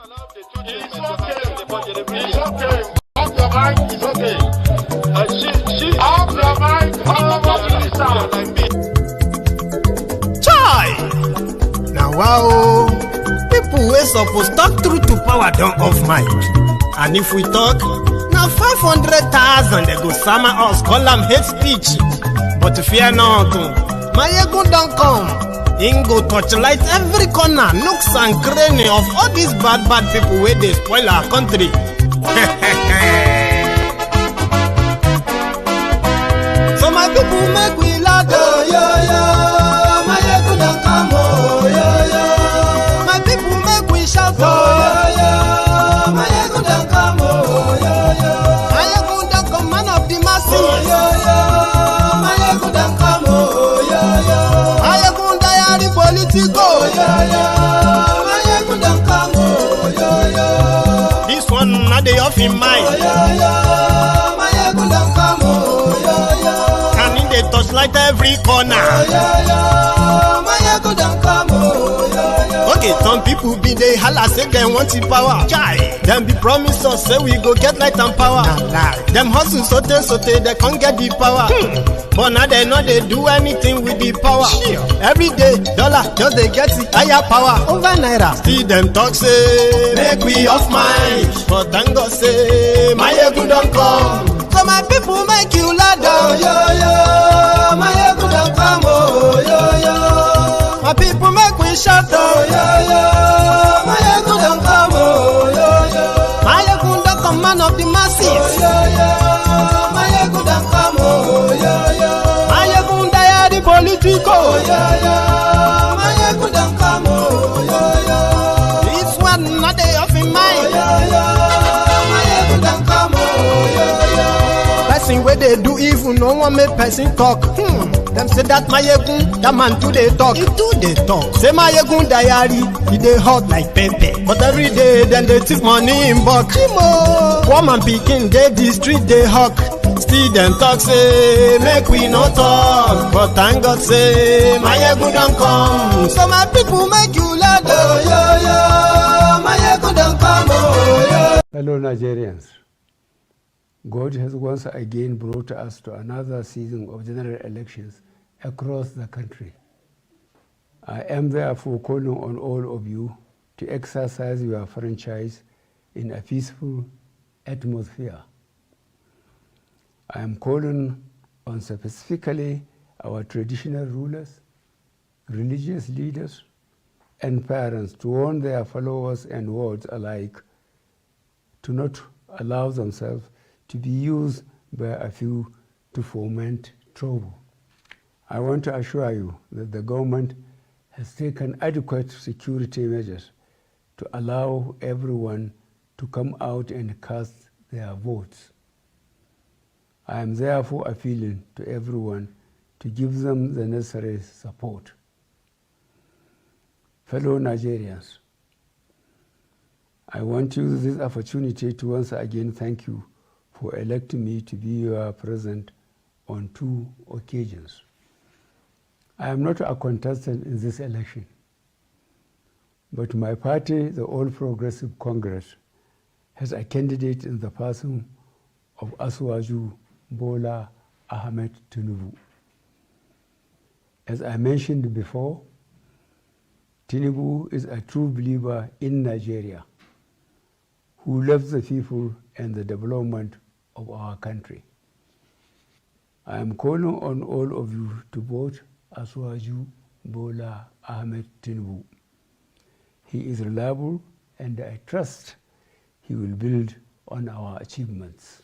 It's okay. Off your mic, it's okay. Off your mic, Chai! Now wow, people wey suppose talk truth to power don off mic. And if we talk, now 500,000 they go sama us, call them hate speech. But fear not, Maiyegun don't come. Him go torchlight every corner, nooks and cranny of all these bad people where they spoil our country. So my people make we laugh, yo yo. Maiyegun don't come, oh yo yo. My people make we shout, oh yo yo. Maiyegun don't come, oh yo yo. Maiyegun don't come, man of the masses, oh yo yo. Maiyegun don't come, oh yo yo. Maiyegun Diary Politico, yo yo. Maiyegun don't come, oh yo yo. This one not the off in mind, oh yo yo. Maiyegun don't come, oh yo yo. And in the touchlight every corner, oh yo yo. Maiyegun don't come, oh yo yo. Okay, some people be they holla say they want the power. Chai, them be promise us say we go get light and power. Nah. Them hustle sote they can't get the power. But now they know they do anything with the power. Sure. Every day, dollar just they get the higher power over Naira. See them talk say make we off mind, but thank God say Maiyegun don't come. So my people make you laugh, oh yo yo. Maiyegun don't come, oh yo yo. My people make we shout, oh yo yo. Maiyegun don't come, oh yo yo. Maiyegun don't come, man of the masses, oh yo yo. Maiyegun don't come, oh yo yo. Maiyegun Diary Politico, oh yo yo. Maiyegun don't come, oh yo yo. This one not they off in mind, oh yo yo. Maiyegun don't come, oh yo yo. Person where they do evil, no one make person talk. Them say that Maiyegun, that man too they talk. He too they talk. Say Maiyegun Diary, he they hot like pepper. But every day then they take money in bulk. Woman picking, they the street they hawk. Still them talk say make we no talk. But thank God say Maiyegun don't come. So my people make you laugh, oh yo yo. Maiyegun don't come, oh yo. Fellow Nigerians, God has once again brought us to another season of general elections across the country. I am therefore calling on all of you to exercise your franchise in a peaceful atmosphere. I am calling on specifically our traditional rulers, religious leaders, and parents to warn their followers and wards alike to not allow themselves to be used by a few to foment trouble. I want to assure you that the government has taken adequate security measures to allow everyone to come out and cast their votes. I am therefore appealing to everyone to give them the necessary support. Fellow Nigerians, I want to use this opportunity to once again thank you for electing me to be your president on 2 occasions. I am not a contestant in this election, but my party, the All Progressive Congress, has a candidate in the person of Asiwaju Bola Ahmed Tinubu. As I mentioned before, Tinubu is a true believer in Nigeria, who loves the people and the development of our country. I am calling on all of you to vote Asiwaju Bola Ahmed Tinubu. He is reliable and I trust he will build on our achievements.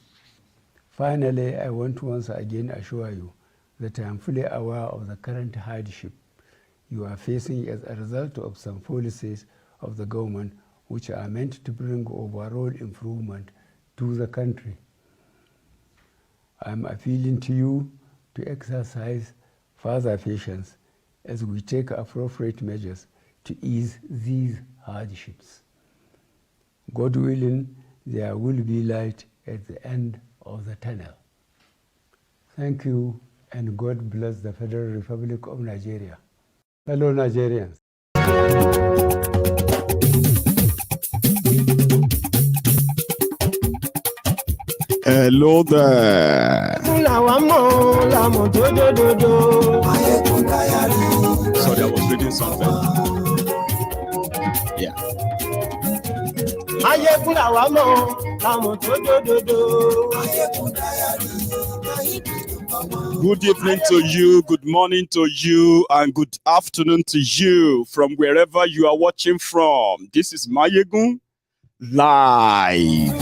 Finally, I want to once again assure you that I am fully aware of the current hardship you are facing as a result of some policies of the government which are meant to bring overall improvement to the country. I am appealing to you to exercise further patience as we take appropriate measures to ease these hardships. God willing, there will be light at the end of the tunnel. Thank you, and God bless the Federal Republic of Nigeria. Fellow Nigerians, Hello there. Sorry, I was reading something. Yeah. Good evening to you, good morning to you, and good afternoon to you from wherever you are watching from. This is Maiyegun live.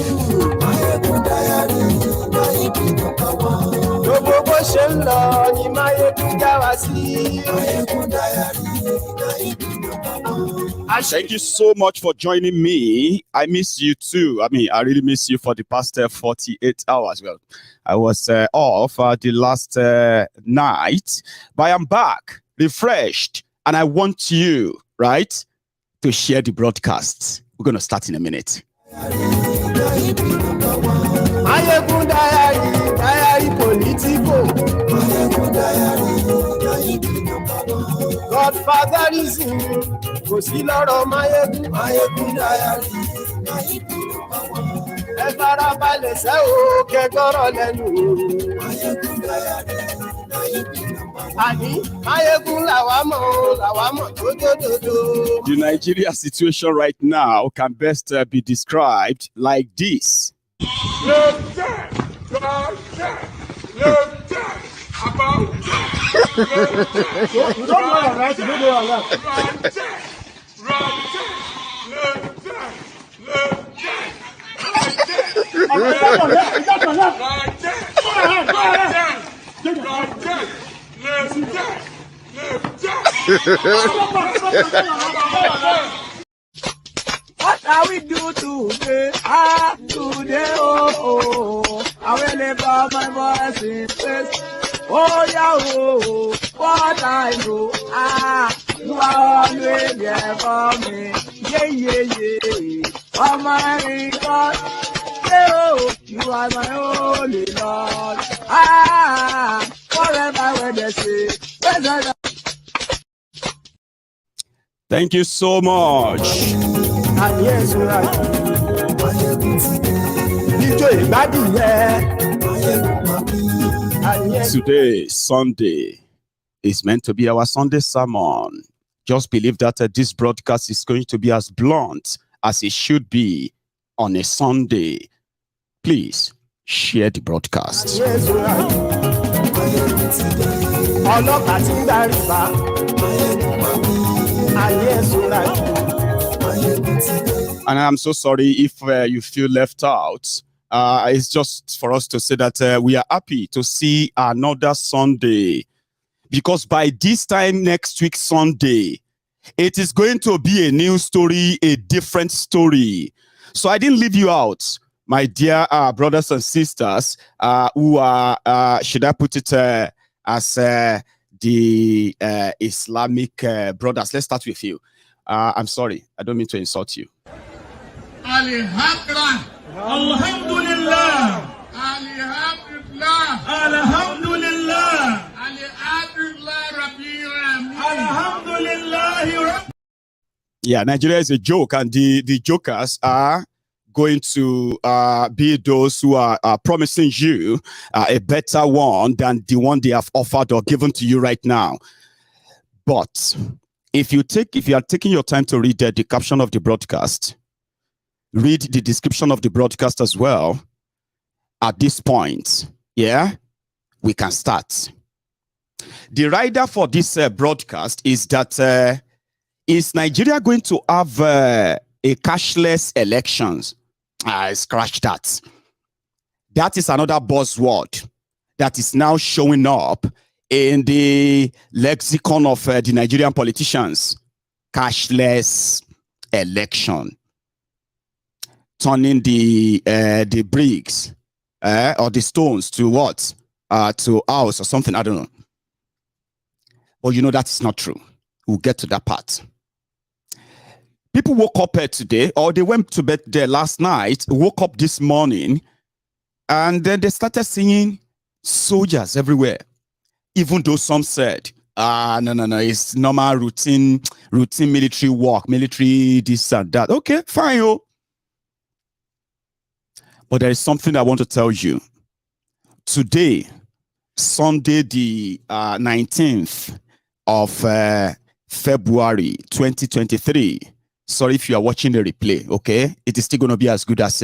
Thank you so much for joining me. I miss you too. I really miss you for the past 48 hours. Well, I was off the last night, but I'm back, refreshed, and I want you, right, to share the broadcast. We're going to start in a minute. Maiyegun Diary, Politico. Godfatherism, kò sí lọ́rọ̀ Maiyegun Diary. Ẹ farabalẹ̀ sẹ́ o, kẹ́gbọ́rọ̀ lẹ́nu. Maiyegun Diary. The Nigeria situation right now can best be described like this. What are we do today? Today, I will live up my voice in space. Oh, yeah, what I know, you are always there for me. Yeah. Oh, my God, you are my only Lord. Forever when they say, thank you so much. Today, Sunday, is meant to be our Sunday sermon. Just believe that this broadcast is going to be as blunt as it should be on a Sunday. Please share the broadcast. And I'm so sorry if you feel left out. It's just for us to say that we are happy to see another Sunday, because by this time next week Sunday, it is going to be a new story, a different story. So I didn't leave you out, my dear brothers and sisters who are, should I put it as the Islamic brothers. Let's start with you. I'm sorry, I don't mean to insult you. Alhamdulillah. Alhamdulillah. Alhamdulillah. Alhamdulillah. Yeah, Nigeria is a joke, and the jokers are going to be those who are promising you a better one than the one they have offered or given to you right now. But if you are taking your time to read the caption of the broadcast, read the description of the broadcast as well. At this point, yeah, we can start. The rider for this broadcast is that is Nigeria going to have a cashless elections? Scratch that. That is another buzzword that is now showing up in the lexicon of the Nigerian politicians. Cashless election. Turning the bricks or the stones to what? To house or something, I don't know. But you know that is not true. We'll get to that part. People woke up today, or they went to bed there last night, woke up this morning, and then they started seeing soldiers everywhere. Even though some said, no, it's normal routine military work, military this and that. Okay, fine, yo. But there is something I want to tell you. Today, Sunday, the 19th of February 2023. Sorry if you are watching the replay, okay? It is still going to be as good as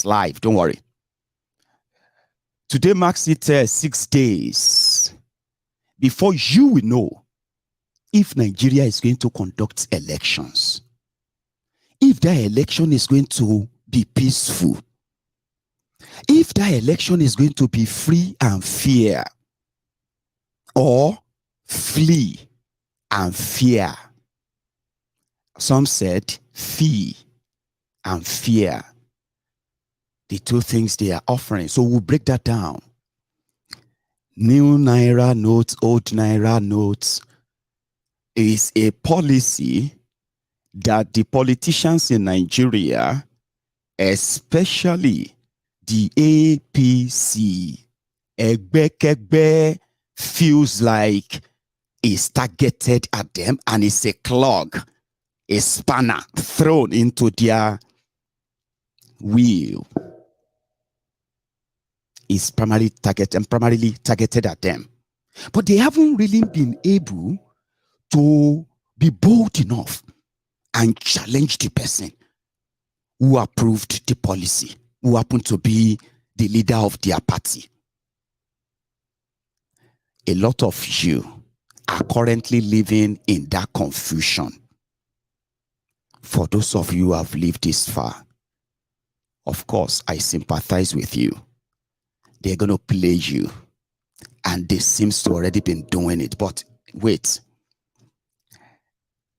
live. Don't worry. Today marks it 6 days before you will know if Nigeria is going to conduct elections. If that election is going to be peaceful. If that election is going to be free and fair, or flee and fear. Some said fee and fear. The two things they are offering. So we'll break that down. New Naira notes, old Naira notes is a policy that the politicians in Nigeria, especially the APC, feels like is targeted at them and is a clog, a spanner thrown into their wheel. Is primarily targeted at them. But they haven't really been able to be bold enough and challenge the person who approved the policy, who happened to be the leader of their party. A lot of you are currently living in that confusion. For those of you who have lived this far, of course, I sympathize with you. They're going to play you. And they seems to already been doing it. But wait.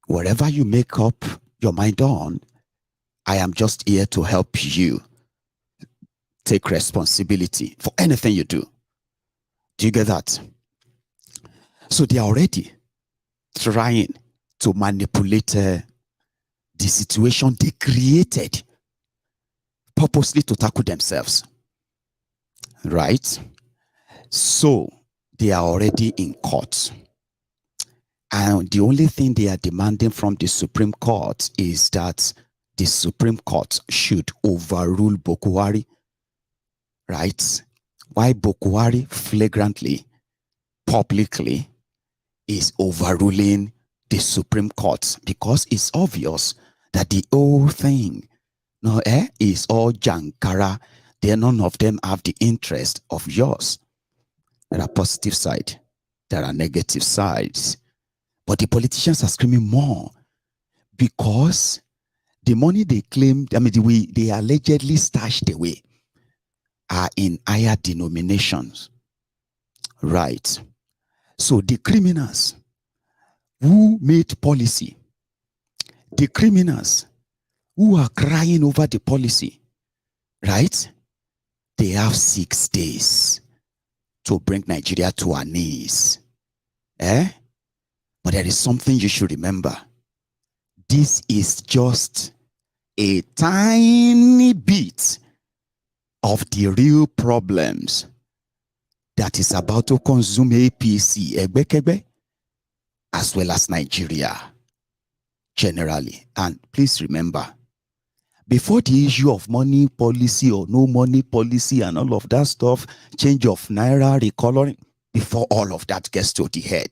Wherever you make up your mind on, I am just here to help you take responsibility for anything you do. Do you get that? So they are already trying to manipulate the situation they created purposely to tackle themselves. Right? So they are already in court. And the only thing they are demanding from the Supreme Court is that the Supreme Court should overrule Buhari. Right? Why Buhari flagrantly, publicly, is overruling the Supreme Court? Because it's obvious that the whole thing is all jankara. None of them have the interest of yours. There are positive sides. There are negative sides. But the politicians are screaming more because the money they claim, the way they allegedly stashed away are in higher denominations. Right. So the criminals who made policy, the criminals who are crying over the policy, right? They have 6 days to bring Nigeria to our knees. But there is something you should remember. This is just a tiny bit of the real problems that is about to consume APC, as well as Nigeria generally. And please remember, before the issue of money policy or no money policy and all of that stuff, change of Naira, recoloring, before all of that gets to the head,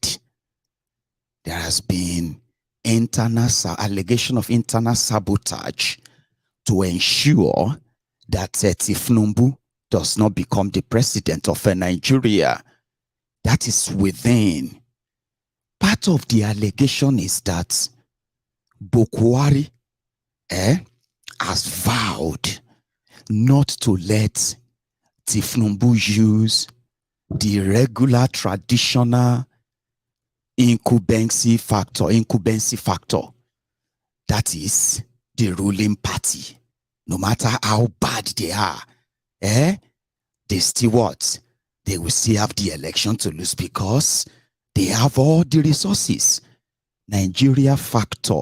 there has been allegation of internal sabotage to ensure that Tifnumbu does not become the president of Nigeria. That is within. Part of the allegation is that Buhari has vowed not to let Tifnumbu use the regular traditional incumbency factor. That is the ruling party. No matter how bad they are, they still what? They will still have the election to lose because they have all the resources. Nigeria factor,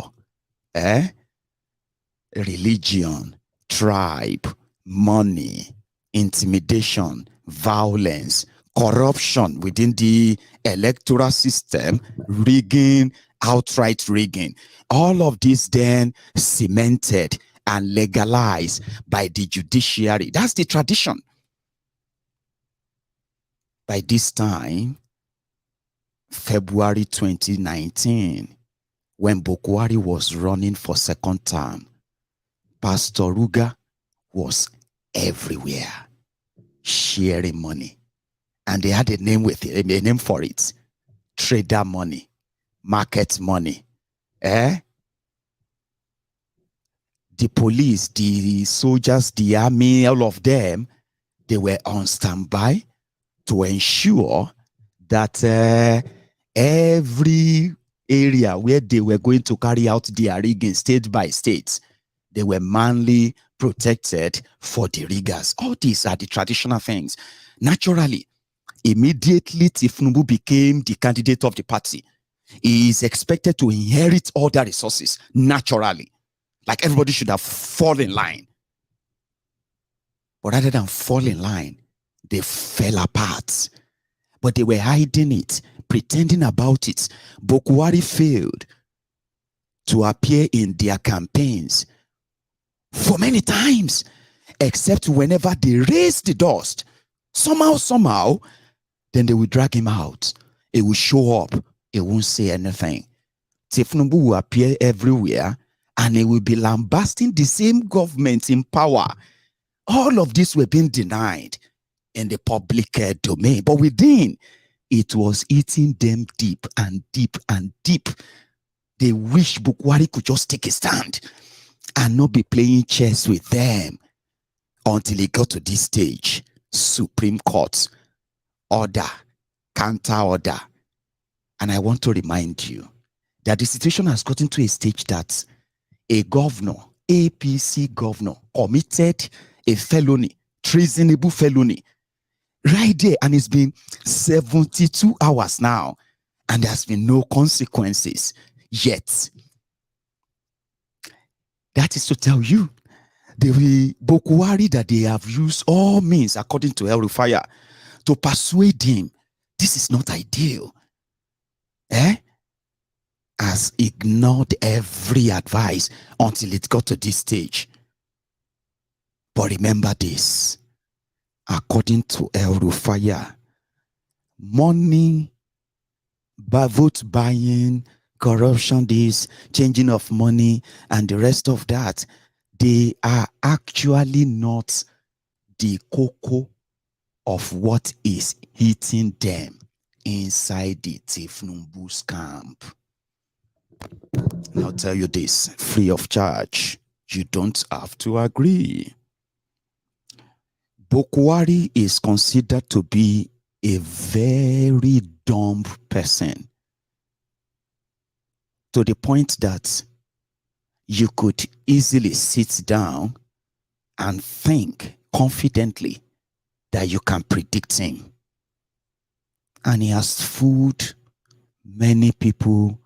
religion, tribe, money, intimidation, violence, corruption within the electoral system, rigging, outright rigging. All of this then cemented and legalized by the judiciary. That's the tradition. By this time, February 2019, when Buhari was running for second term, Pastor Ruga was everywhere sharing money. And they had a name for it. Trader money, market money. The police, the soldiers, the army, all of them, they were on standby to ensure that every area where they were going to carry out their rigging state by state, they were manly protected for the riggers. All these are the traditional things. Naturally, immediately Tinubu became the candidate of the party, he is expected to inherit all the resources naturally. Like everybody should have fallen in line. But rather than fall in line, they fell apart. But they were hiding it, pretending about it. Buhari failed to appear in their campaigns for many times, except whenever they raised the dust. Somehow, then they will drag him out. He will show up. He won't say anything. Tinubu will appear everywhere and he will be lambasting the same government in power. All of this were being denied in the public domain. But within, it was eating them deep and deep and deep. They wish Buhari could just take a stand and not be playing chess with them until he got to this stage. Supreme Court, order, counter order. And I want to remind you that the situation has gotten to a stage that a governor, APC governor, committed a felony, treasonable felony, right there, and it's been 72 hours now, and there's been no consequences yet. That is to tell you, the Buhari that they have used all means, according to El-Rufai, to persuade him this is not ideal, has ignored every advice until it got to this stage. But remember this, according to El-Rufai, money, vote buying, corruption, this changing of money, and the rest of that, they are actually not the cocoa of what is hitting them inside the Tinubu's camp. And I'll tell you this, free of charge. You don't have to agree. Buhari is considered to be a very dumb person, to the point that you could easily sit down and think confidently that you can predict him. And he has fooled many people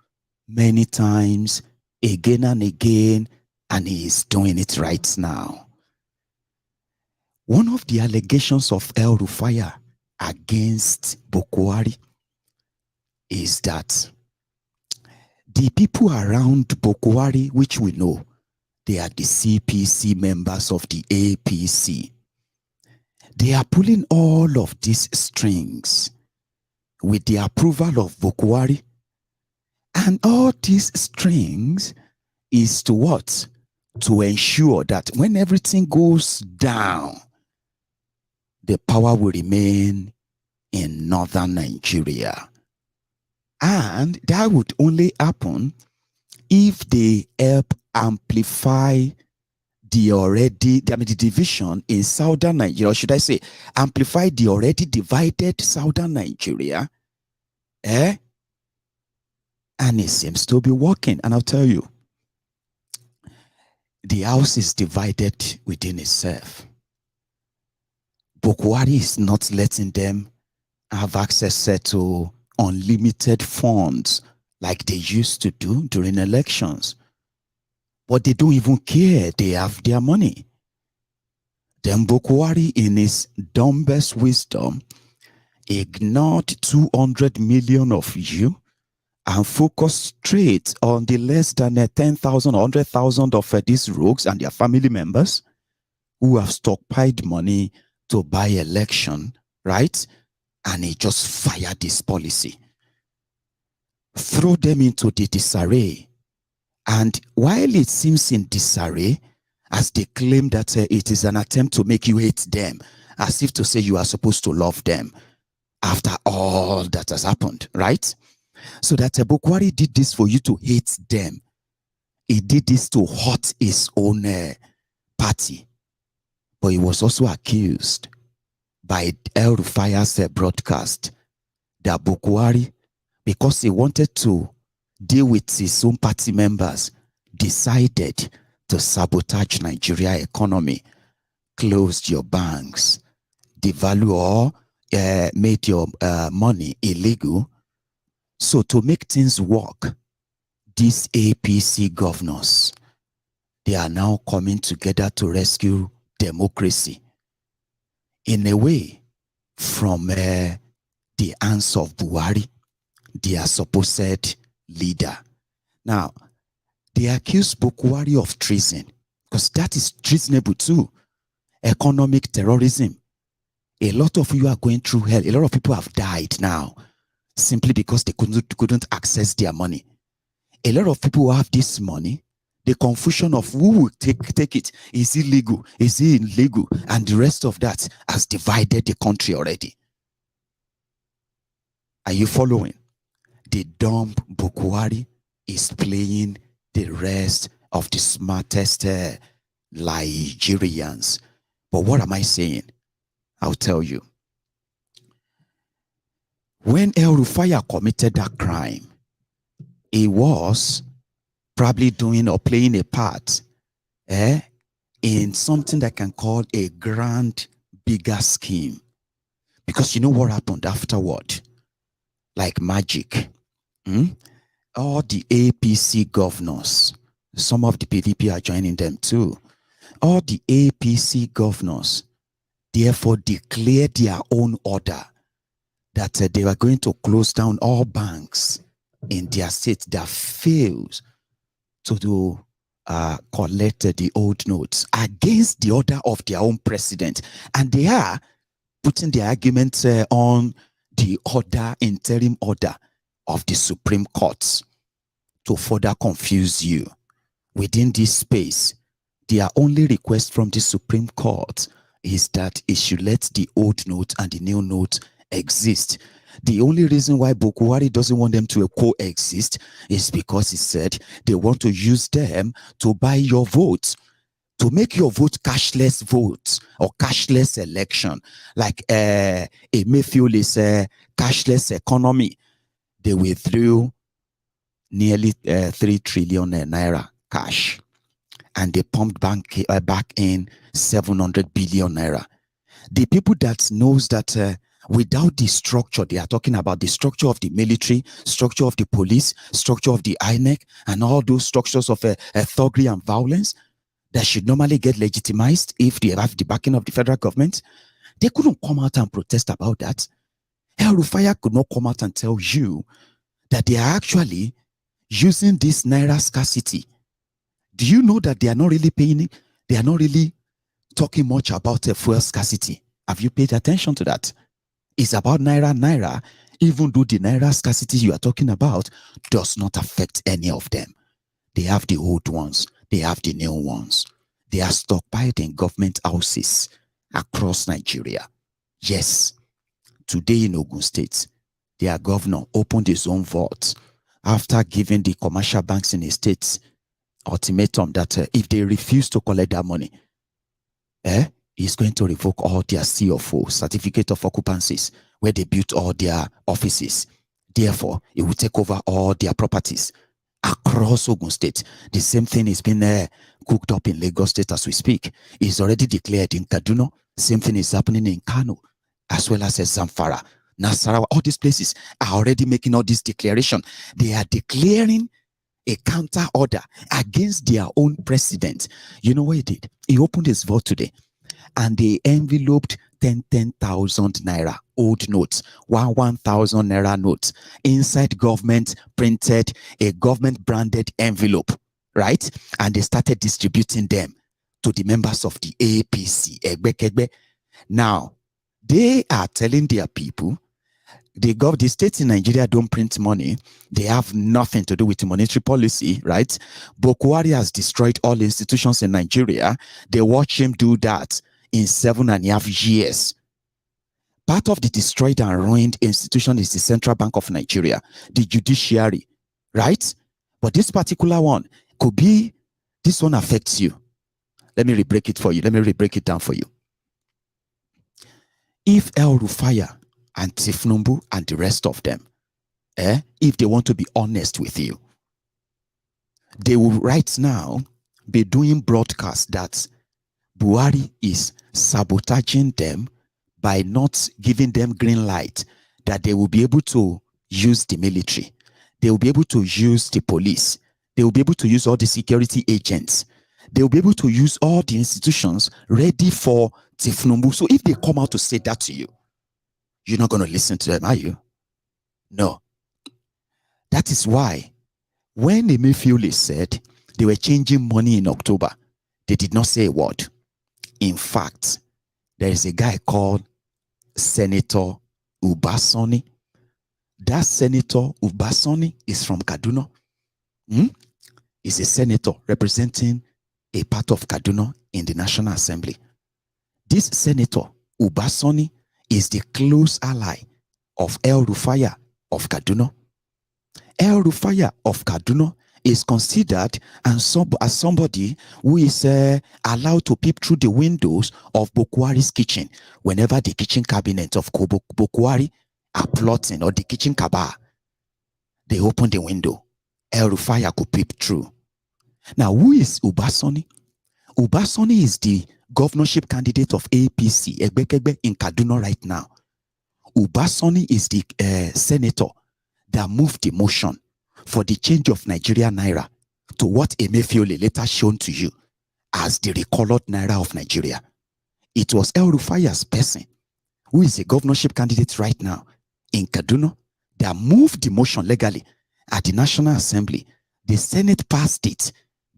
many times, again and again, and he is doing it right now. One of the allegations of El-Rufai against Buhari is that the people around Buhari, which we know, they are the CPC members of the APC. They are pulling all of these strings with the approval of Buhari. And all these strings is to what? To ensure that when everything goes down, the power will remain in northern Nigeria. And that would only happen if they help amplify the division in southern Nigeria, or should I say, amplify the already divided southern Nigeria. And it seems to be working. And I'll tell you, the house is divided within itself. Buhari is not letting them have access to unlimited funds like they used to do during elections. But they don't even care. They have their money. Then Buhari, in his dumbest wisdom, ignored 200 million of you and focus straight on the less than 10,000 or 100,000 of these rogues and their family members who have stockpiled money to buy election, right? And he just fired this policy. Throw them into the disarray. And while it seems in disarray, as they claim that it is an attempt to make you hate them, as if to say you are supposed to love them after all that has happened, right? So that Buhari did this for you to hate them. He did this to hurt his own party. But he was also accused by El Rufaya's broadcast that Buhari, because he wanted to deal with his own party members, decided to sabotage Nigeria economy, closed your banks, devalue or made your money illegal. So to make things work, these APC governors, they are now coming together to rescue democracy in a way from the hands of Buhari, their supposed leader. Now, they accuse Buhari of treason, because that is treasonable too. Economic terrorism. A lot of you are going through hell. A lot of people have died now simply because they couldn't access their money. A lot of people who have this money, the confusion of who will take it. Is it legal? Is it illegal? And the rest of that has divided the country already. Are you following? The dumb Buhari is playing the rest of the smartest Nigerians. But what am I saying? I'll tell you. When El Rufai committed that crime, he was probably doing or playing a part in something that can call a grand, bigger scheme. Because you know what happened afterward? Like magic. All the APC governors, some of the PDP are joining them too. All the APC governors therefore declared their own order that they were going to close down all banks in their state that fails to collect the old notes against the order of their own president. And they are putting their arguments on the interim order of the Supreme Court to further confuse you. Within this space, their only request from the Supreme Court is that it should let the old note and the new note exist. The only reason why Buhari doesn't want them to coexist is because he said they want to use them to buy your votes, to make your vote cashless votes or cashless election, like a Mayfield's cashless economy. They withdrew nearly 3 trillion naira cash, and they pumped back in 700 billion naira. The people that knows that without the structure, they are talking about the structure of the military, structure of the police, structure of the INEC, and all those structures of thuggery and violence that should normally get legitimized if they have the backing of the federal government. They couldn't come out and protest about that. El Rufai could not come out and tell you that they are actually using this naira scarcity. Do you know that they are not really paying it? They are not really talking much about fuel scarcity. Have you paid attention to that? It's about naira, even though the naira scarcity you are talking about does not affect any of them. They have the old ones. They have the new ones. They are stockpiled in government houses across Nigeria. Yes, today in Ogun State, their governor opened his own vault after giving the commercial banks in the state ultimatum that if they refuse to collect that money, he's going to revoke all their CFO, certificate of occupancies, where they built all their offices. Therefore, it will take over all their properties across Ogun State. The same thing is being cooked up in Lagos State as we speak. It's already declared in Kaduna. Same thing is happening in Kano, as well as Zamfara, Nasarawa. All these places are already making all this declaration. They are declaring a counter order against their own president. You know what he did? He opened his vault today, and they enveloped 10,000 naira old notes, 1,000 naira notes. Inside government printed a government branded envelope, right? And they started distributing them to the members of the APC. Now, they are telling their people, the states in Nigeria don't print money. They have nothing to do with monetary policy, right? Buhari has destroyed all institutions in Nigeria. They watch him do that in 7.5 years. Part of the destroyed and ruined institution is the Central Bank of Nigeria, the judiciary, right? But this particular one could be, this one affects you. Let me re-break it for you. Let me re-break it down for you. If El Rufaya and Tifnumbu and the rest of them, if they want to be honest with you, they will right now be doing broadcasts that Buhari is sabotaging them by not giving them green light, that they will be able to use the military, they will be able to use the police, they will be able to use all the security agents, they will be able to use all the institutions ready for Tifnumbu. So if they come out to say that to you, you're not going to listen to them, are you? No. That is why when Emefiele said they were changing money in October, they did not say a word. In fact, there is a guy called Senator Ubasani. That Senator Ubasani is from Kaduna. He's a senator representing a part of Kaduna in the National Assembly. This Senator Ubasani is the close ally of El Rufaya of Kaduna. El Rufaya of Kaduna is considered as somebody who is allowed to peep through the windows of Buhari's kitchen whenever the kitchen cabinet of Buhari are plotting, or the kitchen cabal. They open the window. El Rufaya could peep through. Now, who is Ubasani? Ubasani is the governorship candidate of APC in Kaduna right now. Ubasani is the senator that moved the motion for the change of Nigeria Naira to what Emefiele later shown to you as the recolored Naira of Nigeria. It was El Rufaya's person, who is a governorship candidate right now in Kaduna, that moved the motion legally at the National Assembly. The Senate passed it,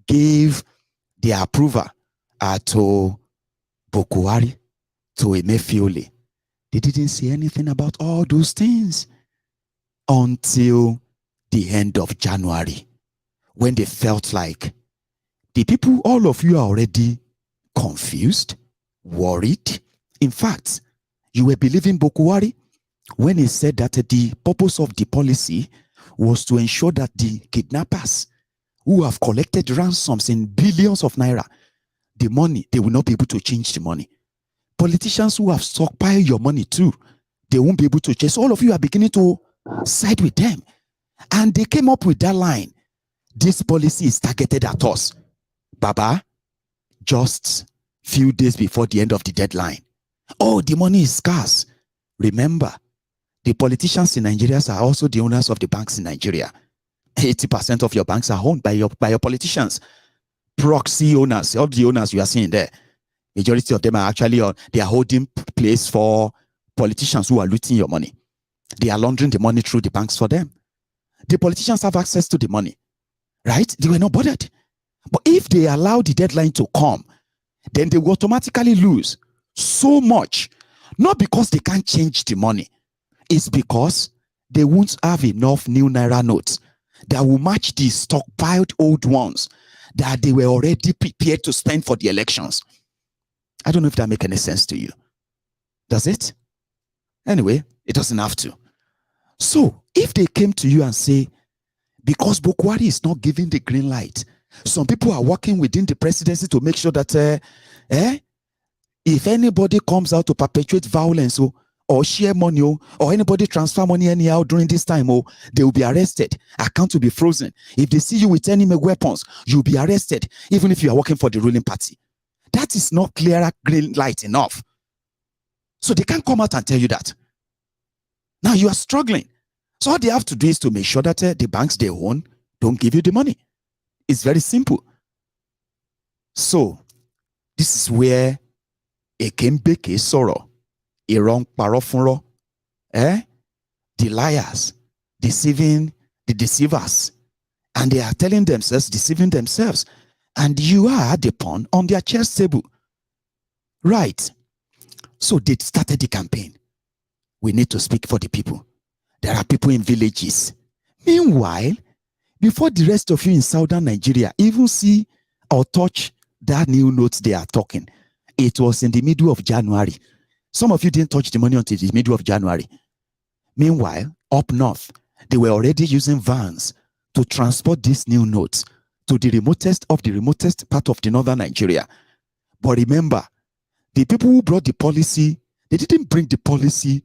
gave the approval to Buhari, to Emefiele. They didn't say anything about all those things until the end of January, when they felt like the people, all of you are already confused, worried. In fact, you were believing Buhari when he said that the purpose of the policy was to ensure that the kidnappers who have collected ransoms in billions of naira, the money, they will not be able to change the money. Politicians who have stockpiled your money too, they won't be able to change. So all of you are beginning to side with them. And they came up with that line: this policy is targeted at us. Baba, just few days before the end of the deadline. Oh, the money is scarce. Remember, the politicians in Nigeria are also the owners of the banks in Nigeria. 80% of your banks are owned by your politicians. Proxy owners, all the owners you are seeing there, majority of them are actually they are holding place for politicians who are looting your money. They are laundering the money through the banks for them. The politicians have access to the money, right? They were not bothered. But if they allow the deadline to come, then they will automatically lose so much. Not because they can't change the money. It's because they won't have enough new Naira notes that will match the stockpiled old ones that they were already prepared to spend for the elections. I don't know if that makes any sense to you. Does it? Anyway, it doesn't have to. So, if they came to you and say, because Buhari is not giving the green light, some people are working within the presidency to make sure that if anybody comes out to perpetuate violence or share money or anybody transfer money anyhow during this time, they will be arrested. Account will be frozen. If they see you with enemy weapons, you'll be arrested, even if you are working for the ruling party. That is not clearer green light enough. So they can't come out and tell you that. Now you are struggling. So all they have to do is to make sure that the banks they own don't give you the money. It's very simple. So this is where Ekembeke Soro Irong Parofunro, the liars, deceiving the deceivers, and they are telling themselves, deceiving themselves, and you are the pawn on their chess table. Right. So they started the campaign. We need to speak for the people. There are people in villages. Meanwhile, before the rest of you in southern Nigeria even see or touch that new notes they are talking, it was in the middle of January. Some of you didn't touch the money until the middle of January. Meanwhile, up north, they were already using vans to transport these new notes to the remotest of the remotest part of the northern Nigeria. But remember, the people who brought the policy, they didn't bring the policy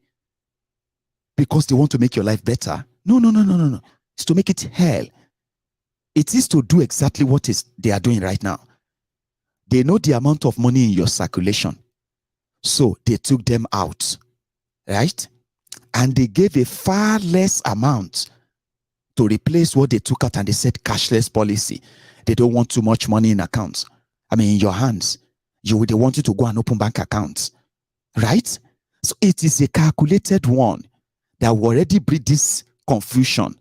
because they want to make your life better. No. It's to make it hell. It is to do exactly what they are doing right now. They know the amount of money in your circulation. So they took them out, right? And they gave a far less amount to replace what they took out, and they said cashless policy. They don't want too much money in accounts. I mean, in your hands. They want you to go and open bank accounts, right? So it is a calculated one that will already breed this confusion.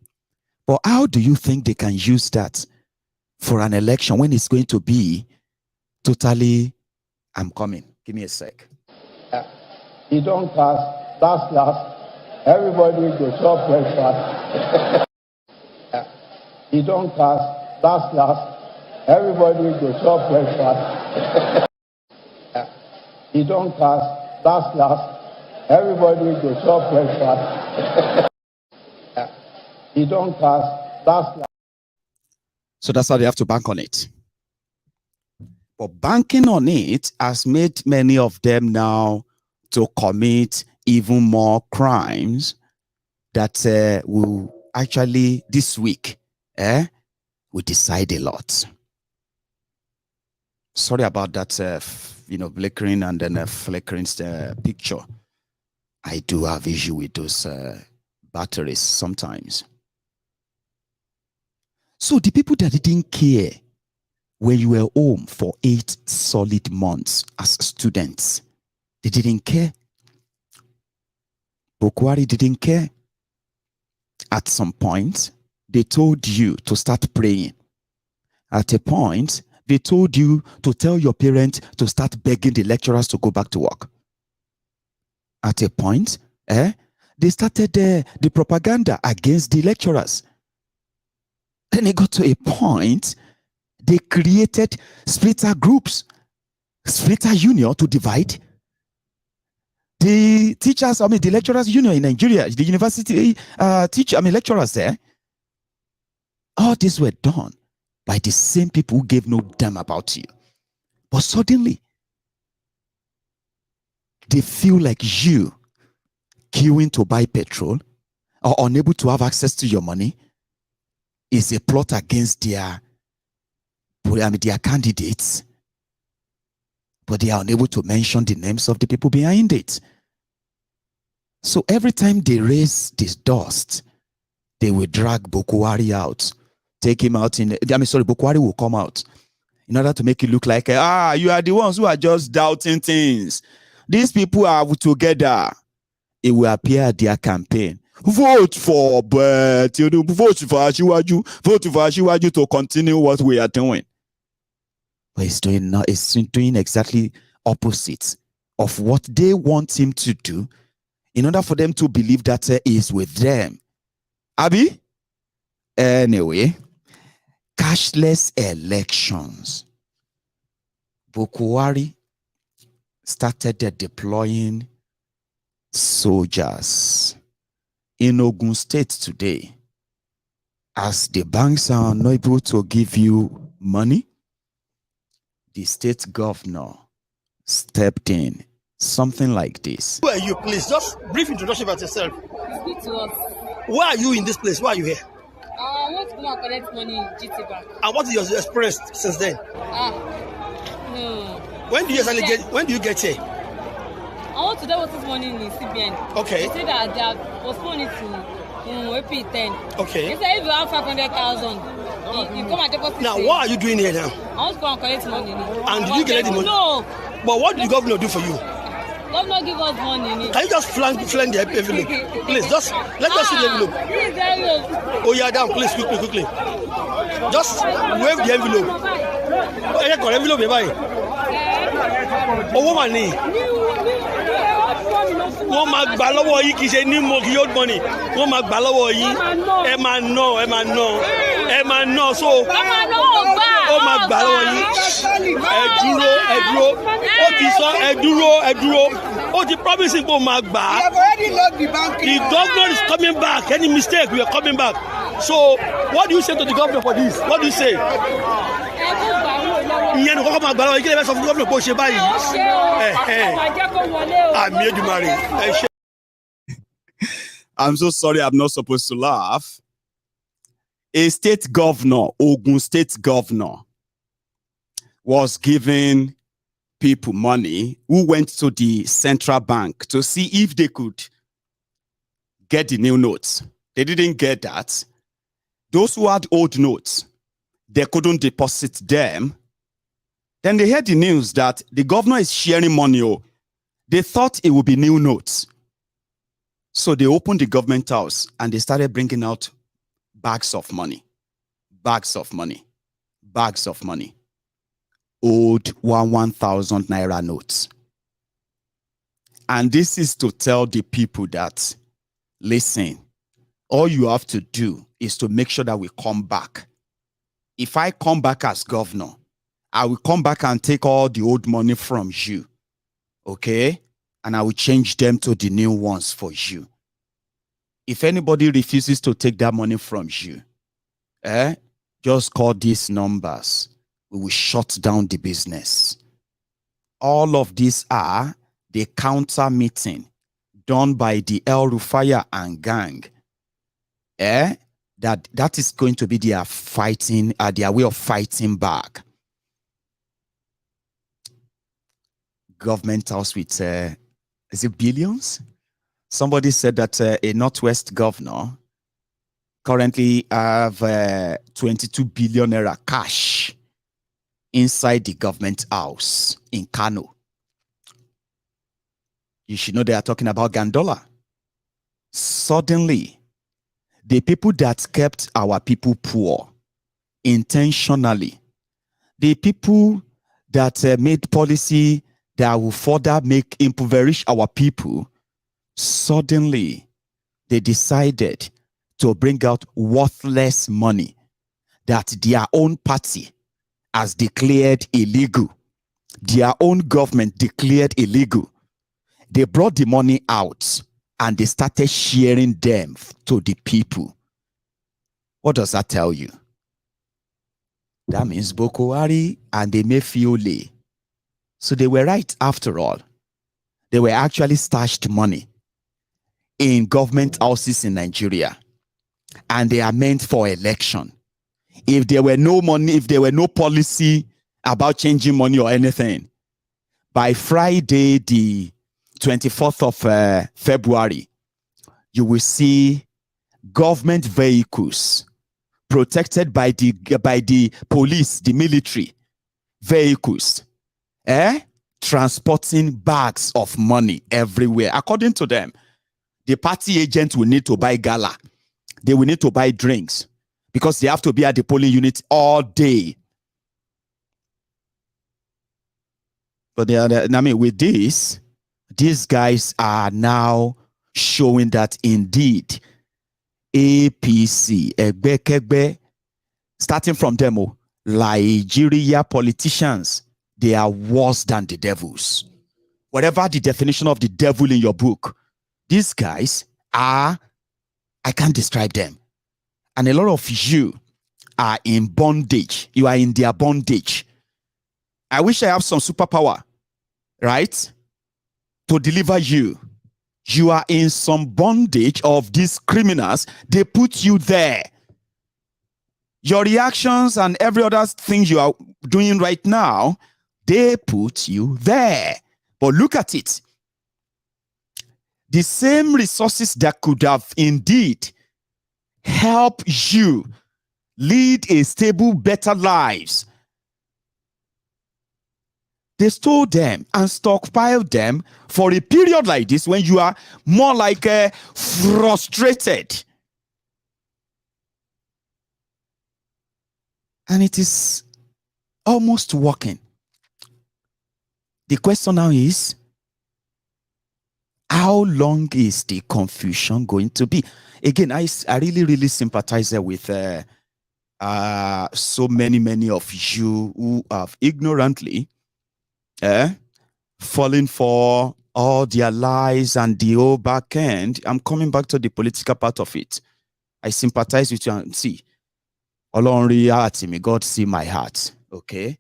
But how do you think they can use that for an election when it's going to be totally, I'm coming, give me a sec. You don't cast, last, everybody go chop breakfast. You don't cast, last, everybody go chop breakfast. You don't cast, last, everybody go chop breakfast. You don't cast, last. So that's how they have to bank on it. But banking on it has made many of them now to commit even more crimes that will actually, this week, will decide a lot. Sorry about that, flickering and then flickering picture. I do have issue with those batteries sometimes. So the people that didn't care when you were home for 8 solid months as students, they didn't care. Buhari didn't care. At some point, they told you to start praying. At a point, they told you to tell your parents to start begging the lecturers to go back to work. At a point, they started the propaganda against the lecturers. Then it got to a point, they created splitter groups, splitter union to divide. The teachers, the lecturers union in Nigeria, the university lecturers there, all this were done by the same people who gave no damn about you. But suddenly, they feel like you queuing to buy petrol or unable to have access to your money is a plot against their candidates, but they are unable to mention the names of the people behind it. So every time they raise this dust, they will drag Buhari out, take him out Buhari will come out in order to make it look like, you are the ones who are just doubting things. These people are together. It will appear at their campaign. Vote for Ashiwaju to continue what we are doing. But it's doing exactly opposite of what they want him to do in order for them to believe that he is with them. Abi? Anyway, cashless elections. Buhari started deploying soldiers in Ogun State today. As the banks are not able to give you money, the state governor stepped in. Something like this. Who are you, please? Just brief introduction about yourself. Speak to us. Why are you in this place? Why are you here? I want to go and collect money in GT Bank. And what is your experience since then? No. When do you get here? I want to deposit money in CBN. Okay. They say that they have postponed it to AP 10. Okay. They say if you have 500,000, you come and deposit. Now, what are you doing here now? I want to go and collect money. And did you collect the money? No. But what did the governor do for you? Governor give us money. Can you just flank the envelope? Please, just let us see the envelope. Oh yeah, down, please, quickly. Just wave the envelope. Oh, yeah, got envelope, bye. Oh, woman, wọ́n máa gbà lọ́wọ́ yìí kì í ṣe ní mo kì í old money. Wọ́n máa gbà lọ́wọ́ yìí. Ẹ máa ná so. Ó máa gbà lọ́wọ́ yìí. Ẹ dúró. Ó ti sọ ẹ dúró. Ó ti promising pé ó máa gbà. The governor is coming back. Any mistake, we are coming back. So, what do you say to the governor for this? What do you say? Ìyẹn ní kọ́kọ́ máa gbà lọ́wọ́ yìí kí lè fẹ́ sọ fún gómìnà pé ó ṣe báyìí. Àmì Èdùmàrè. I'm so sorry, I'm not supposed to laugh. A state governor, Ogun State governor, was giving people money who went to the central bank to see if they could get the new notes. They didn't get that. Those who had old notes, they couldn't deposit them. Then they heard the news that the governor is sharing money. Oh, they thought it would be new notes. So they opened the government house and they started bringing out bags of money. Old 1,000 Naira notes. And this is to tell the people that, listen, all you have to do is to make sure that we come back. If I come back as governor, I will come back and take all the old money from you. Okay? And I will change them to the new ones for you. If anybody refuses to take that money from you, just call these numbers. We will shut down the business. All of these are the counter meeting done by the El Rufaya and gang. That is going to be their fighting, their way of fighting back. Government house with, is it billions? Somebody said that a Northwest governor currently have 22 billion naira cash inside the government house in Kano. You should know they are talking about Gandola. Suddenly, the people that kept our people poor intentionally, the people that made policy that will further impoverish our people, suddenly they decided to bring out worthless money that their own party has declared illegal. Their own government declared illegal. They brought the money out and they started sharing them to the people. What does that tell you? That means Buhari and the Emefiole. So they were right after all. They were actually stashed money in government houses in Nigeria. And they are meant for election. If there were no money, if there were no policy about changing money or anything, by Friday, the 24th of February, you will see government vehicles protected by the police, the military vehicles, transporting bags of money everywhere. According to them, the party agents will need to buy gala. They will need to buy drinks because they have to be at the polling unit all day. But with this, these guys are now showing that indeed APC, Egbe, starting from demo, Nigeria politicians, they are worse than the devils. Whatever the definition of the devil in your book, these guys are, I can't describe them. And a lot of you are in bondage. You are in their bondage. I wish I have some superpower, right? To deliver you. You are in some bondage of these criminals. They put you there. Your reactions and every other thing you are doing right now, they put you there. But look at it. The same resources that could have indeed helped you lead a stable, better lives, They stole them and stockpiled them for a period like this when you are more like frustrated. And it is almost working. The question now is, how long is the confusion going to be? Again, I really sympathize with so many of you who have ignorantly fallen for all their lies and the whole back end. I'm coming back to the political part of it. I sympathize with you and see. May God see my heart. Okay?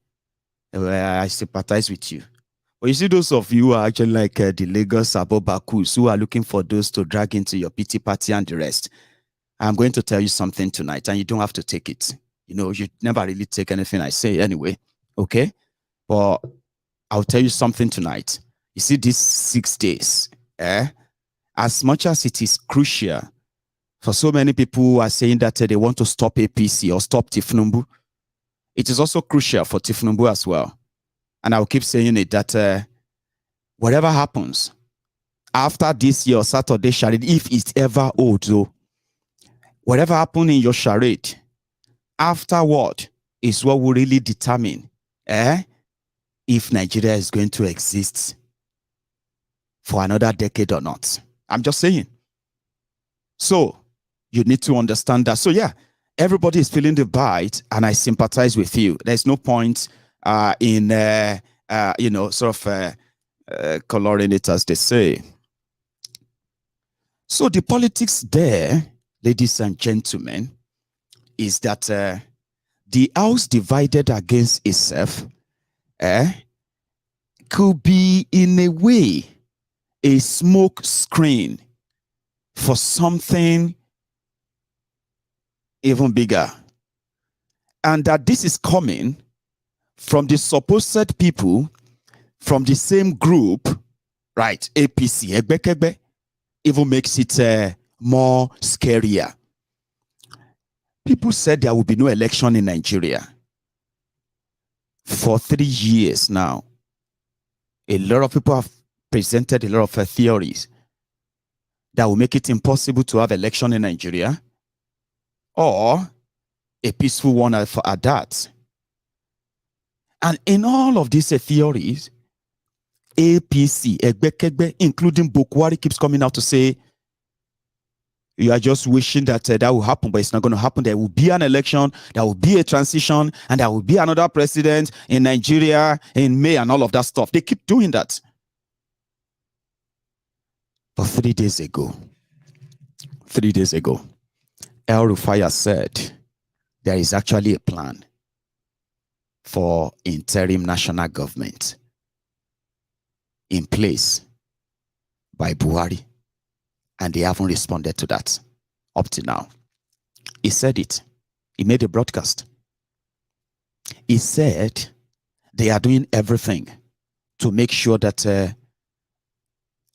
I sympathize with you. But you see, those of you who are actually like the Lagos Abobakus who are looking for those to drag into your pity party and the rest, I'm going to tell you something tonight, and you don't have to take it. You know, you never really take anything I say anyway. Okay? But I'll tell you something tonight. You see, these 6 days, as much as it is crucial for so many people who are saying that they want to stop APC or stop Tifnumbu, it is also crucial for Tifnumbu as well. And I'll keep saying it that whatever happens after this year Saturday charade, if it's ever old though, whatever happened in your charade afterward is what will really determine if Nigeria is going to exist for another decade or not. I'm just saying. So you need to understand that. So yeah, everybody is feeling the bite, and I sympathize with you. There's no point in coloring it, as they say. So the politics there, ladies and gentlemen, is that the house divided against itself could be in a way a smoke screen for something even bigger, and that this is coming from the supposed people from the same group, right? APC, Egbekegbe, even makes it more scarier. People said there will be no election in Nigeria for 3 years now. A lot of people have presented a lot of theories that will make it impossible to have election in Nigeria, or a peaceful one at that. And in all of these theories, APC, Egbekegbe, including Buhari, keeps coming out to say, you are just wishing that that will happen, but it's not going to happen. There will be an election, there will be a transition, and there will be another president in Nigeria in May and all of that stuff. They keep doing that. But 3 days ago, El Rufai said there is actually a plan for interim national government in place by Buhari, and they haven't responded to that up to now. He said it. He made a broadcast. He said they are doing everything to make sure that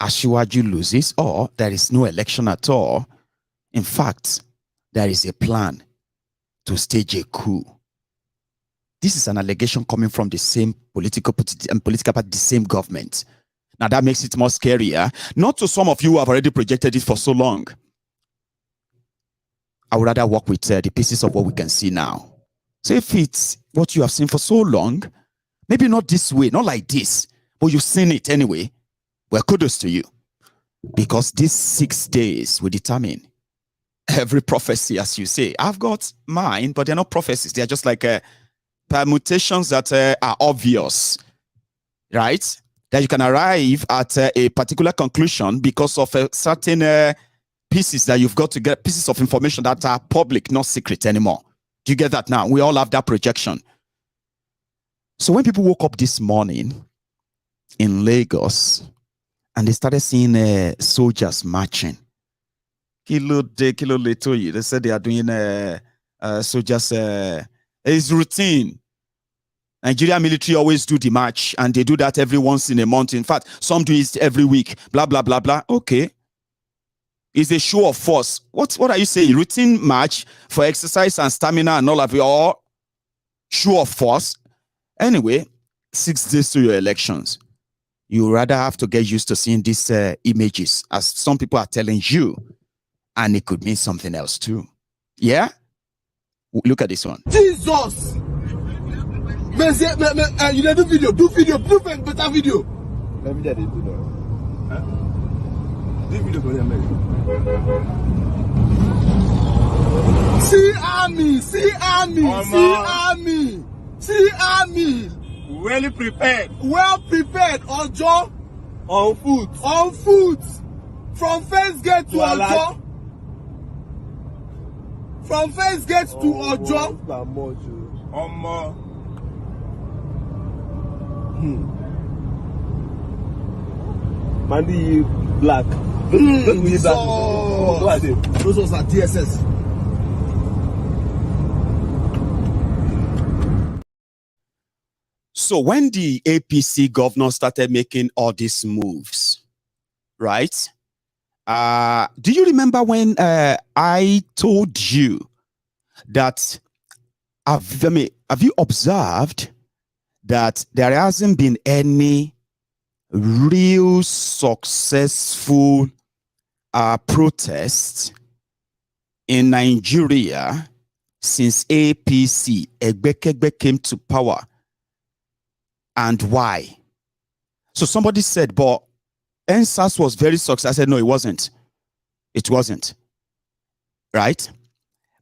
Asiwaju loses, or there is no election at all. In fact, there is a plan to stage a coup. This is an allegation coming from the same political party, the same government. Now that makes it more scarier. Not to some of you who have already projected it for so long. I would rather work with the pieces of what we can see now. So if it's what you have seen for so long, maybe not this way, not like this, but you've seen it anyway, well, kudos to you. Because these 6 days will determine every prophecy, as you say. I've got mine, but they're not prophecies. They're just like permutations that are obvious, right? That you can arrive at a particular conclusion because of certain pieces that you've got to get, pieces of information that are public, not secret anymore. Do you get that now? We all have that projection. So when people woke up this morning in Lagos and they started seeing soldiers marching, kilo little, they said they are doing soldiers. It's routine. Nigeria military always do the march, and they do that every once in a month. In fact, some do it every week. Blah blah blah blah. Okay, it's a show of force. What are you saying? Routine march for exercise and stamina and all of it, or show of force? Anyway, 6 days to your elections, you rather have to get used to seeing these images, as some people are telling you, and it could mean something else too. Yeah? Look at this one. Jesus! You do video, better video. Let me get it. Do video for them. See army. Well prepared. Ojo. On foot. From first gate to Ojo. From first gate to Ojo. Mandy black. Those are DSS. So when the APC governor started making all these moves, right? Do you remember when I told you that, have you observed that there hasn't been any real successful protests in Nigeria since APC Egbekegbe came to power? And why? So somebody said, but NSAS was very successful. I said, no, it wasn't. It wasn't. Right?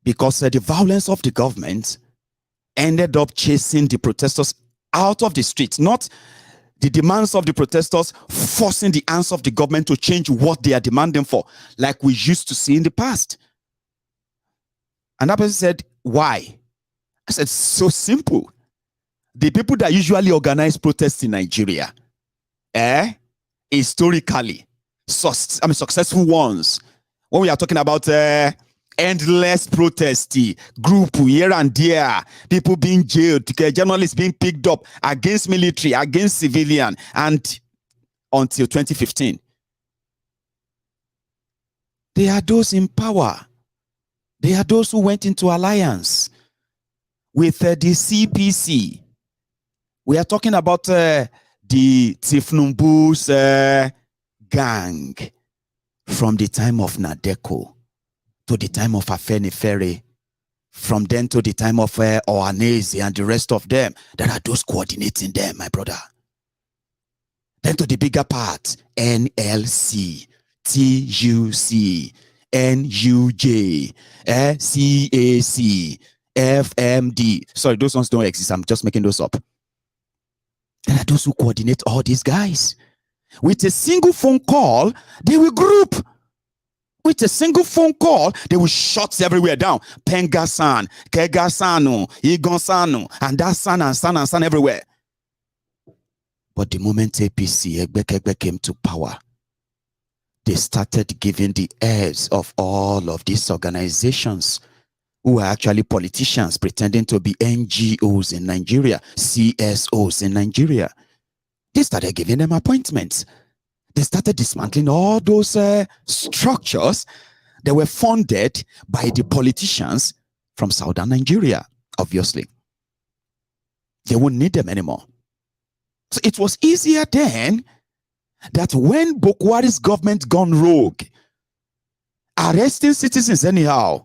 Because the violence of the government ended up chasing the protesters out of the streets, not the demands of the protesters forcing the hands of the government to change what they are demanding for, like we used to see in the past. And that person said, why? I said, so simple. The people that usually organize protests in Nigeria, historically, successful ones, when we are talking about endless protest, group here and there, people being jailed, journalists being picked up against military, against civilian, and until 2015. They are those in power. They are those who went into alliance with the CPC. We are talking about the Tifnumbu's gang from the time of Nadeko to the time of Afenifere, from then to the time of Ohaneze and the rest of them. There are those coordinating them, my brother. Then to the bigger part, NLC, TUC, NUJ, CAC, FMD. Sorry, those ones don't exist. I'm just making those up. There are those who coordinate all these guys. With a single phone call, they will group. With a single phone call, they will shut everywhere down. Pengasan, Kegasano, Igonsano, and that san everywhere. But the moment APC Egbekegbe came to power, they started giving the heads of all of these organizations, who are actually politicians pretending to be NGOs in Nigeria, CSOs in Nigeria. They started giving them appointments. They started dismantling all those structures that were funded by the politicians from southern Nigeria, obviously. They won't need them anymore. So it was easier then that when Buhari's government gone rogue, arresting citizens anyhow,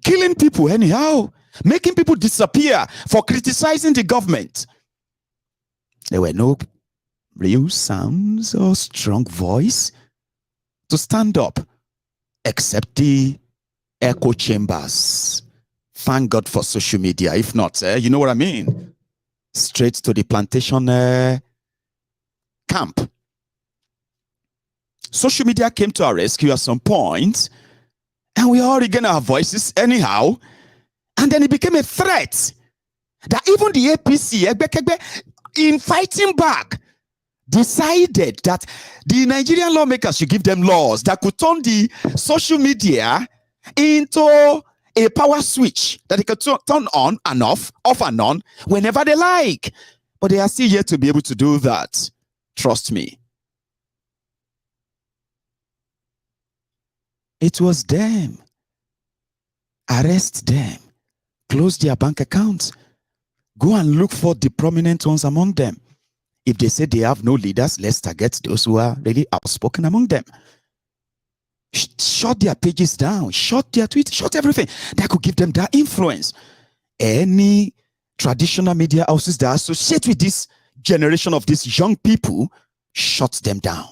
killing people anyhow, making people disappear for criticizing the government. There were no real sounds or strong voice to stand up, except the echo chambers. Thank God for social media. If not, you know what I mean? Straight to the plantation camp. Social media came to our rescue at some point, and we all regained our voices anyhow. And then it became a threat that even the APC, in fighting back, decided that the Nigerian lawmakers should give them laws that could turn the social media into a power switch that they could turn on and off and on, whenever they like. But they are still yet to be able to do that. Trust me. It was them. Arrest them. Close their bank accounts. Go and look for the prominent ones among them. If they say they have no leaders, let's target those who are really outspoken among them. Shut their pages down, shut their tweets, shut everything. That could give them that influence. Any traditional media houses that associate with this generation of these young people, shut them down.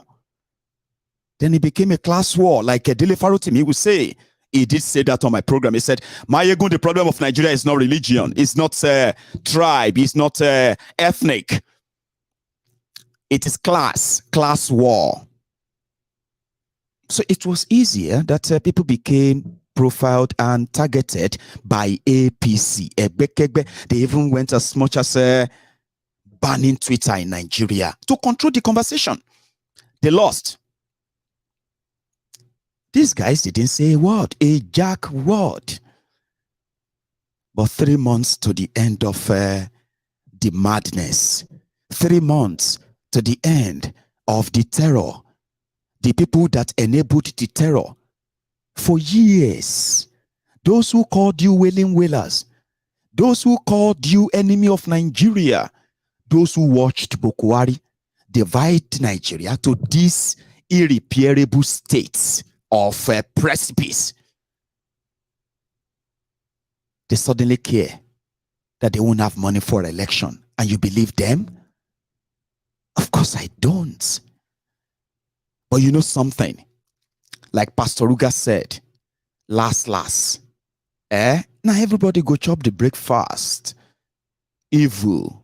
Then it became a class war, like a Dele Farotimi would say. He did say that on my program. He said, Maiyegun, the problem of Nigeria is not religion. It's not tribe. It's not ethnic. It is class war. So it was easier that people became profiled and targeted by APC. They even went as much as banning Twitter in Nigeria to control the conversation. They lost. These guys didn't say a word, a jack word. But 3 months to the end of the madness, 3 months to the end of the terror, the people that enabled the terror for years, those who called you wailing wailers, those who called you enemy of Nigeria, those who watched Buhari divide Nigeria to these irreparable states of precipice. They suddenly care that they won't have money for election, and you believe them? Of course I don't. But you know something? Like Pastor Ruga said, last, now everybody go chop the breakfast. Evil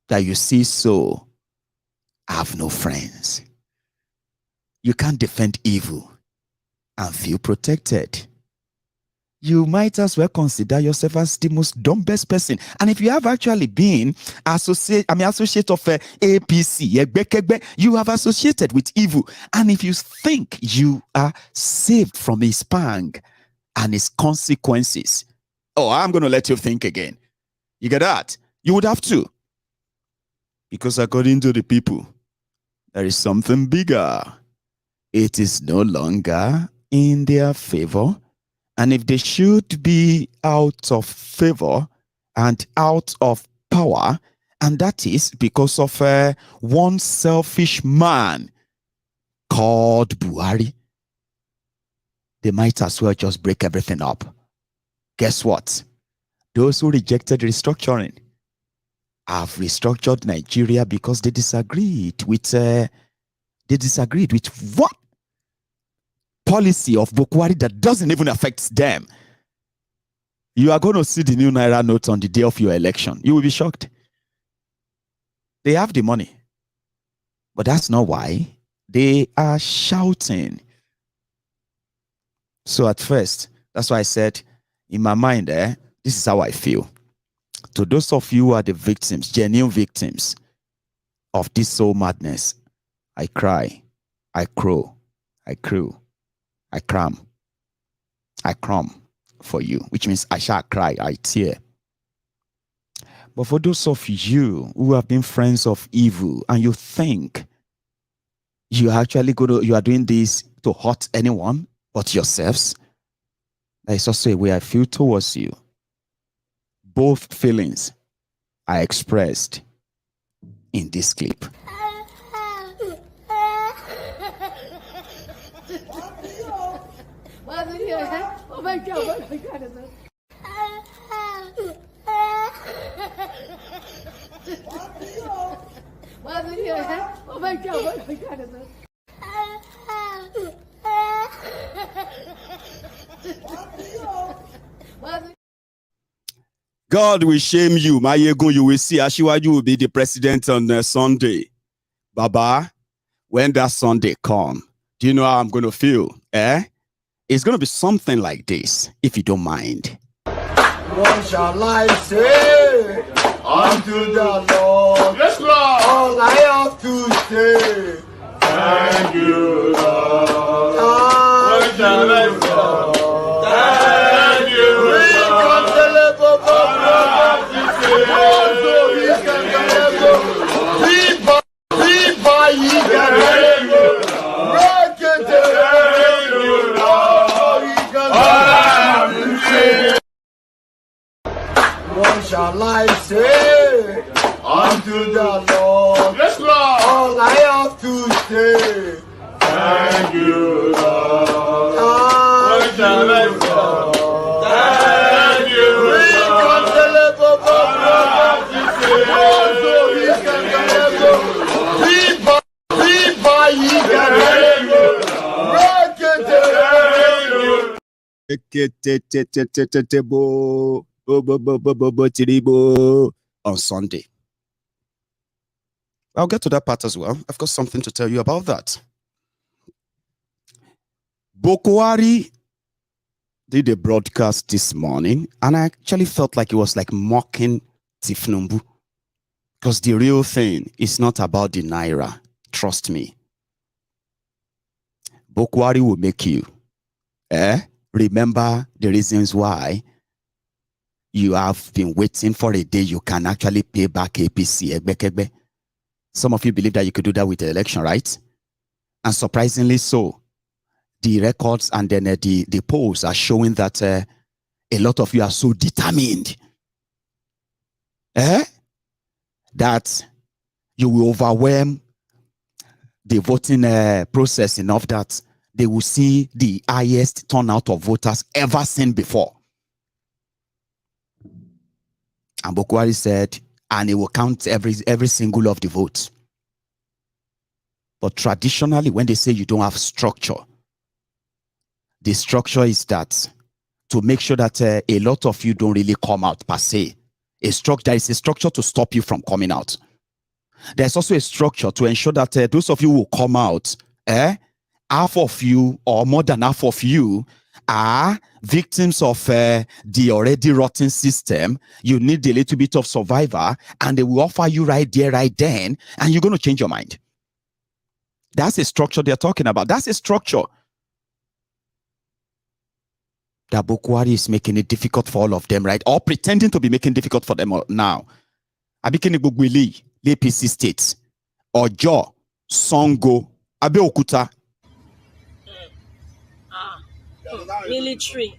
that you see so have no friends. You can't defend evil and feel protected. You might as well consider yourself as the most dumbest person. And if you have actually been associate of APC, you have associated with evil. And if you think you are saved from his pang and his consequences, oh, I'm going to let you think again. You get that? You would have to. Because according to the people, there is something bigger. It is no longer in their favor. And if they should be out of favor and out of power, and that is because of one selfish man called Buhari, they might as well just break everything up. Guess what? Those who rejected restructuring have restructured Nigeria because they disagreed with what? Policy of Buhari that doesn't even affect them. You are going to see the new Naira notes on the day of your election. You will be shocked. They have the money. But that's not why they are shouting. So at first, that's why I said, in my mind, this is how I feel. To those of you who are the victims, genuine victims of this soul madness, I cry, I crow, I crew, I cram for you, which means I shall cry, I tear. But for those of you who have been friends of evil and you think you are actually you are doing this to hurt anyone but yourselves, there is also a way I feel towards you. Both feelings are expressed in this clip. Oh my God, oh my God. Oh my God, oh my God. God will shame you. Maiyegun, you will see Ashiwaju will be the president on Sunday. Baba, when that Sunday comes, do you know how I'm going to feel? It's going to be something like this, if you don't mind. What shall I say unto the Lord? Yes, Lord. All I have to say, thank you, Lord. What shall I say? Thank you, Lord. What shall I say Hallelujah, Lord. Yes, Lord. All I have to say, Thank you, Lord. thank shall I you, say? Lord. Thank you, on Sunday. I'll get to that part as well. I've got something to tell you about that. Buhari did a broadcast this morning, and I actually felt like it was like mocking Tifnumbu, because the real thing is not about the Naira. Trust me. Buhari will make you remember the reasons why you have been waiting for a day you can actually pay back APC. Some of you believe that you could do that with the election, right? And surprisingly so, the records and then the polls are showing that a lot of you are so determined that you will overwhelm the voting process enough that they will see the highest turnout of voters ever seen before. And Buhari said, and it will count every single of the votes. But traditionally, when they say you don't have structure, the structure is that to make sure that a lot of you don't really come out per se. There is a structure to stop you from coming out. There's also a structure to ensure that those of you who come out, half of you or more than half of you are victims of the already rotten system. You need a little bit of survivor, and they will offer you right there, right then, and you're going to change your mind. That's a structure they're talking about. That's a structure that Buhari is making it difficult for all of them, right? Or pretending to be making it difficult for them now. Abikini Bugbili, the APC states, Ojo, Songo, Abeokuta. Military.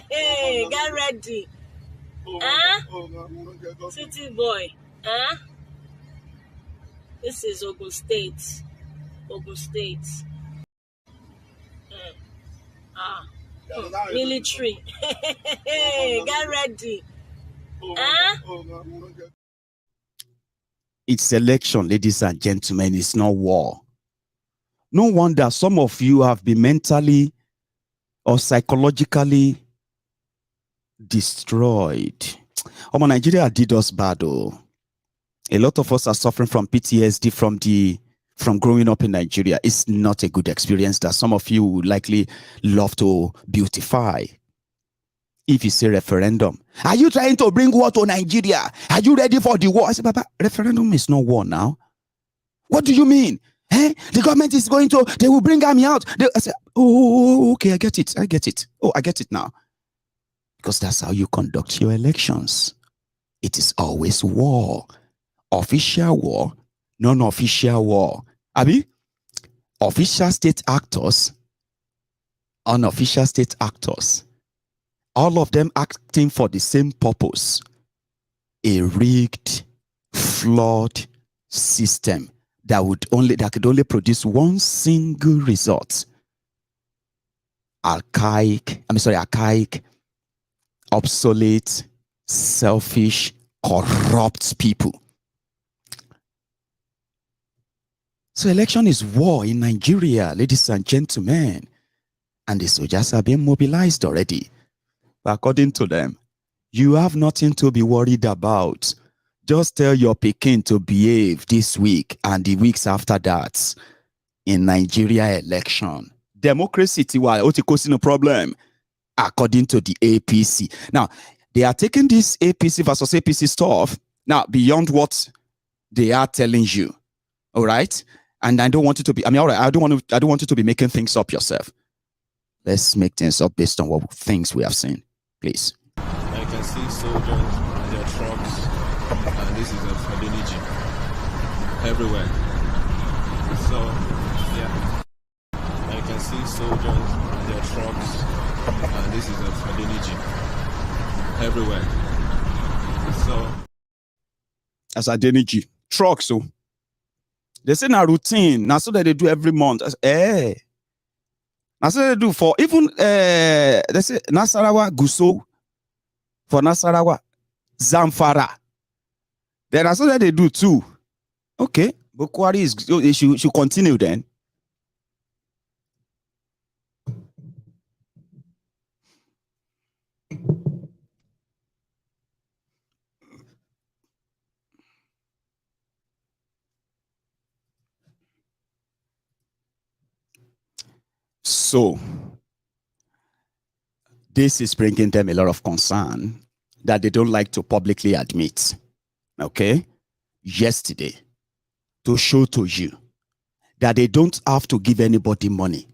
Get ready. City boy. This is Ogun State. Ogun State. Military. Get ready. It's election, ladies and gentlemen. It's not war. No wonder some of you have been mentally or psychologically destroyed. Nigeria did us bad. A lot of us are suffering from PTSD from growing up in Nigeria. It's not a good experience that some of you would likely love to beautify. If you say referendum, are you trying to bring war to Nigeria? Are you ready for the war? I say, Baba, referendum is not war now. What do you mean? The government is going to, they will bring army out. I said, oh, okay, I get it. Oh, I get it now. Because that's how you conduct your elections. It is always war. Official war, non-official war. Abi, official state actors, unofficial state actors, all of them acting for the same purpose. A rigged, flawed system that could only produce one single result. Archaic, obsolete, selfish, corrupt people. So election is war in Nigeria, ladies and gentlemen. And the soldiers are being mobilized already. But according to them, you have nothing to be worried about. Just tell your Pekin to behave this week and the weeks after that in Nigeria election. Democracy, no problem, according to the APC. Now, they are taking this APC versus APC stuff now beyond what they are telling you. All right? And I don't want you to be, all right, I don't want you to be making things up yourself. Let's make things up based on what things we have seen. Please. I can see soldiers and their trucks, and this is a Fadiniji everywhere. So, yeah, I can see soldiers and their trucks, and this is a Fadiniji everywhere. So, as Adeniji, trucks. So they say na routine. Now so that they do every month. Now so they do for even they say Nasarawa Guso for Nasarawa Zamfara. Then that's what they do too. Okay, but Buhari is they should continue then. So this is bringing them a lot of concern that they don't like to publicly admit. Okay, yesterday, to show to you that they don't have to give anybody money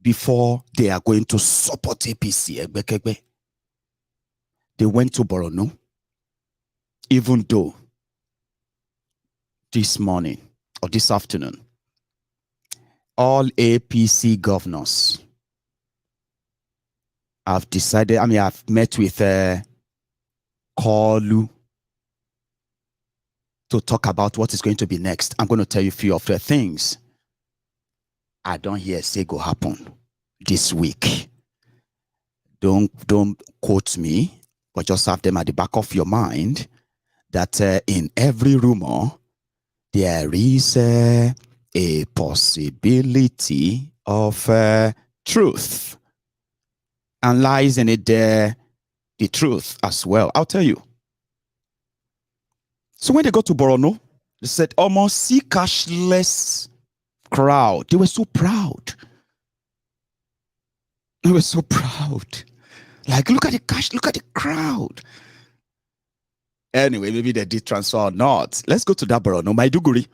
before they are going to support APC. They went to Borno, even though this morning or this afternoon, all APC governors have decided, I've met with Kolu to talk about what is going to be next. I'm going to tell you a few of the things I don't hear say go happen this week. Don't quote me, but just have them at the back of your mind that in every rumor, there is a possibility of truth. And lies in it there, the truth as well. I'll tell you. So when they got to Borno, they said, almost see cashless crowd. They were so proud. They were so proud. Like, look at the cash, look at the crowd. Anyway, maybe they did transfer or not. Let's go to that Borno, Maiduguri,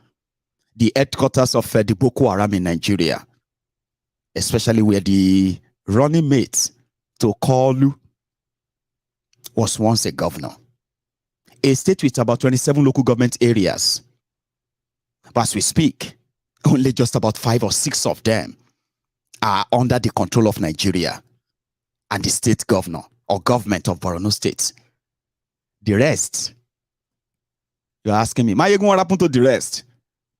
the headquarters of the Boko Haram in Nigeria, especially where the running mate to Kolu was once a governor. A state with about 27 local government areas. But as we speak, only just about 5 or 6 of them are under the control of Nigeria and the state governor or government of Borno State. The rest, you're asking me, Maiyegun, what happened to the rest?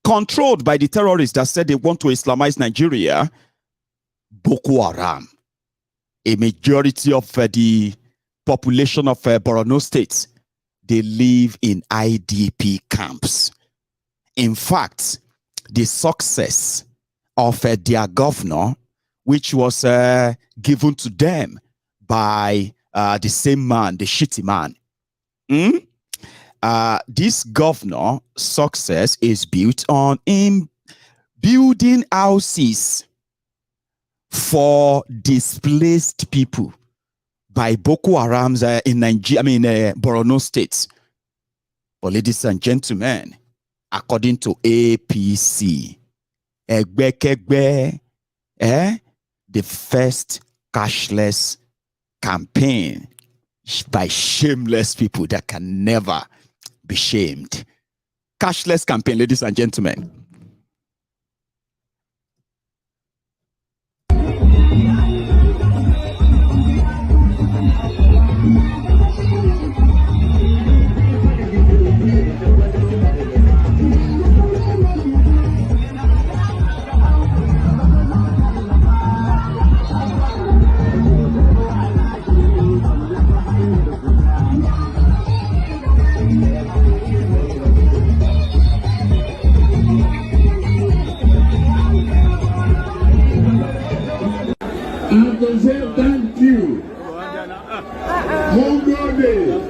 Controlled by the terrorists that said they want to Islamize Nigeria, Boko Haram. A majority of the population of Borno State, they live in IDP camps. In fact, the success of their governor, which was given to them by the same man, the shitty man. This governor success is built on him building houses for displaced people by Boko Haram's in Nigeria, Borno State. But ladies and gentlemen, according to APC, the first cashless campaign by shameless people that can never be shamed. Cashless campaign, ladies and gentlemen. And to say thank you. Mungo Day.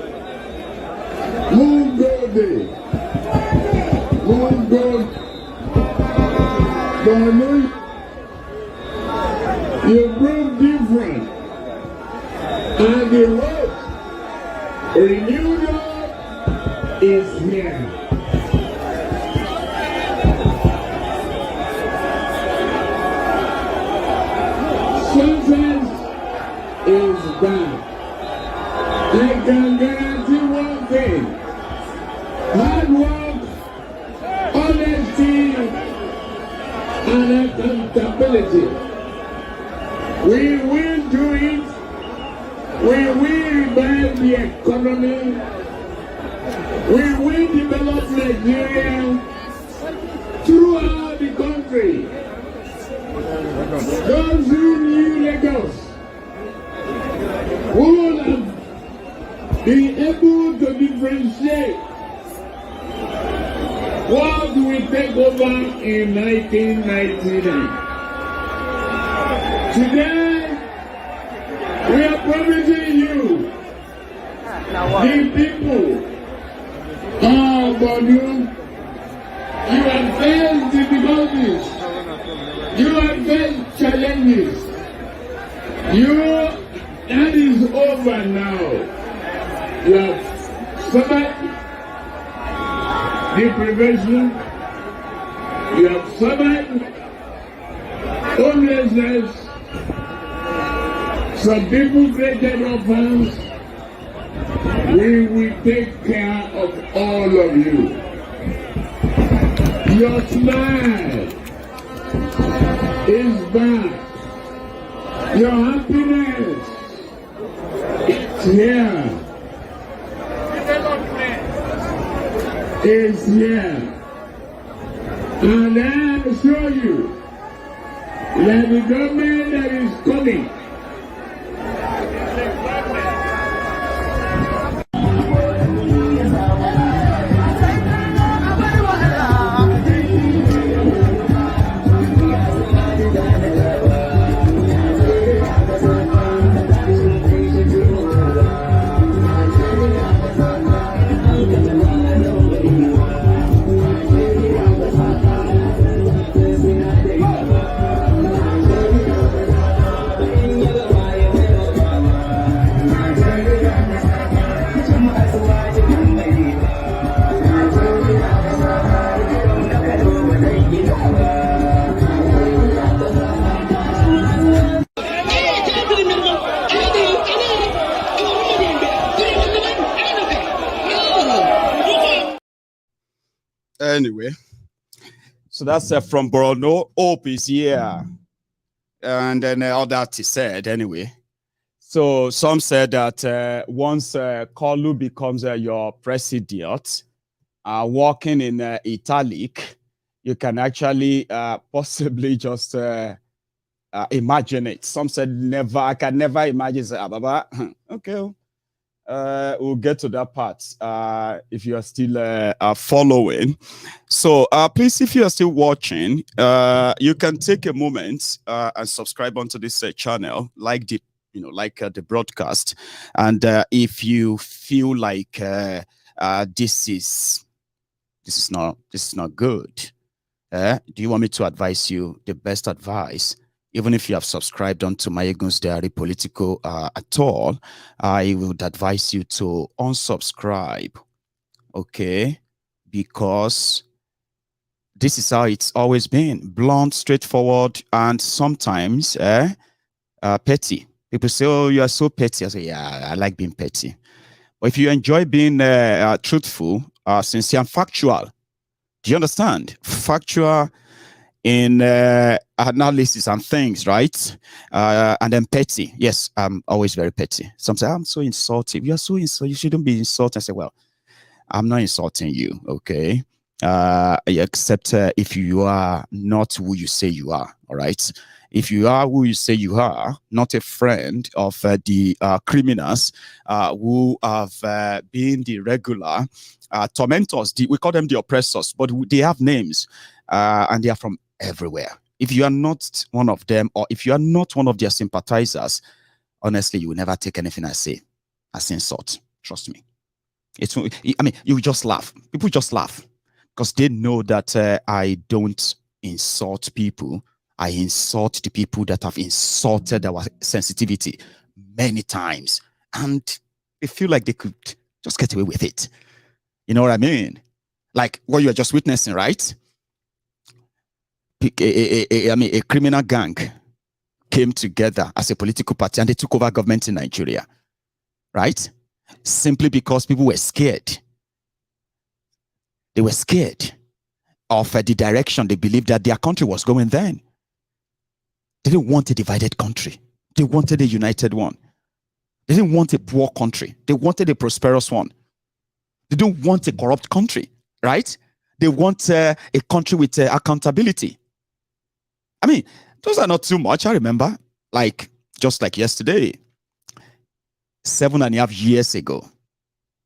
You broke different. And the word renewal is here. Success is back. I can guarantee one thing. Hard work, honesty, and accountability. We will do it. We will rebuild the economy. We will develop of Nigeria throughout the country. Those who knew Lagos would have been able to differentiate what we take over in 1999. Today, we are promising you, the people of Borno, you have faced difficulties, you have faced challenges, that is over now. You have suffered deprivation, you have suffered homelessness, some people created orphans. We will take care of all of you. Your smile is back. Your happiness is here. Is here. And I assure you that the government that is coming anyway, so that's from Borno. Hope is here. And then all that is said anyway. So some said that once Kolu becomes your president, working in italic, you can actually possibly just imagine it. Some said never, I can never imagine. Okay. We'll get to that part if you are still following. So please, if you are still watching, you can take a moment and subscribe onto this channel, like the the broadcast. And if you feel like this is not good, do you want me to advise you the best advice? Even if you have subscribed onto MaiyegunSDiary Politico at all, I would advise you to unsubscribe, okay? Because this is how it's always been. Blunt, straightforward, and sometimes petty. People say, oh, you are so petty. I say, yeah, I like being petty. But if you enjoy being truthful, sincere, and factual, do you understand? Factual in analysis and things, right? And then petty. Yes, I'm always very petty. Some say, I'm so insulting. You are so insulting. You shouldn't be insulting. I say, well, I'm not insulting you, okay? Except if you are not who you say you are, all right? If you are who you say you are, not a friend of the criminals who have been the regular tormentors, we call them the oppressors, but they have names and they are from everywhere. If you are not one of them, or if you are not one of their sympathizers, honestly, you will never take anything I say as insult. Trust me. I mean, you just laugh. People just laugh because they know that I don't insult people. I insult the people that have insulted our sensitivity many times. And they feel like they could just get away with it. You know what I mean? Like what you are just witnessing, right? A criminal gang came together as a political party and they took over government in Nigeria, right? Simply because people were scared. They were scared of the direction they believed that their country was going then. They didn't want a divided country. They wanted a united one. They didn't want a poor country. They wanted a prosperous one. They didn't want a corrupt country. right? They want a country with accountability. I mean, those are not too much. I remember, like, just like yesterday, 7.5 years ago,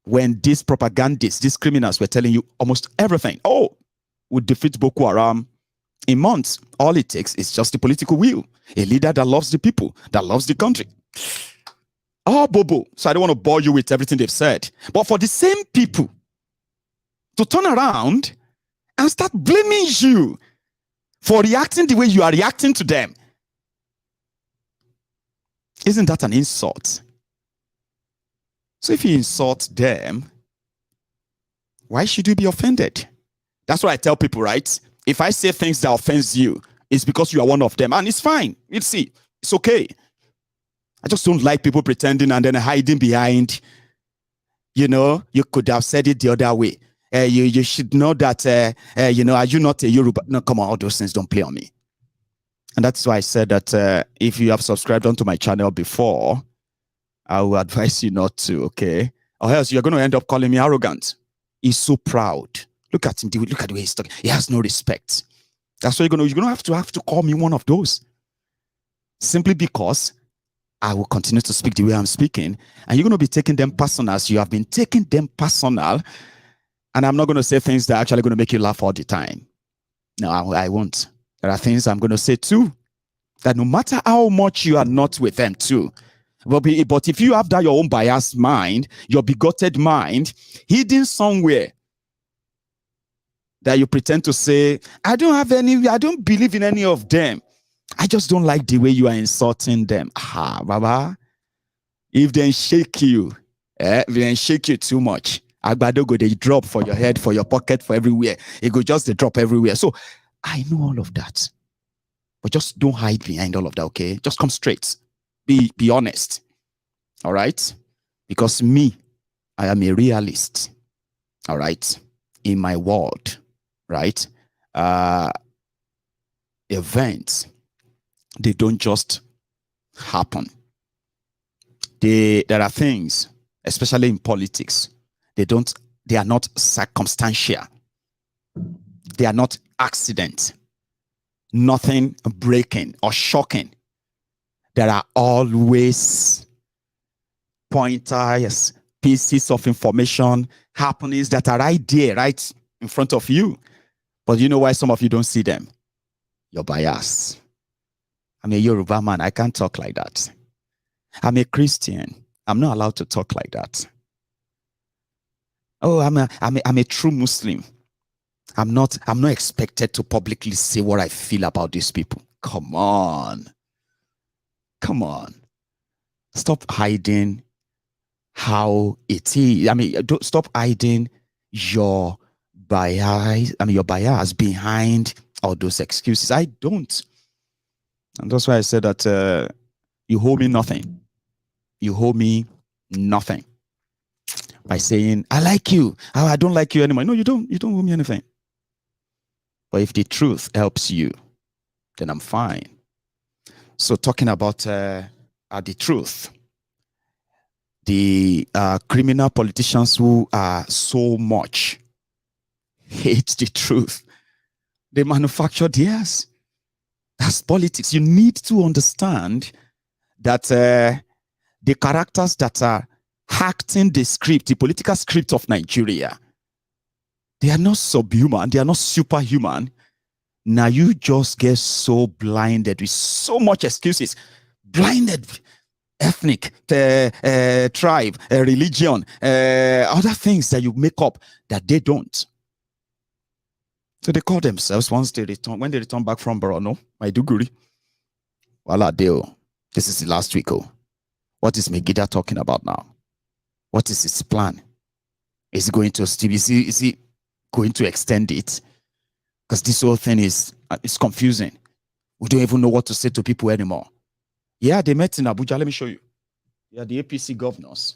when these propagandists, these criminals were telling you almost everything. Oh, we'll defeat Boko Haram in months. All it takes is just the political will. A leader that loves the people, that loves the country. Oh, Bobo. So I don't want to bore you with everything they've said. But for the same people to turn around and start blaming you for reacting the way you are reacting to them, isn't that an insult? So if you insult them, why should you be offended? That's what I tell people, right? If I say things that offends you, it's because you are one of them. And it's fine. It's okay. I just don't like people pretending and then hiding behind, you could have said it the other way. You should know that, are you not a Yoruba? No, come on, all those things don't play on me. And that's why I said that if you have subscribed onto my channel before, I will advise you not to, okay? Or else you're going to end up calling me arrogant. He's so proud. Look at him. Look at the way he's talking. He has no respect. That's why you're going to have to call me one of those. Simply because I will continue to speak the way I'm speaking. And you're going to be taking them personal as you have been taking them personal. And I'm not going to say things that are actually going to make you laugh all the time. No, I won't. There are things I'm going to say too, that no matter how much you are not with them too, but if you have that your own biased mind, your bigoted mind, hidden somewhere, that you pretend to say, I don't believe in any of them. I just don't like the way you are insulting them. Baba. If they shake you, if they shake you too much, Agbado go, they drop for your head, for your pocket, for everywhere. It go just they drop everywhere. So I know all of that. But just don't hide behind all of that, okay? Just come straight. Be honest. All right? Because me, I am a realist. All right? In my world, right? Events, they don't just happen. There are things, especially in politics, they are not circumstantial. They are not accident. Nothing breaking or shocking. There are always pointers, pieces of information, happenings that are right there, right in front of you. But you know why some of you don't see them? Your bias. I'm a Yoruba man. I can't talk like that. I'm a Christian. I'm not allowed to talk like that. Oh, I'm a true Muslim. I'm not expected to publicly say what I feel about these people. Come on. Come on. Stop hiding how it is. Don't stop hiding your bias. Your bias behind all those excuses. I don't. And that's why I said that you hold me nothing. You hold me nothing. By saying, I like you. I don't like you anymore. No, you don't. You don't owe me anything. But if the truth helps you, then I'm fine. So talking about the truth, the criminal politicians who are so much hate the truth, they manufacture theirs. That's politics. You need to understand that the characters that are acting the script, the political script of Nigeria, they are not subhuman. They are not superhuman. Now you just get so blinded with so much excuses. Blinded, ethnic, tribe, religion, other things that you make up that they don't. So they call themselves, when they return back from Borno, Maiduguri, Wala Deo. This is the last week. What is Megida talking about now? What is his plan? Is he going to is he going to extend it? Because this whole thing is confusing. We don't even know what to say to people anymore. Yeah, they met in Abuja. Let me show you. Yeah, the APC governors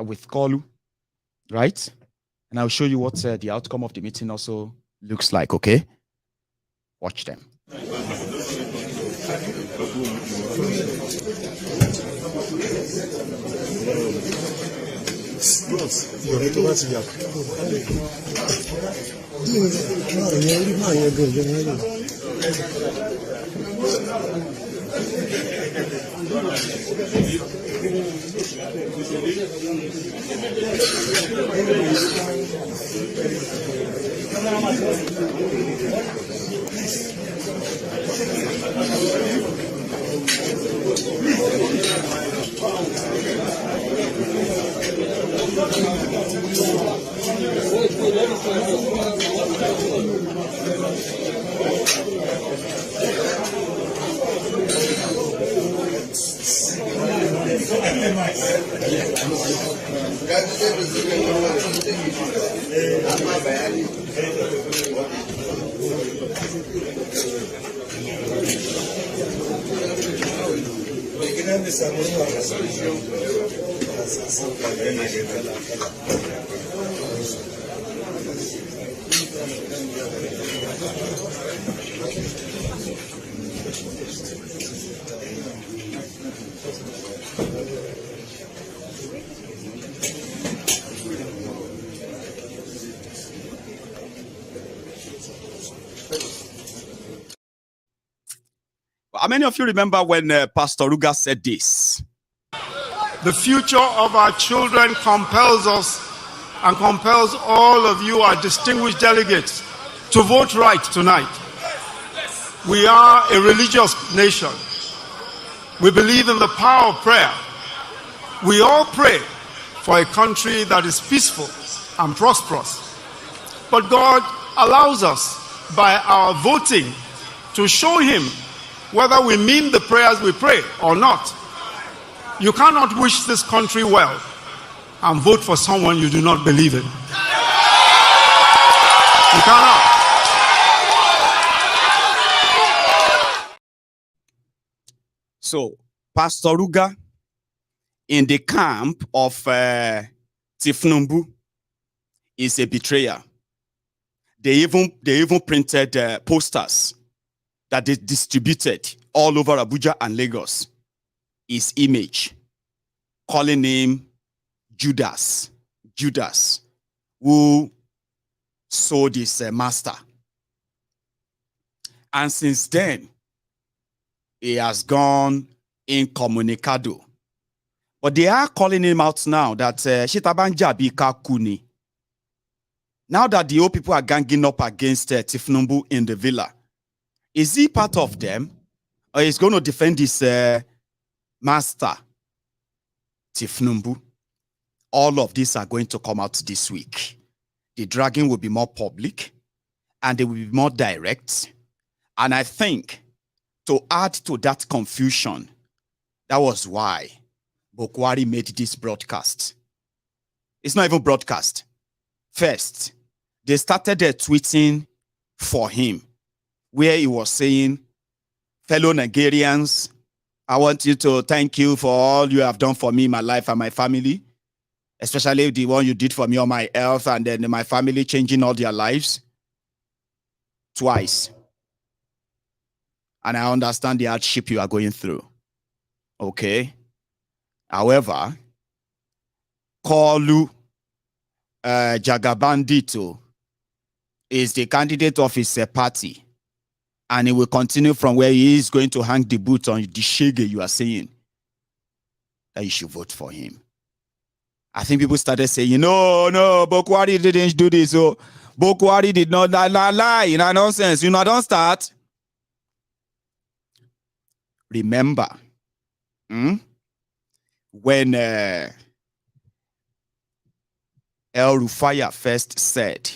with Kolu, right? And I'll show you what the outcome of the meeting also looks like, okay? Watch them. How many of you remember when Pastor Ruga said this? The future of our children compels us and compels all of you, our distinguished delegates, to vote right tonight. We are a religious nation. We believe in the power of prayer. We all pray for a country that is peaceful and prosperous. But God allows us, by our voting, to show Him whether we mean the prayers we pray or not. You cannot wish this country well and vote for someone you do not believe in. You cannot. So, Pastor Ruga, in the camp of Tifnumbu, is a betrayer. They even printed posters that they distributed all over Abuja and Lagos. His image, calling him Judas, who sold his master. And since then, he has gone incommunicado. But they are calling him out now that Shitabanja Bika Kuni. Now that the old people are ganging up against Tifnumbu in the villa, is he part of them? Or is going to defend his master, Tifnumbu? All of these are going to come out this week. The dragging will be more public and they will be more direct. And I think to add to that confusion, that was why Buhari made this broadcast. It's not even broadcast. First, they started tweeting for him, where he was saying, fellow Nigerians, I want you to thank you for all you have done for me, my life, and my family, especially the one you did for me on my health and then my family changing all their lives. Twice. And I understand the hardship you are going through. Okay. However, Kolu Jagabandito is the candidate of his party. And he will continue from where he is going to hang the boot on the shege you are saying that you should vote for him. I think people started saying, no, Buhari didn't do this. So Buhari did not lie, you know, nonsense. You know, don't start. Remember, when El Rufaya first said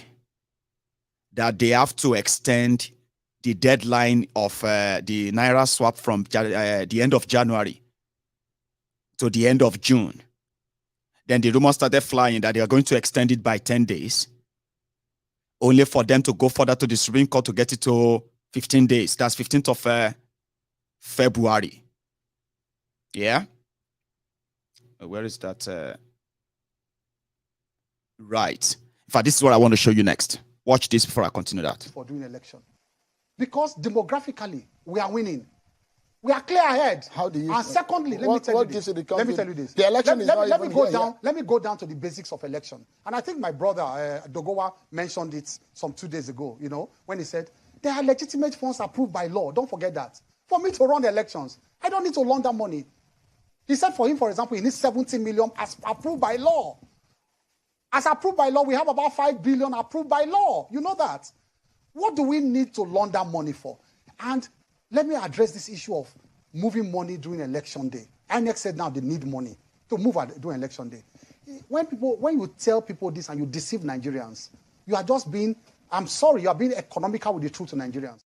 that they have to extend the deadline of the Naira swap from the end of January to the end of June. Then the rumors started flying that they are going to extend it by 10 days, only for them to go further to the Supreme Court to get it to 15 days. That's 15th of February. Yeah? Where is that? Right. In fact, this is what I want to show you next. Watch this before I continue that. For doing election. Because demographically, we are winning. We are clear ahead. How do you? And secondly, let me tell you this. The election is not even here. Let me go down to the basics of election. And I think my brother Dogowa mentioned it some 2 days ago. You know, when he said there are legitimate funds approved by law. Don't forget that. For me to run the elections, I don't need to launder money. He said for him, for example, he needs 70 million as approved by law. As approved by law, we have about 5 billion approved by law. You know that. What do we need to launder money for? And let me address this issue of moving money during election day. INEC said now they need money to move during election day. When you tell people this and you deceive Nigerians, you are just being, I'm sorry, you are being economical with the truth to Nigerians.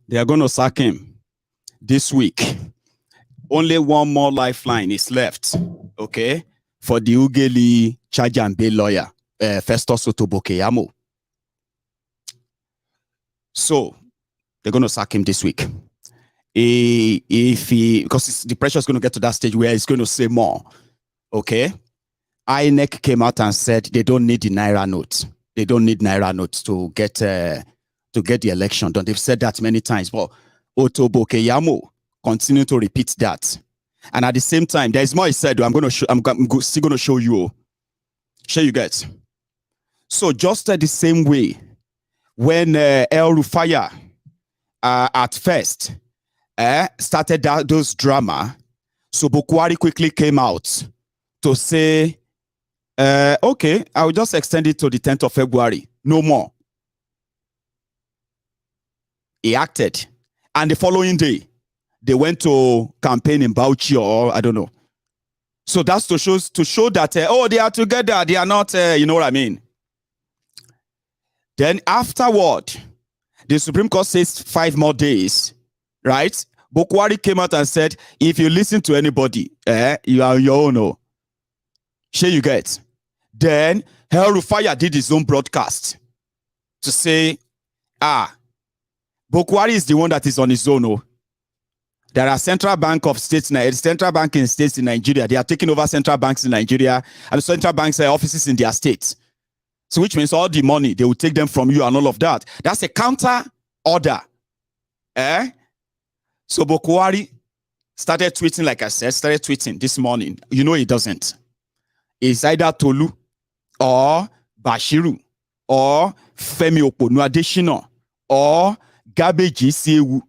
They are going to sack him this week. Only one more lifeline is left, okay, for the Ugeli charge and bail lawyer, Festus Otobokeyamo. So, they're going to sack him this week. Because the pressure is going to get to that stage where he's going to say more. Okay? INEC came out and said they don't need the Naira notes. They don't need Naira notes to get the election done. They've said that many times. But Otobokeyamo continue to repeat that. And at the same time, there's more he said. I'm still going to show you. Show you guys. So just the same way, when El Rufaya at first started those drama, so Buhari quickly came out to say, okay, I will just extend it to the 10th of February. No more. He acted. And the following day, they went to campaign in Bauchi or I don't know. So that's to show that, they are together. They are not, you know what I mean? Then afterward, the Supreme Court says 5 more days, right? Buhari came out and said, if you listen to anybody, you are your own. Oh. Sure you get. Then El Rufaya did his own broadcast to say, Buhari is the one that is on his own. Oh. There are central bank in states in Nigeria. They are taking over central banks in Nigeria and central banks offices in their states. So which means all the money, they will take them from you and all of that. That's a counter order. So Buhari started tweeting, like I said, this morning. You know he doesn't. It's either Tolu or Bashiru or Femi Oponu Adesina or Gabeji Sewu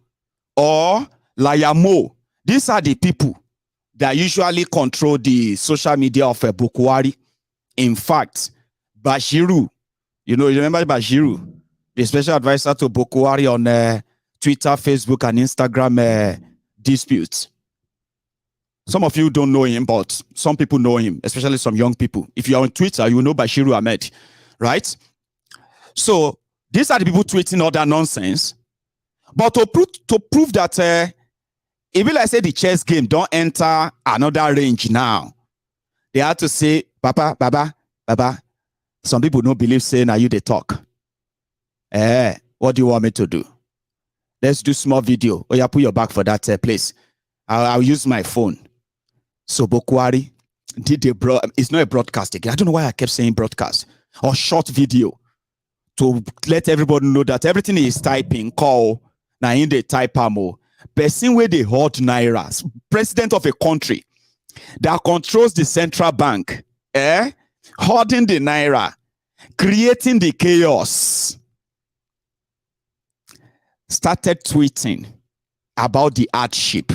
or Layamo. These are the people that usually control the social media of Buhari. In fact, Bashiru, you remember Bashiru, the special advisor to Buhari on Twitter, Facebook, and Instagram disputes. Some of you don't know him, but some people know him, especially some young people. If you are on Twitter, you know Bashiru Ahmed, right? So these are the people tweeting all that nonsense. But to prove that, even like I say the chess game don't enter another range now, they had to say, Baba. Some people don't believe saying, are you the talk? What do you want me to do? Let's do small video. Oh, yeah, put your back for that place. I'll use my phone. So Buhari did it's not a broadcast again. I don't know why I kept saying broadcast or short video to let everybody know that everything he is typing, call, now in the type amo. Person where they hold Naira, president of a country that controls the central bank, holding the Naira, creating the chaos, started tweeting about the hardship.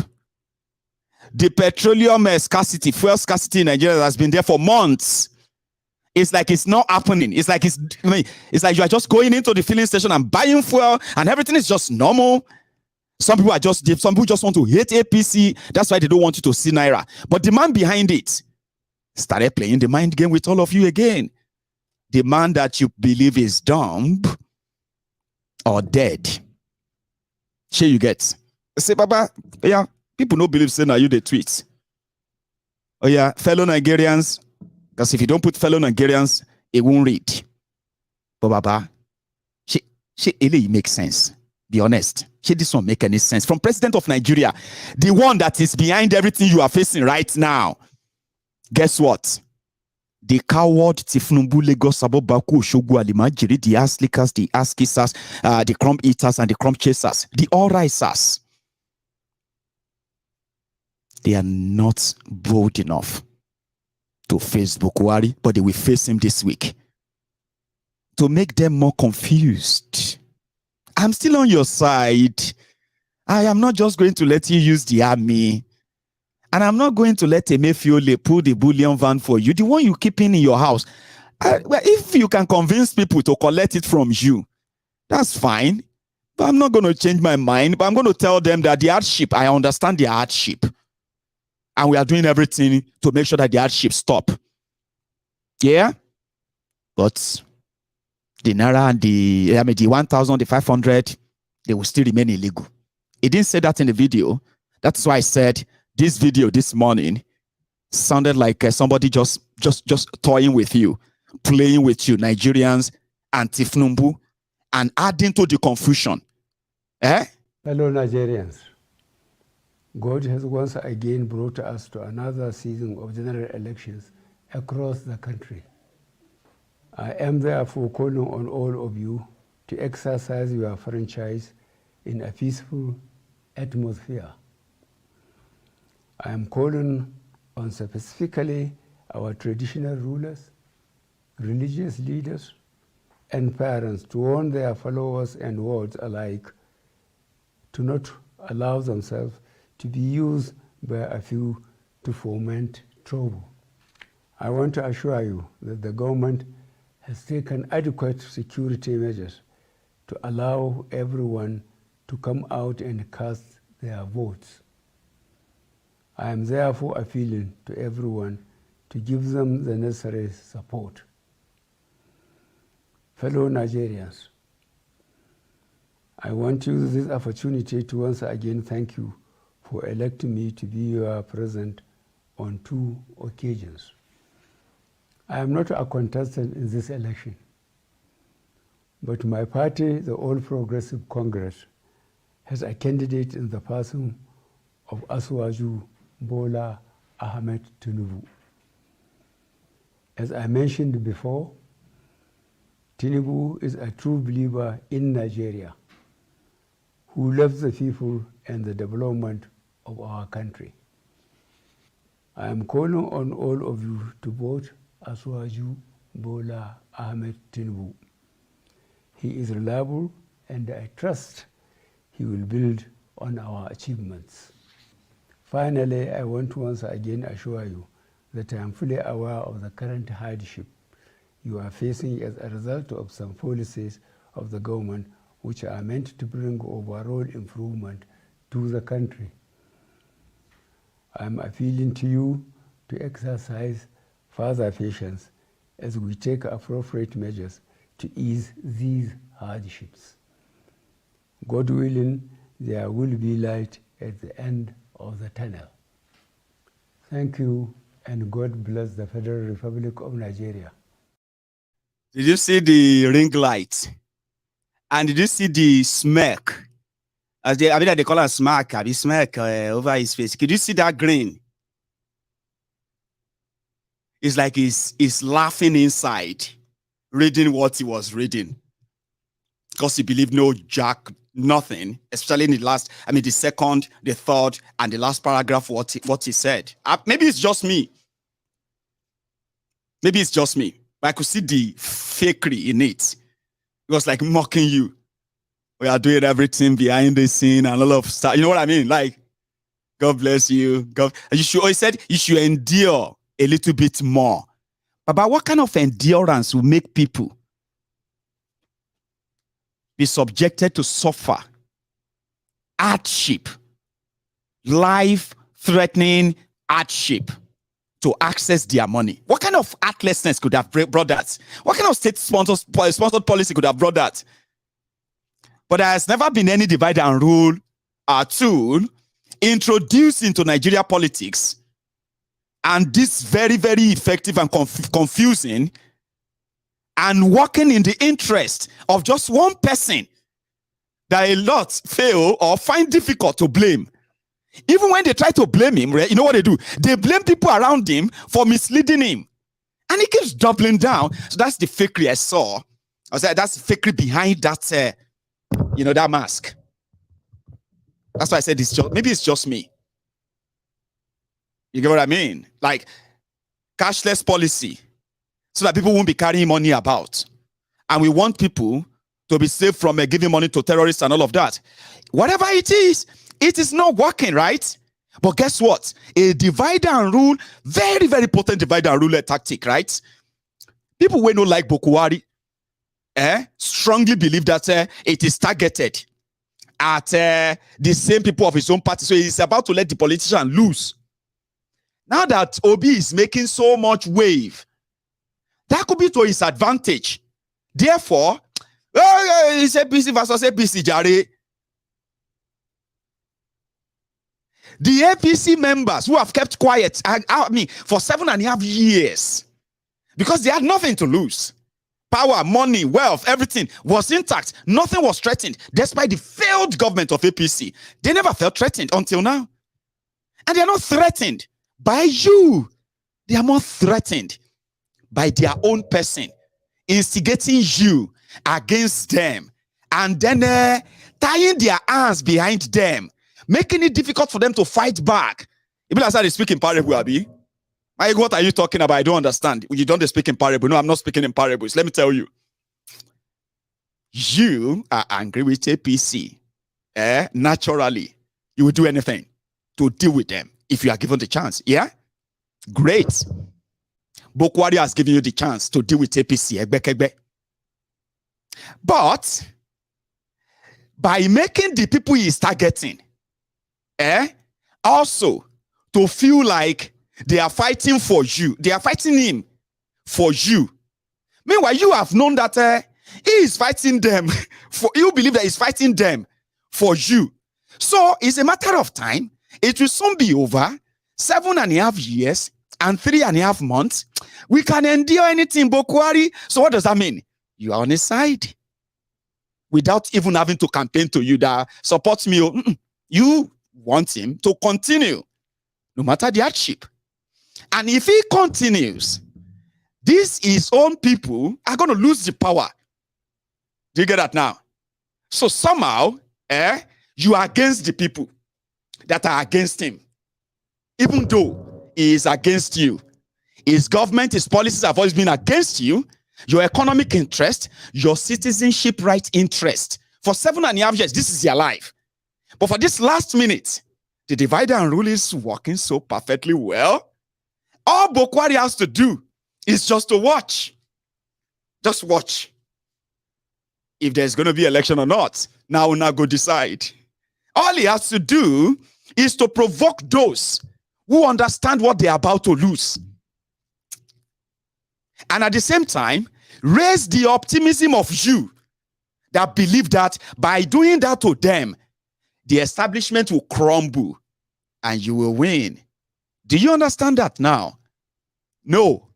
The petroleum scarcity, fuel scarcity in Nigeria has been there for months. It's like it's not happening. It's like you are just going into the filling station and buying fuel and everything is just normal. Some people just want to hate APC. That's why they don't want you to see Naira. But the man behind it started playing the mind game with all of you again. The man that you believe is dumb or dead. Sure you get. Say, Baba, yeah, people don't believe saying, are you the tweets? Oh yeah, fellow Nigerians, because if you don't put fellow Nigerians, it won't read. But Baba, it makes sense. Be honest. This won't make any sense. From President of Nigeria, the one that is behind everything you are facing right now. Guess what? The coward Tifnumbu Lagos Sabobaku Shogu Alimajiri, the ass lickers, the ass kissers, the crumb eaters, and the crumb chasers, the all risers. they are not bold enough to face Buhari, but they will face him this week to make them more confused. I'm still on your side. I am not just going to let you use the army. And I'm not going to let Emefiole pull the bullion van for you, the one you keep in your house. Well, if you can convince people to collect it from you, that's fine. But I'm not going to change my mind. But I'm going to tell them that the hardship, I understand the hardship. And we are doing everything to make sure that the hardship stop. Yeah? But the Naira and the 1,000, the 500, they will still remain illegal. He didn't say that in the video. That's why I said this video this morning sounded like somebody just toying with you, playing with you, Nigerians, anti-Fnumbu, and adding to the confusion. Fellow Nigerians, God has once again brought us to another season of general elections across the country. I am therefore calling on all of you to exercise your franchise in a peaceful atmosphere. I am calling on specifically our traditional rulers, religious leaders, and parents to warn their followers and wards alike to not allow themselves to be used by a few to foment trouble. I want to assure you that the government has taken adequate security measures to allow everyone to come out and cast their votes. I am therefore appealing to everyone to give them the necessary support. Fellow Nigerians, I want to use this opportunity to once again thank you for electing me to be your president on 2 occasions. I am not a contestant in this election, but my party, the All Progressive Congress, has a candidate in the person of Asuwaju Bola Ahmed Tinubu. As I mentioned before, Tinubu is a true believer in Nigeria, who loves the people and the development of our country. I am calling on all of you to vote Asuwaju Bola Ahmed Tinubu. He is reliable, and I trust he will build on our achievements. Finally, I want to once again assure you that I am fully aware of the current hardship you are facing as a result of some policies of the government which are meant to bring overall improvement to the country. I am appealing to you to exercise further patience as we take appropriate measures to ease these hardships. God willing, there will be light at the end of the tunnel. Thank you, and God bless the Federal Republic of Nigeria. Did you see the ring light? And did you see the smirk? As they, they call it smirk, the smirk over his face. Did you see that grin? It's like he's laughing inside, reading what he was reading. Because he believed no jack, nothing, especially in the last, the second, the third, and the last paragraph, what he said. Maybe it's just me. Maybe it's just me. But I could see the fakery in it. It was like mocking you. We are doing everything behind the scene and all of stuff. You know what I mean? Like, God bless you. God, he said you should endure a little bit more. But what kind of endurance will make people be subjected to suffer, hardship, life-threatening hardship to access their money? What kind of heartlessness could have brought that? What kind of state-sponsored policy could have brought that? But there has never been any divide and rule tool introduced into Nigeria politics, and this very, very effective and confusing and working in the interest of just one person that a lot fail or find difficult to blame. Even when they try to blame him, you know what they do? They blame people around him for misleading him. And he keeps doubling down. So that's the fakery I saw. I was like, that's the fakery behind that, that mask. That's why I said maybe it's just me. You get what I mean? Like cashless policy, so that people won't be carrying money about. And we want people to be safe from giving money to terrorists and all of that. Whatever it is not working, right? But guess what? A divide and rule, very, very potent divide and rule tactic, right? People who don't like Buhari strongly believe that it is targeted at the same people of his own party. So he's about to let the politician loose. Now that Obi is making so much wave, that could be to his advantage. Therefore, it's APC versus APC, Charade. The APC members who have kept quiet, for 7.5 years, because they had nothing to lose. Power, money, wealth, everything was intact. Nothing was threatened, despite the failed government of APC. They never felt threatened until now. And they are not threatened by you. They are more threatened by their own person instigating you against them, and then tying their hands behind them, making it difficult for them to fight back. Even as I speak in parable, Abi. What are you talking about? I don't understand. You don't speak in parable. No, I'm not speaking in parables. Let me tell you. You are angry with APC. Naturally, you will do anything to deal with them if you are given the chance. Yeah? Great. Buhari has given you the chance to deal with APC. But by making the people he is targeting also to feel like they are fighting for you, they are fighting him for you. Meanwhile, you have known that he is fighting them for you, believe that he's fighting them for you. So it's a matter of time. It will soon be over. 7.5 years and 3.5 months. We can endure anything, Buhari. So what does that mean? You are on his side without even having to campaign to you that supports me. You want him to continue no matter the hardship. And if he continues, his own people are going to lose the power. Do you get that now? So somehow, you are against the people that are against him. Even though he is against you. His government, his policies have always been against you. Your economic interest, your citizenship right interest. For 7.5 years, this is your life. But for this last minute, the divide and rule is working so perfectly well. All Buhari has to do is just to watch. Just watch. If there's going to be election or not, now we'll not go decide. All he has to do is to provoke those who understand what they're about to lose. And at the same time, raise the optimism of you that believe that by doing that to them, the establishment will crumble and you will win. Do you understand that now? No.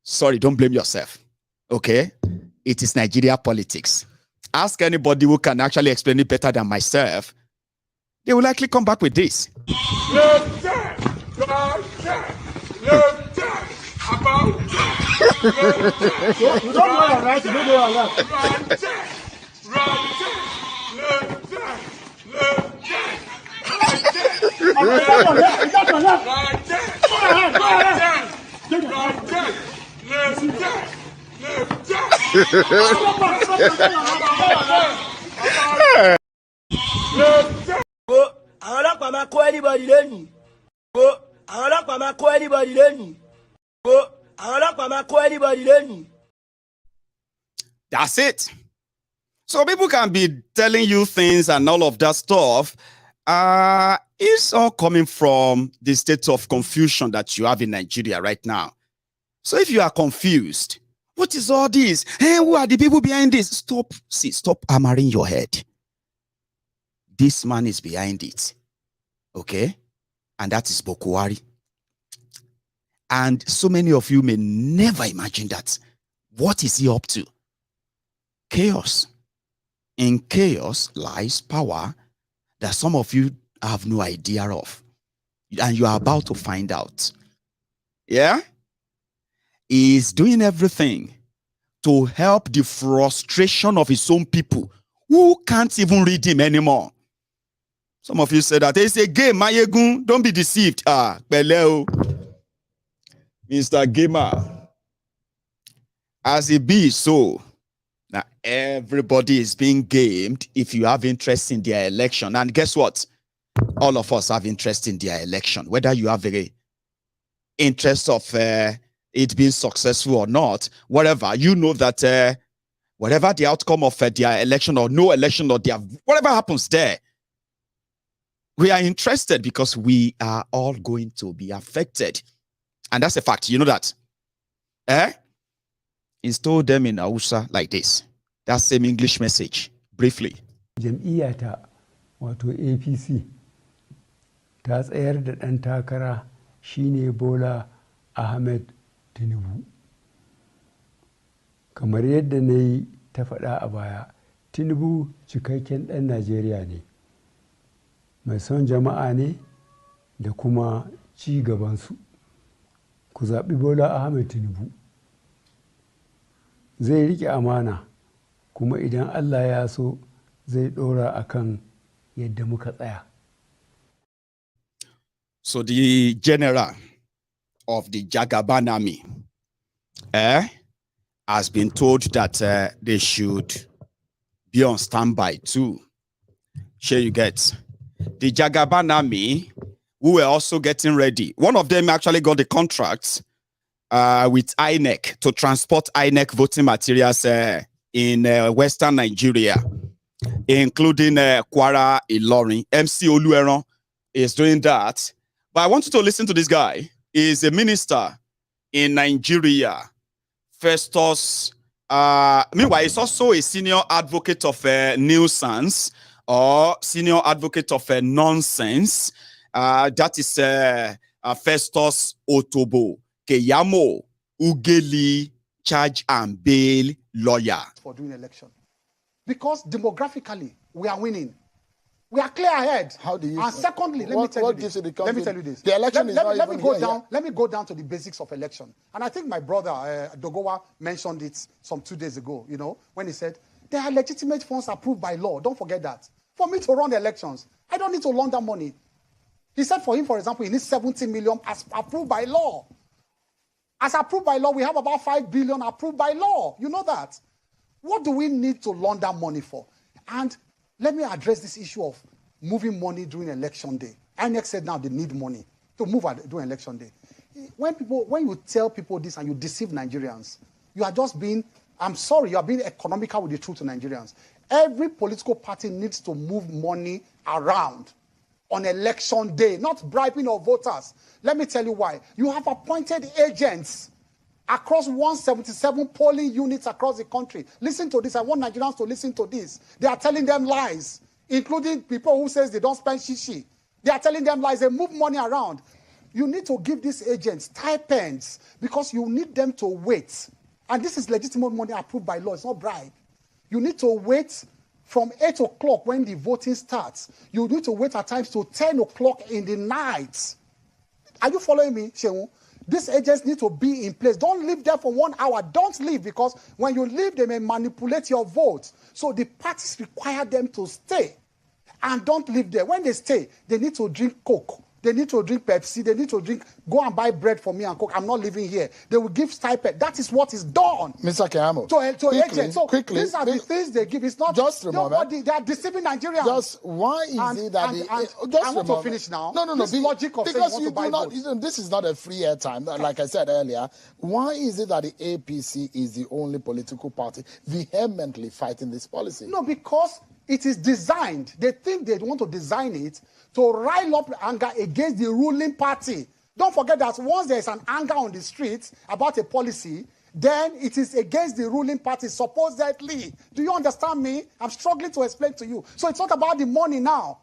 Sorry, don't blame yourself. Okay? It is Nigeria politics. Ask anybody who can actually explain it better than myself. They will likely come back with this. Àwọn ọlọ́pàá máa kó anybody lẹ́nu. Àwọn ọlọ́pàá máa kó anybody lẹ́nu. Àwọn ọlọ́pàá máa kó anybody lẹ́nu. That's it. So people can be telling you things and all of that stuff. It's all coming from the state of confusion that you have in Nigeria right now. So if you are confused, what is all this? Hey, who are the people behind this? Stop hammering your head. This man is behind it. Okay? And that is Buhari. And so many of you may never imagine that. What is he up to? Chaos. In chaos lies power that some of you have no idea of. And you are about to find out. Yeah? He is doing everything to help the frustration of his own people who can't even read him anymore. Some of you said that it's a game, Maiyegun. Don't be deceived. Beleo. Mr. Gamer, as it be so, now everybody is being gamed if you have interest in their election. And guess what? All of us have interest in their election. Whether you have a interest of it being successful or not, whatever, you know that whatever the outcome of their election or no election or their whatever happens there, we are interested because we are all going to be affected. And that's a fact. You know that. He's told them in Hausa like this. That same English message, briefly. Jam'iyyata wato APC ta tsayar da ɗan takara shine Bola Ahmed Tinubu. Kamar yadda na yi ta faɗa a baya, Tinubu cikakken ɗan Najeriya ne, mai son jama'a ne da kuma ci gabansu. Ku zaɓi Bola Ahmed Tinubu. Zai riƙe amana, kuma idan Allah ya so zai ɗora akan yadda muka tsaya. So the general of the Jagaban army has been told that they should be on standby too. Sure you get. The Jagaban army, who were also getting ready. One of them actually got the contract with INEC to transport INEC voting materials in Western Nigeria, including Kwara, Ilorin. MC Olueron is doing that. But I want you to listen to this guy. He's a minister in Nigeria. Festus, meanwhile, he's also a senior advocate of nuisance or senior advocate of nonsense. That is Festus Otobo Keyamo Ugeli, charge and bail lawyer. For doing election. Because demographically, we are winning. We are clear ahead. How do you? And secondly, let me tell you this. The election is not even here. Let me go down to the basics of election. And I think my brother Dogowa mentioned it some 2 days ago. You know, when he said there are legitimate funds approved by law. Don't forget that. For me to run the elections, I don't need to launder money. He said for him, for example, he needs 70 million as approved by law. As approved by law, we have about 5 billion approved by law. You know that. What do we need to launder money for? And let me address this issue of moving money during election day. INEC said now they need money to move during election day. When you tell people this and you deceive Nigerians, you are just being, I'm sorry, you are being economical with the truth to Nigerians. Every political party needs to move money around on election day, not bribing of voters. Let me tell you why. You have appointed agents across 177 polling units across the country. Listen to this. I want Nigerians to listen to this. They are telling them lies, including people who says they don't spend shishi. They are telling them lies. They move money around. You need to give these agents stipends because you need them to wait. And this is legitimate money approved by law. It's not bribe. You need to wait from 8 o'clock when the voting starts. You need to wait at times to 10 o'clock in the night. Are you following me, Shehu? These agents need to be in place. Don't leave there for 1 hour. Don't leave, because when you leave, they may manipulate your vote. So the parties require them to stay. And don't leave there. When they stay, they need to drink Coke. They need to drink Pepsi. They need to go and buy bread for me and Coke. I'm not living here. They will give stipend. That is what is done. Mr. Keyamo. To agents. So these are the things they give. It's not just a moment. They are deceiving Nigerians. Just why is it that I want to finish now. No. This logic of because saying you want to buy this is not a free air time. Like I said earlier, why is it that the APC is the only political party vehemently fighting this policy? No, because it is designed. They think they want to design it to rile up anger against the ruling party. Don't forget that once there is an anger on the streets about a policy, then it is against the ruling party, supposedly. Do you understand me? I'm struggling to explain to you. So it's not about the money now.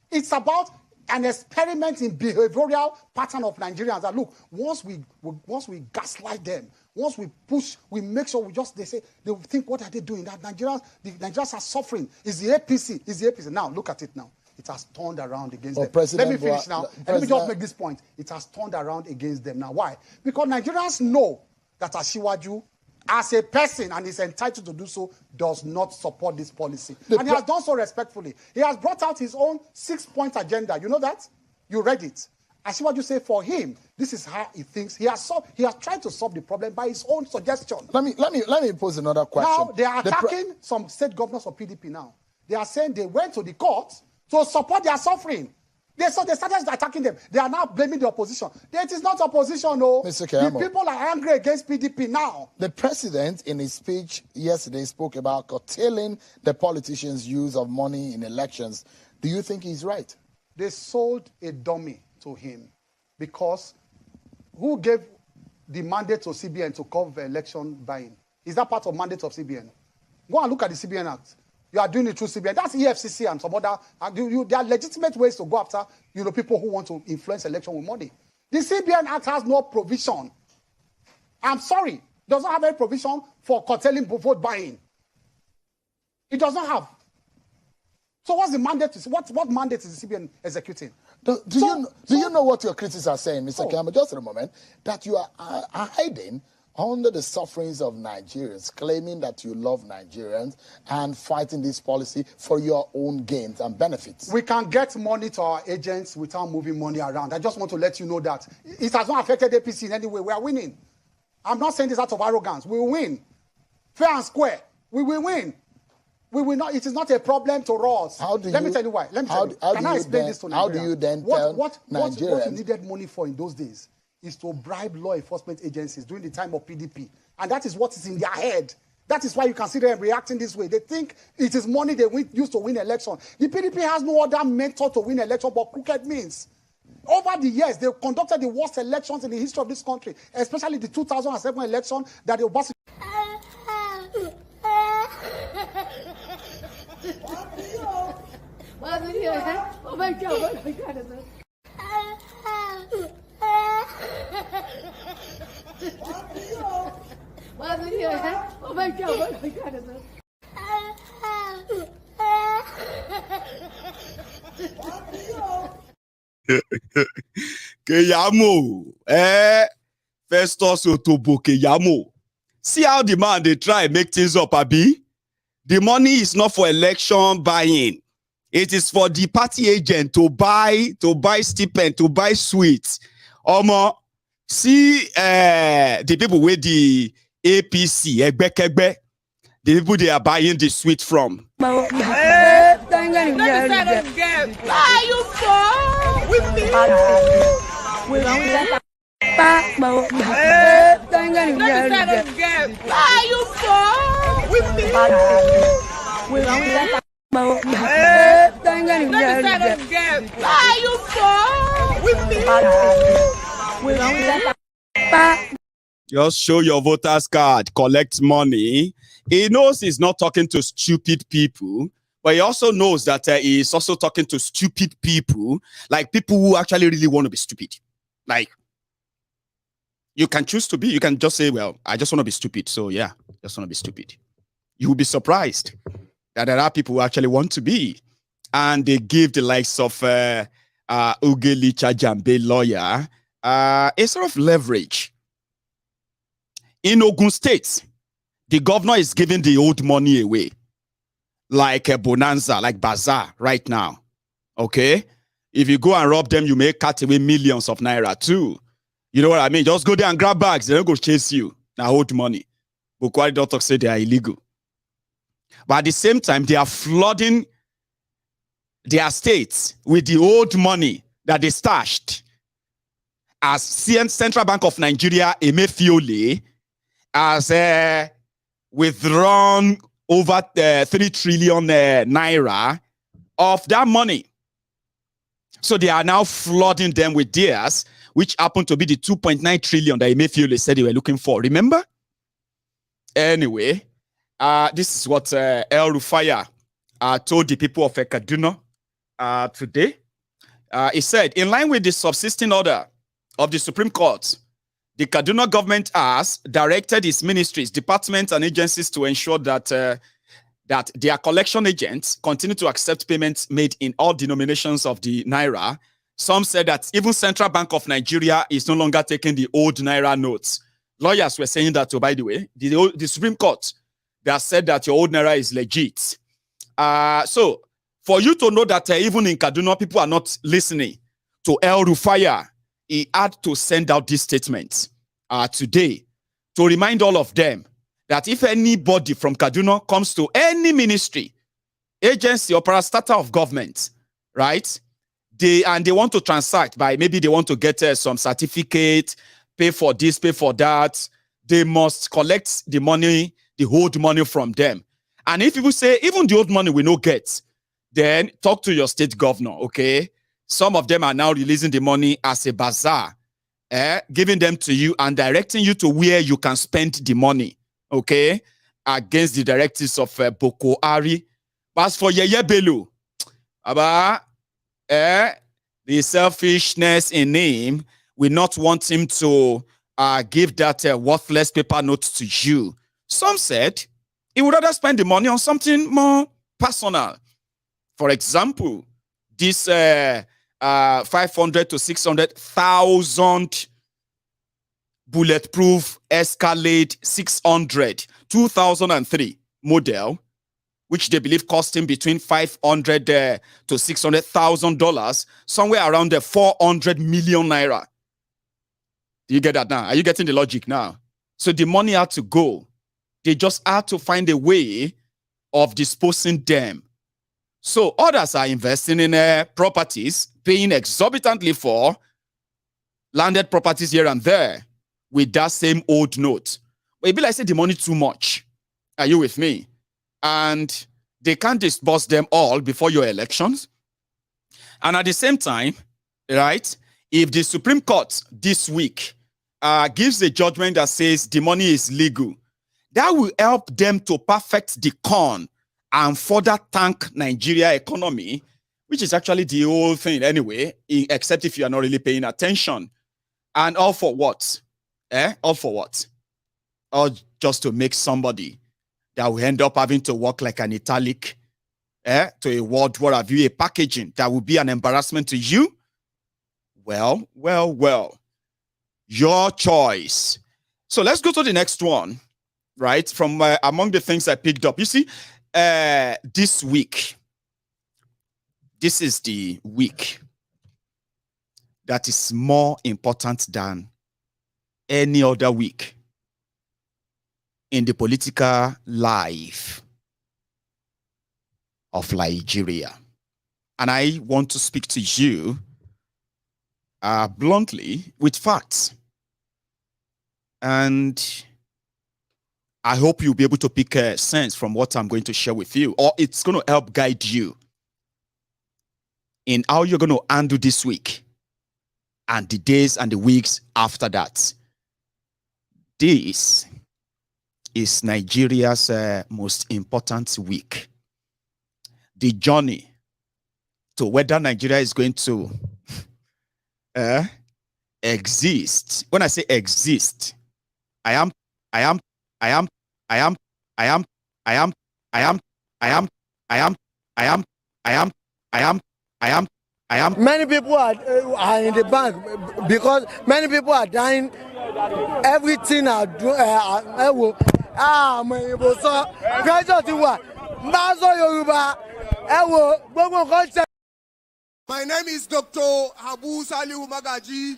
It's about an experiment in behavioral pattern of Nigerians. That look, once we gaslight them, once we push, we make sure they will think, what are they doing? The Nigerians are suffering. It's the APC. It's the APC. Now, look at it now. It has turned around against them. Let me finish now. Let me just make this point. It has turned around against them. Now, why? Because Nigerians know that Asiwaju, as a person, and is entitled to do so, does not support this policy. And he has done so respectfully. He has brought out his own 6-point agenda. You know that? You read it. I see what you say for him. This is how he thinks. He has tried to solve the problem by his own suggestion. Let me pose another question. Now they are attacking some state governors of PDP now. They are saying they went to the court to support their suffering. They started attacking them. They are now blaming the opposition. It is not opposition, no. Mr. Keyamo, the people are angry against PDP now. The president, in his speech yesterday, spoke about curtailing the politicians' use of money in elections. Do you think he's right? They sold a dummy to him because who gave the mandate to CBN to cover election buying? Is that part of mandate of CBN? Go and look at the CBN Act. You are doing it through CBN. That's EFCC and some other. There are legitimate ways to go after people who want to influence election with money. The CBN Act has no provision. I'm sorry, it does not have any provision for curtailing vote buying. It does not have. So what's the mandate? What mandate is the CBN executing? Do you know what your critics are saying, Mr. Keyamo, just for a moment, that you are hiding under the sufferings of Nigerians, claiming that you love Nigerians and fighting this policy for your own gains and benefits? We can get money to our agents without moving money around. I just want to let you know that it has not affected APC in any way. We are winning. I'm not saying this out of arrogance. We will win. Fair and square. We will win. We will not. It is not a problem to us. Let me tell you why. Can I explain this to Nigerians? How do you then tell Nigerians? What you needed money for in those days is to bribe law enforcement agencies during the time of PDP. And that is what is in their head. That is why you can see them reacting this way. They think it is money they use to win election. The PDP has no other method to win election but crooked means. Over the years, they conducted the worst elections in the history of this country, especially the 2007 election that the Obasanjo. Keyamo, Festus Otobo Keyamo. See how the man they try make things up, Abi. The money is not for election buying. It is for the party agent to buy stipend, to buy sweets. See the people with the APC, the people they are buying the sweet from. Are you for? With me? Are you for? With me? Are you for? With me? Just show your voter's card, collect money. He knows he's not talking to stupid people, but he also knows that he's also talking to stupid people, like people who actually really want to be stupid. Like, you can choose to be, you can just say, well, I just want to be stupid. So yeah, just want to be stupid. You will be surprised that there are people who actually want to be. And they give the likes of Ugeli Chajambe lawyer a sort of leverage. In Ogun State, the governor is giving the old money away. Like a bonanza, like bazaar right now. Okay? If you go and rob them, you may cut away millions of naira too. You know what I mean? Just go there and grab bags. They don't go chase you. Now hold money. Buhari doctor say they are illegal. But at the same time, they are flooding their states with the old money that they stashed. As Central Bank of Nigeria, Emefiole, has withdrawn over 3 trillion naira of that money. So they are now flooding them with theirs, which happened to be the 2.9 trillion that Emefiole said they were looking for. Remember? Anyway, this is what El Rufaya told the people of Kaduna today. He said, in line with the subsisting order of the Supreme Court, the Kaduna government has directed its ministries, departments, and agencies to ensure that that their collection agents continue to accept payments made in all denominations of the Naira. Some said that even Central Bank of Nigeria is no longer taking the old Naira notes. Lawyers were saying that, by the way, the Supreme Court, they have said that your old Naira is legit. So, for you to know that even in Kaduna, people are not listening to El Rufaya, he had to send out this statement today to remind all of them that if anybody from Kaduna comes to any ministry, agency, or parastatal of government, right, they want to transact by, maybe they want to get some certificate, pay for this, pay for that, they must collect the money, the old money from them. And if people say, even the old money we no get, then talk to your state governor, okay? Some of them are now releasing the money as a bazaar, giving them to you and directing you to where you can spend the money, okay? Against the directives of Buhari. But as for Yeye Bello, the selfishness in him, we not want him to give that worthless paper note to you. Some said he would rather spend the money on something more personal. For example, this 500 to 600,000 bulletproof Escalade 600 2003 model, which they believe cost him between $500 to $600,000, somewhere around the 400 million naira. Do you get that now? Are you getting the logic now? So the money had to go. They just had to find a way of disposing them. So others are investing in properties, paying exorbitantly for landed properties here and there with that same old note. But it be like say the money too much. Are you with me? And they can't disburse them all before your elections. And at the same time, right, if the Supreme Court this week gives a judgment that says the money is legal, that will help them to perfect the con and further tank Nigeria economy, which is actually the whole thing anyway, except if you are not really paying attention. And all for what? All for what? All just to make somebody that will end up having to work like an italic to a word, what have you, a packaging that will be an embarrassment to you? Well. Your choice. So let's go to the next one, right? From among the things I picked up. You see, this week, this is the week that is more important than any other week in the political life of Nigeria. And I want to speak to you bluntly with facts. And I hope you'll be able to pick a sense from what I'm going to share with you, or it's going to help guide you in how you're going to handle this week and the days and the weeks after that. This is Nigeria's most important week. The journey to whether Nigeria is going to exist. When I say exist, I am. Many people are in the bank because many people are dying. Everything are doing. My name is Dr. Habu Salihu Magaji,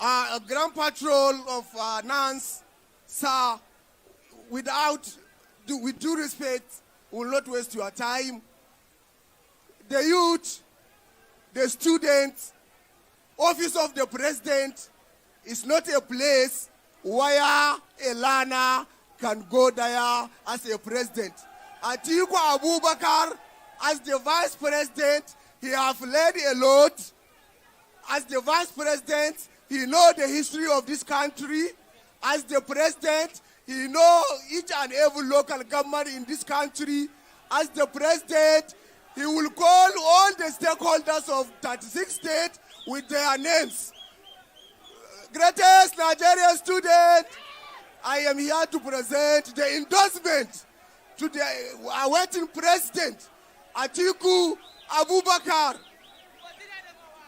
a Grand Patrol of NANS. Sir, with due respect, we will not waste your time. The youth, the students, office of the president is not a place where a learner can go there as a president. Atiku Abubakar, as the vice president, he has led a lot. As the vice president, he knows the history of this country. As the president, he knows each and every local government in this country. As the president, he will call all the stakeholders of 36 states with their names. Greatest Nigerian student, I am here to present the endorsement to the awaiting president, Atiku Abubakar,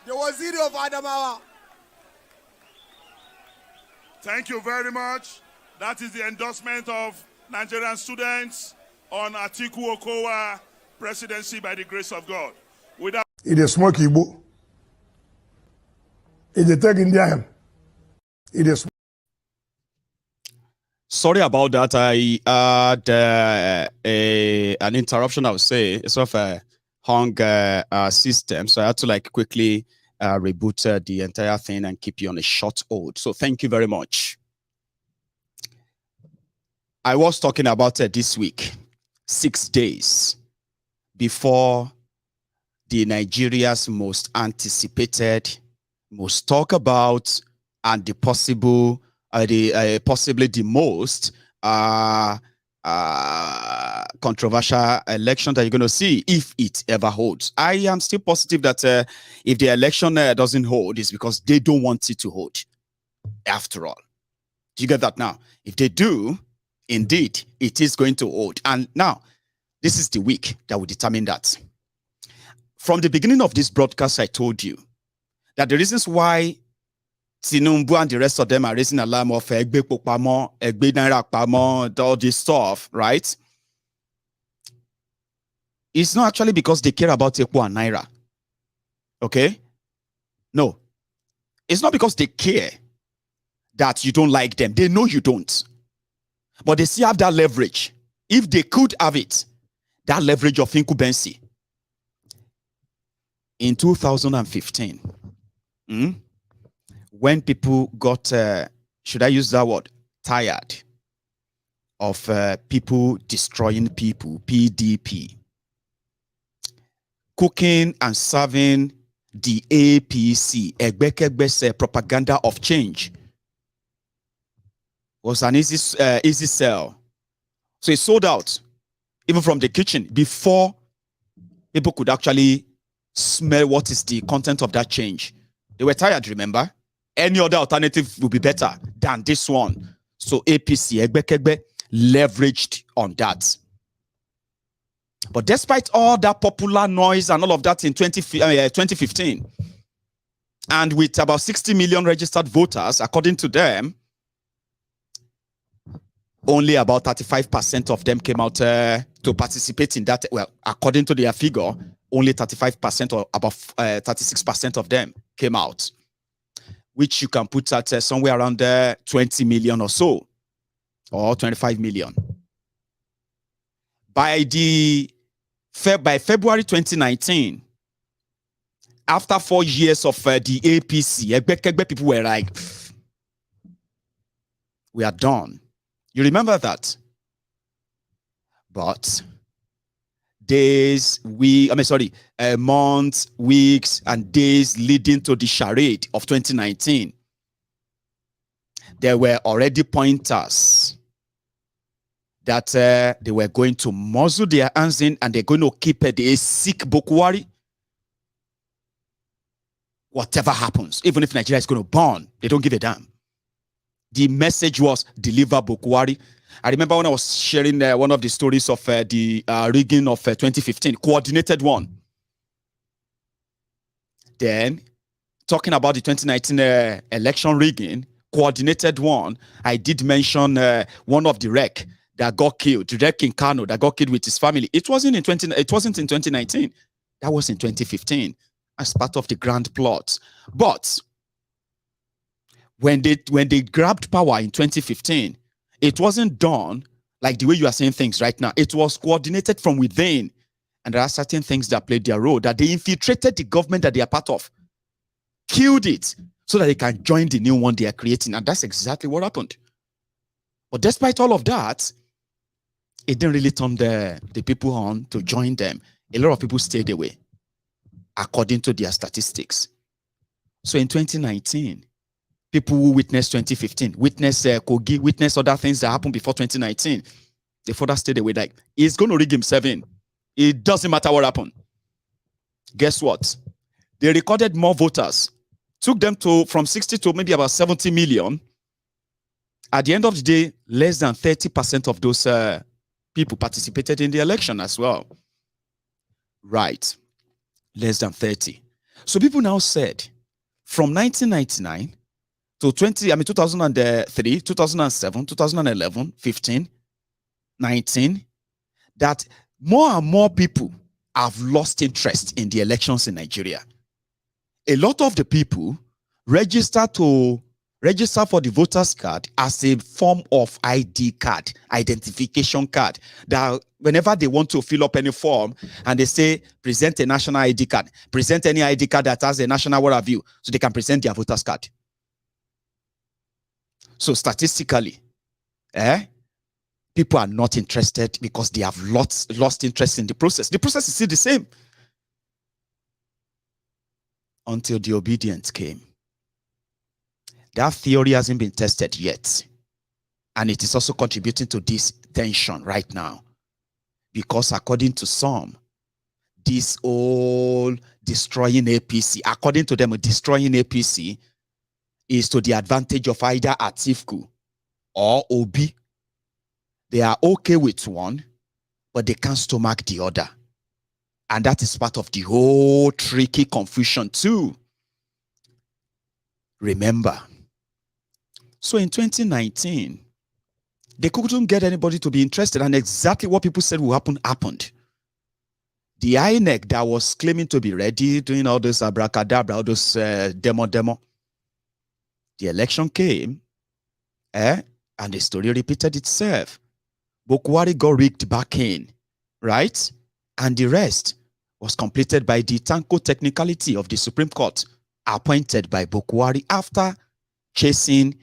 the Waziri of Adamawa. Thank you very much. That is the endorsement of Nigerian students on Atiku Okowa presidency by the grace of God. Without it is smoke Igbo. It is taking them. It is. Sorry about that. I had an interruption, I would say. It's sort of a hung system. So I had to like quickly reboot the entire thing and keep you on a short hold. So thank you very much. I was talking about this week, 6 days before the Nigeria's most anticipated, most talked about, and the possible, possibly the most controversial election that you're going to see if it ever holds. I am still positive that if the election doesn't hold, it's because they don't want it to hold. After all, do you get that now? If they do, indeed, it is going to hold. And now, this is the week that will determine that. From the beginning of this broadcast, I told you that the reasons why Tinubu and the rest of them are raising alarm of Egbe Pokpamo, Egbe Naira Pamo, all this stuff, right? It's not actually because they care about Ekpo and Naira. Okay? No. It's not because they care that you don't like them. They know you don't. But they still have that leverage. If they could have it, that leverage of incumbency. In 2015, when people got, should I use that word, tired of people destroying people, PDP, cooking and serving the APC, Egbekegbe's propaganda of change, was an easy sell. So it sold out, even from the kitchen, before people could actually smell what is the content of that change. They were tired, remember? Any other alternative would be better than this one. So APC, Egbekegbe, leveraged on that. But despite all that popular noise and all of that in 2015, and with about 60 million registered voters, according to them, only about 35% of them came out to participate in that. Well, according to their figure, only 35% or about 36% of them came out, which you can put at somewhere around 20 million or so, or 25 million. By February 2019, after 4 years of the APC, people were like, we are done. You remember that? But months, weeks, and days leading to the charade of 2019, there were already pointers that they were going to muzzle their hands in and they're going to keep the sick Buhari. Whatever happens, even if Nigeria is going to burn, they don't give a damn. The message was deliver Buhari. I remember when I was sharing one of the stories of the rigging of 2015, coordinated one. Then, talking about the 2019 election rigging, coordinated one, I did mention one of the wreck that got killed, the wreck in Kano that got killed with his family. It wasn't in 2019. That was in 2015 as part of the grand plot. But when they grabbed power in 2015, it wasn't done like the way you are saying things right now. It was coordinated from within. And there are certain things that played their role, that they infiltrated the government that they are part of, killed it, so that they can join the new one they are creating. And that's exactly what happened. But despite all of that, it didn't really turn the people on to join them. A lot of people stayed away, according to their statistics. So in 2019, people who witnessed 2015, witnessed Kogi, witnessed other things that happened before 2019, they further stayed away. Like, he's going to rig himself in. It doesn't matter what happened. Guess what? They recorded more voters. Took them from 60 to maybe about 70 million. At the end of the day, less than 30% of those people participated in the election as well. Right. Less than 30. So people now said, from 1999 to 2003, 2007, 2011, 15, 19, that more and more people have lost interest in the elections in Nigeria. A lot of the people register for the voters card as a form of ID card, identification card, that whenever they want to fill up any form and they say, present a national ID card, present any ID card that has a national what have you, so they can present their voters card. So statistically, people are not interested because they have lost interest in the process. The process is still the same until the obedience came. That theory hasn't been tested yet. And it is also contributing to this tension right now. Because according to some, this all destroying APC, according to them, destroying APC is to the advantage of either Atiku or Obi. They are okay with one, but they can't stomach the other. And that is part of the whole tricky confusion too. Remember, so in 2019, they couldn't get anybody to be interested, and exactly what people said will happen happened. The INEC that was claiming to be ready, doing all this abracadabra, all those demo. The election came, and the story repeated itself. Buhari got rigged back in, right? And the rest was completed by the Tanko technicality of the Supreme Court, appointed by Buhari after chasing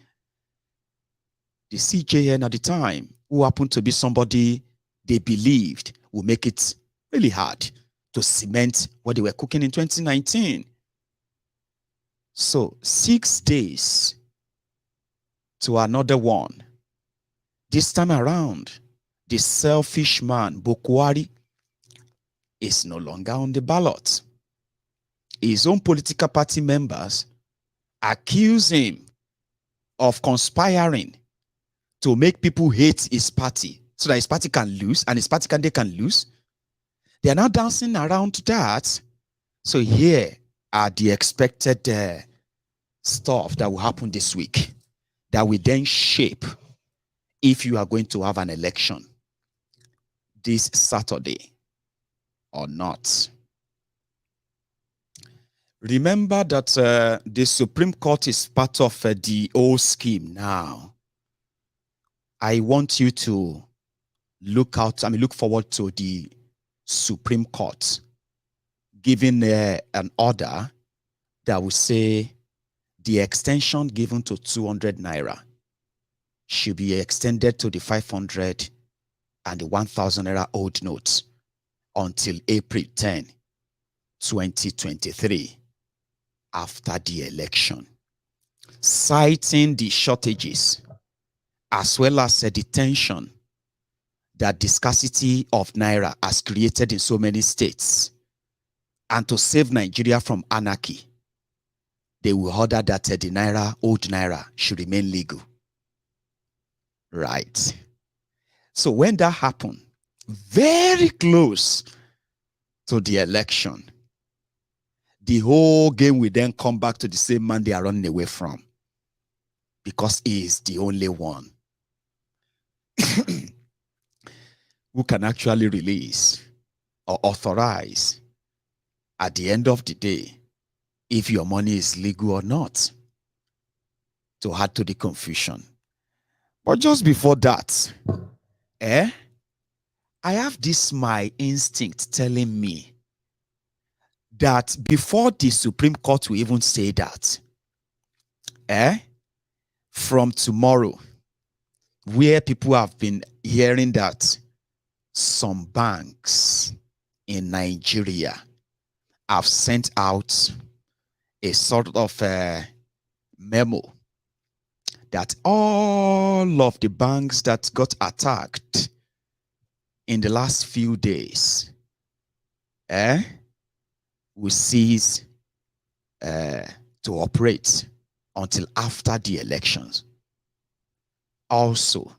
the CJN at the time, who happened to be somebody they believed would make it really hard to cement what they were cooking in 2019. So 6 days to another one. This time around, the selfish man, Buhari, is no longer on the ballot. His own political party members accuse him of conspiring to make people hate his party so that his party can lose and his party they can lose. They are now dancing around that. So here are the expected stuff that will happen this week that will then shape if you are going to have an election this Saturday or not. Remember that the Supreme Court is part of the old scheme now. I want you to look forward to the Supreme Court giving an order that will say the extension given to 200 Naira should be extended to the 500 and the 1,000 Naira old notes until April 10, 2023, after the election, citing the shortages as well as the tension that the scarcity of Naira has created in so many states. And to save Nigeria from anarchy, they will order that the Naira, old Naira, should remain legal. Right. So when that happened, very close to the election, the whole game will then come back to the same man they are running away from, because he is the only one who can actually release or authorize at the end of the day if your money is legal or not, to add to the confusion. But just before that, I have this my instinct telling me that before the Supreme Court will even say that, from tomorrow, where people have been hearing that some banks in Nigeria have sent out a sort of memo that all of the banks that got attacked in the last few days will cease to operate until after the elections. Also,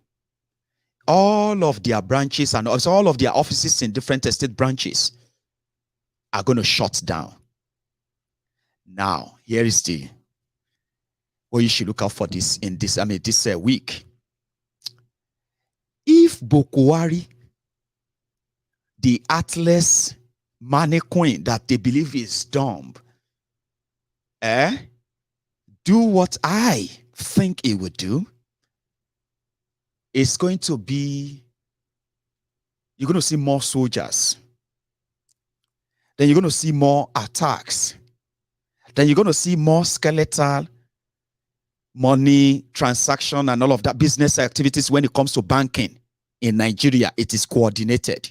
all of their branches and also all of their offices in different estate branches are going to shut down. Now, here is the what you should look out for this in this week. If Buhari, the atlas mannequin that they believe is dumb, do what I think it would do, it's going to be, you're going to see more soldiers. Then you're going to see more attacks. Then you're going to see more skeletal money transaction and all of that business activities. When it comes to banking in Nigeria, it is coordinated.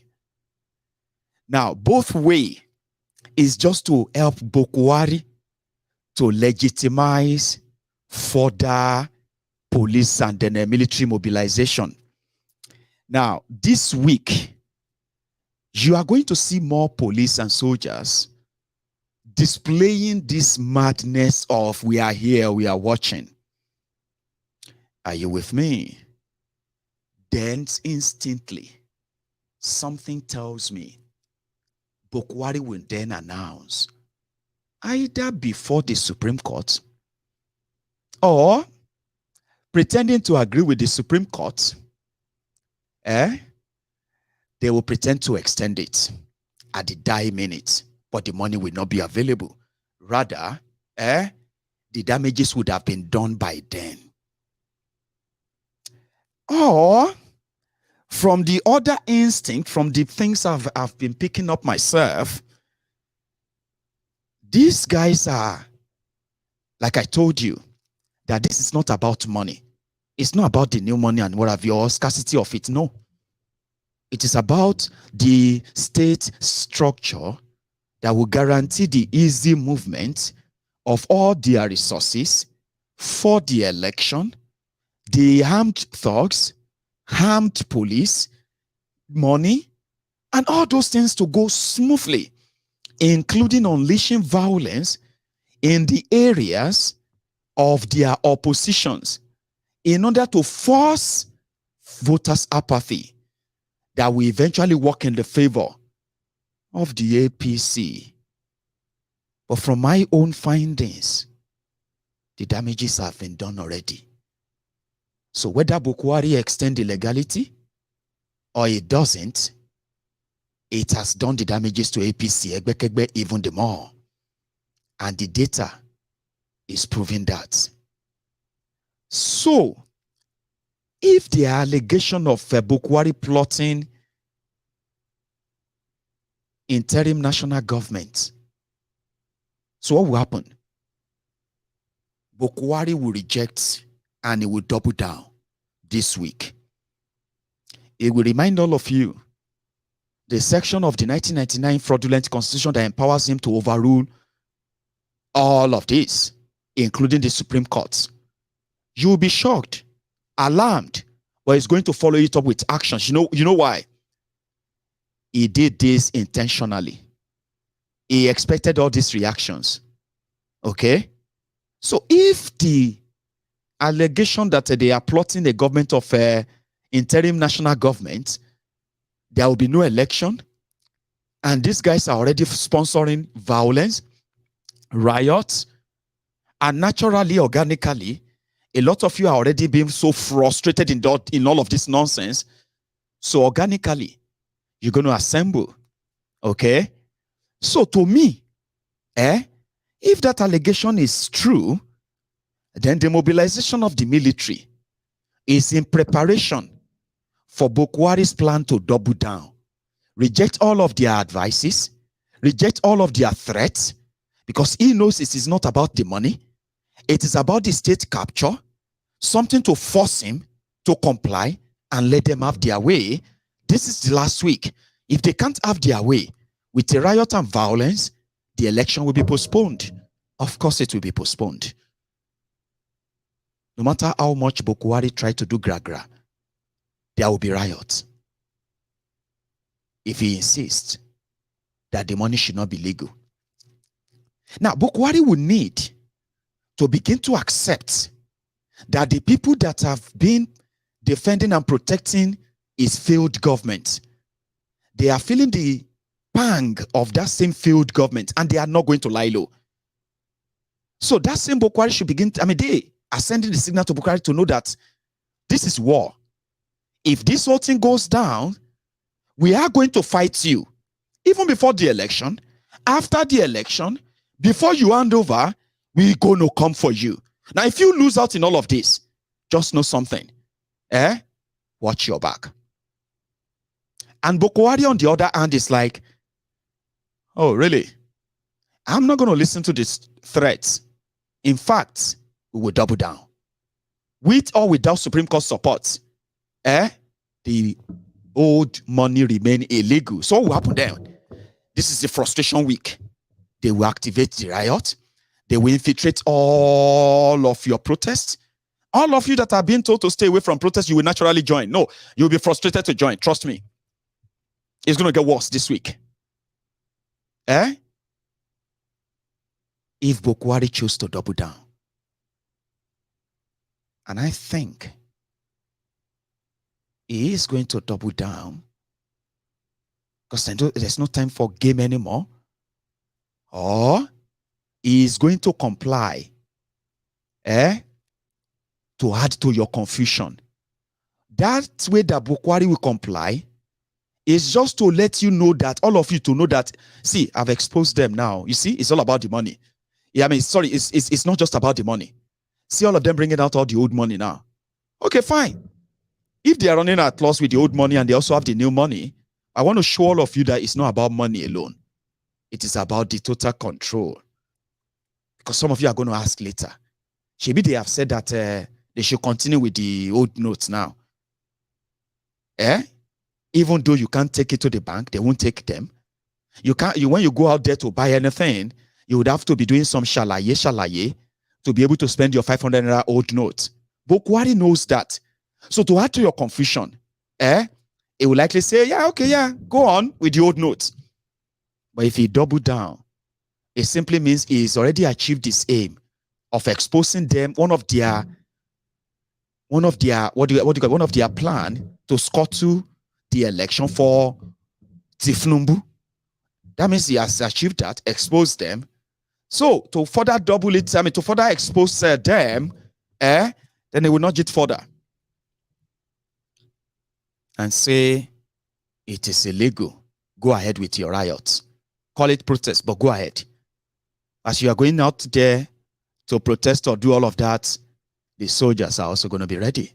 Now, both way is just to help Buhari to legitimize further police and then military mobilization. Now, this week, you are going to see more police and soldiers displaying this madness of we are here, we are watching. Are you with me? Then instantly, something tells me Buhari will then announce either before the Supreme Court or pretending to agree with the Supreme Court, they will pretend to extend it at the dying minute, but the money will not be available. Rather, the damages would have been done by then. Or, from the other instinct, from the things I've been picking up myself, these guys are, like I told you, that this is not about money. It's not about the new money and what have you, or scarcity of it. No. It is about the state structure that will guarantee the easy movement of all their resources for the election, the armed thugs, armed police, money, and all those things to go smoothly, including unleashing violence in the areas of their oppositions in order to force voters' apathy that will eventually work in the favor of the APC. But from my own findings, the damages have been done already. So whether Buhari extend the legality or it doesn't, it has done the damages to APC even the more. And the data is proving that. So, if the allegation of Buhari plotting interim national government, so what will happen? Buhari will reject and he will double down this week. It will remind all of you the section of the 1999 fraudulent constitution that empowers him to overrule all of this, including the Supreme Court. You will be shocked, alarmed, but he's going to follow it up with actions. You know why? He did this intentionally. He expected all these reactions. Okay? So if the allegation that they are plotting a government of interim national government, there will be no election, and these guys are already sponsoring violence, riots, and naturally, organically, a lot of you are already being so frustrated in all of this nonsense. So organically, you're going to assemble. Okay? So to me, if that allegation is true, then the mobilization of the military is in preparation for Buhari's plan to double down, reject all of their advices, reject all of their threats, because he knows it is not about the money. It is about the state capture, something to force him to comply and let them have their way. This is the last week. If they can't have their way with the riot and violence, the election will be postponed. Of course it will be postponed. No matter how much Buhari tried to do gra-gra, there will be riots. If he insists that the money should not be legal. Now, Buhari will need to begin to accept that the people that have been defending and protecting his failed government, they are feeling the pang of that same failed government, and they are not going to lie low. So that same Buhari should begin, they are sending the signal to Buhari to know that this is war. If this whole thing goes down, we are going to fight you. Even before the election, after the election, before you hand over, we're going to come for you. Now, if you lose out in all of this, just know something. Watch your back. And Buhari, on the other hand, is like, oh, really? I'm not going to listen to these threats. In fact, we will double down. With or without Supreme Court support, the old money remain illegal. So what will happen then? This is the frustration week. They will activate the riot. They will infiltrate all of your protests. All of you that are being told to stay away from protests, you will naturally join. No, you'll be frustrated to join. Trust me. It's going to get worse this week. If Buhari chose to double down, and I think he is going to double down because there's no time for game anymore, or he is going to comply to add to your confusion. That way that Buhari will comply is just to let you know that, all of you to know that, see, I've exposed them now. You see, it's all about the money. Yeah, I mean, sorry, it's not just about the money. See all of them bringing out all the old money now. Okay, fine. If they are running at loss with the old money and they also have the new money, I want to show all of you that it's not about money alone. It is about the total control. Because some of you are going to ask later. Maybe they have said that they should continue with the old notes now. Even though you can't take it to the bank, they won't take them. When you go out there to buy anything, you would have to be doing some shalaye to be able to spend your 500 naira old note. Buhari knows that. So to add to your confusion, it will likely say, yeah, okay, yeah, go on with the old notes. But if he double down, it simply means he's already achieved his aim of exposing them, one of their plan to scuttle the election for Tifnumbu. That means he has achieved that, exposed them. So to further double it, to further expose them, then they will not get further and say it is illegal. Go ahead with your riots. Call it protest, but go ahead. As you are going out there to protest or do all of that, the soldiers are also going to be ready.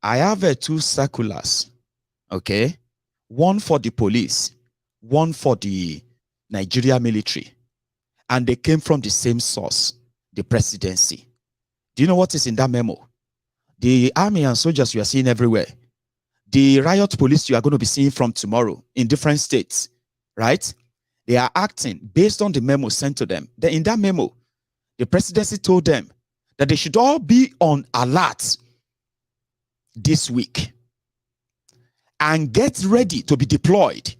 I have 2 circulars, okay? One for the police, one for the Nigeria military. And they came from the same source, the presidency. Do you know what is in that memo? The army and soldiers you are seeing everywhere. The riot police you are going to be seeing from tomorrow in different states, right? They are acting based on the memo sent to them. In that memo, the presidency told them that they should all be on alert this week and get ready to be deployed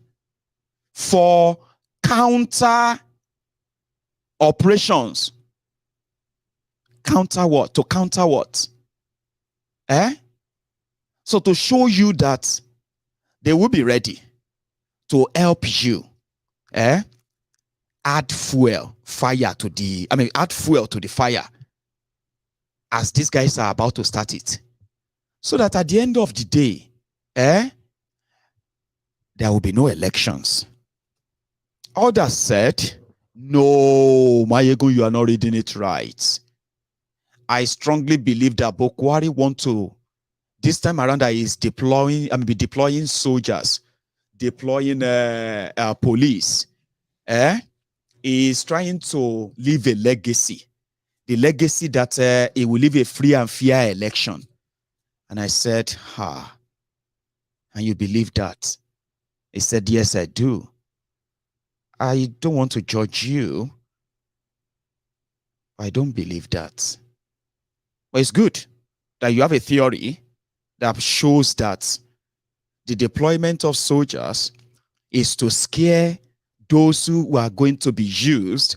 for counter operations. Counter what? To counter what? So to show you that they will be ready to help you add fuel to the fire as these guys are about to start it. So that at the end of the day, there will be no elections. Others said, no, Maiyegun, you are not reading it right. I strongly believe that Buhari want to, this time around, that is deploying soldiers, deploying police. He is trying to leave a legacy. The legacy that he will leave a free and fair election. And I said, and you believe that? He said, yes, I do. I don't want to judge you. I don't believe that. But it's good that you have a theory that shows that the deployment of soldiers is to scare those who are going to be used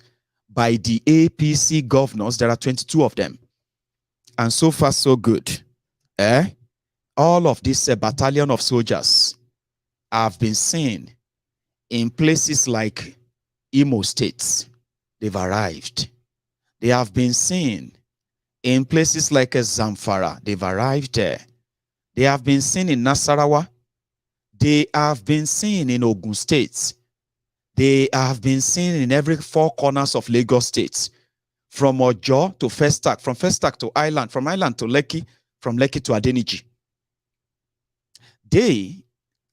by the APC governors. There are 22 of them. And so far, so good. All of this battalion of soldiers have been seen in places like Imo States. They've arrived. They have been seen in places like Zamfara. They've arrived there. They have been seen in Nasarawa. They have been seen in Ogun State. They have been seen in every 4 corners of Lagos State. from Ojo to Festac, from Festac to Island, from Island to Lekki, from Lekki to Adeniji. They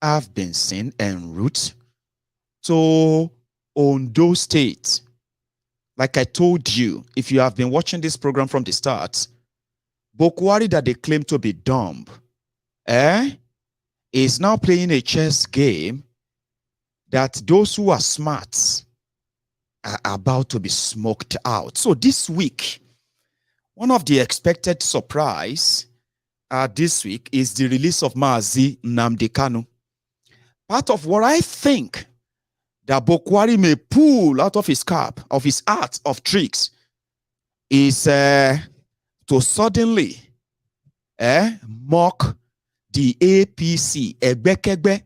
have been seen en route to Ondo State. Like I told you, if you have been watching this program from the start, Buhari that they claim to be dumb, is now playing a chess game that those who are smart are about to be smoked out. So this week, one of the expected surprise this week is the release of Mazi Nnamdi Kanu. Part of what I think that Buhari may pull out of his cap, of his art of tricks, is to suddenly mock the APC, Egbekegbe,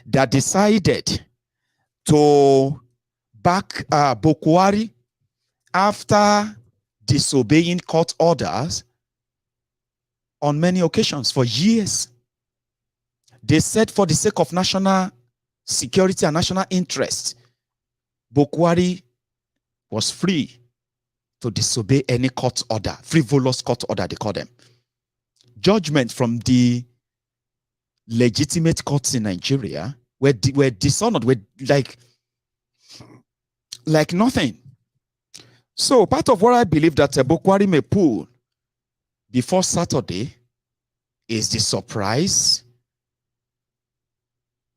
that decided to back Buhari after disobeying court orders on many occasions for years. They said for the sake of national security and national interest, Buhari was free to disobey any court order, frivolous court order, they call them. Judgment from the legitimate courts in Nigeria were dishonored, were like nothing. So part of what I believe that Buhari may pull before Saturday is the surprise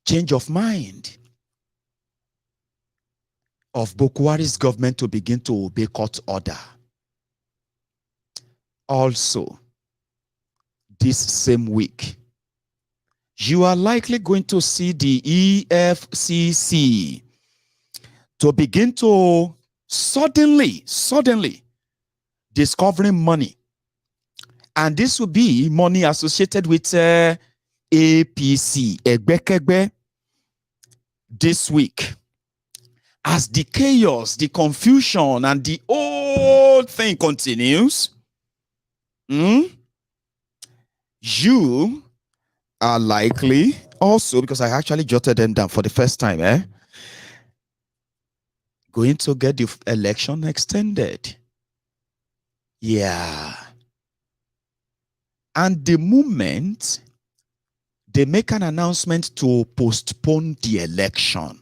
change of mind of Buhari's government to begin to obey court order. Also, this same week, you are likely going to see the EFCC to begin to suddenly discovering money. And this will be money associated with APC, Egbekegbe, this week. As the chaos, the confusion, and the whole thing continues, you are likely also, because I actually jotted them down for the first time, going to get the election extended. Yeah. And the moment they make an announcement to postpone the election,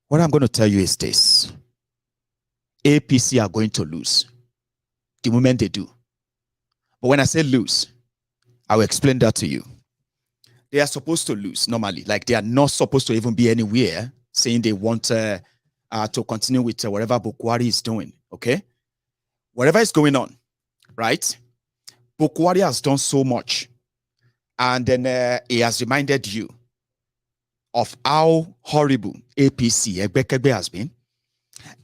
what I'm going to tell you is this. APC are going to lose the moment they do. But when I say lose, I will explain that to you. They are supposed to lose normally. Like they are not supposed to even be anywhere saying they want to continue with whatever Buhari is doing. Okay? Whatever is going on, right? Buhari has done so much. And then he has reminded you of how horrible APC, Egbekegbe, has been,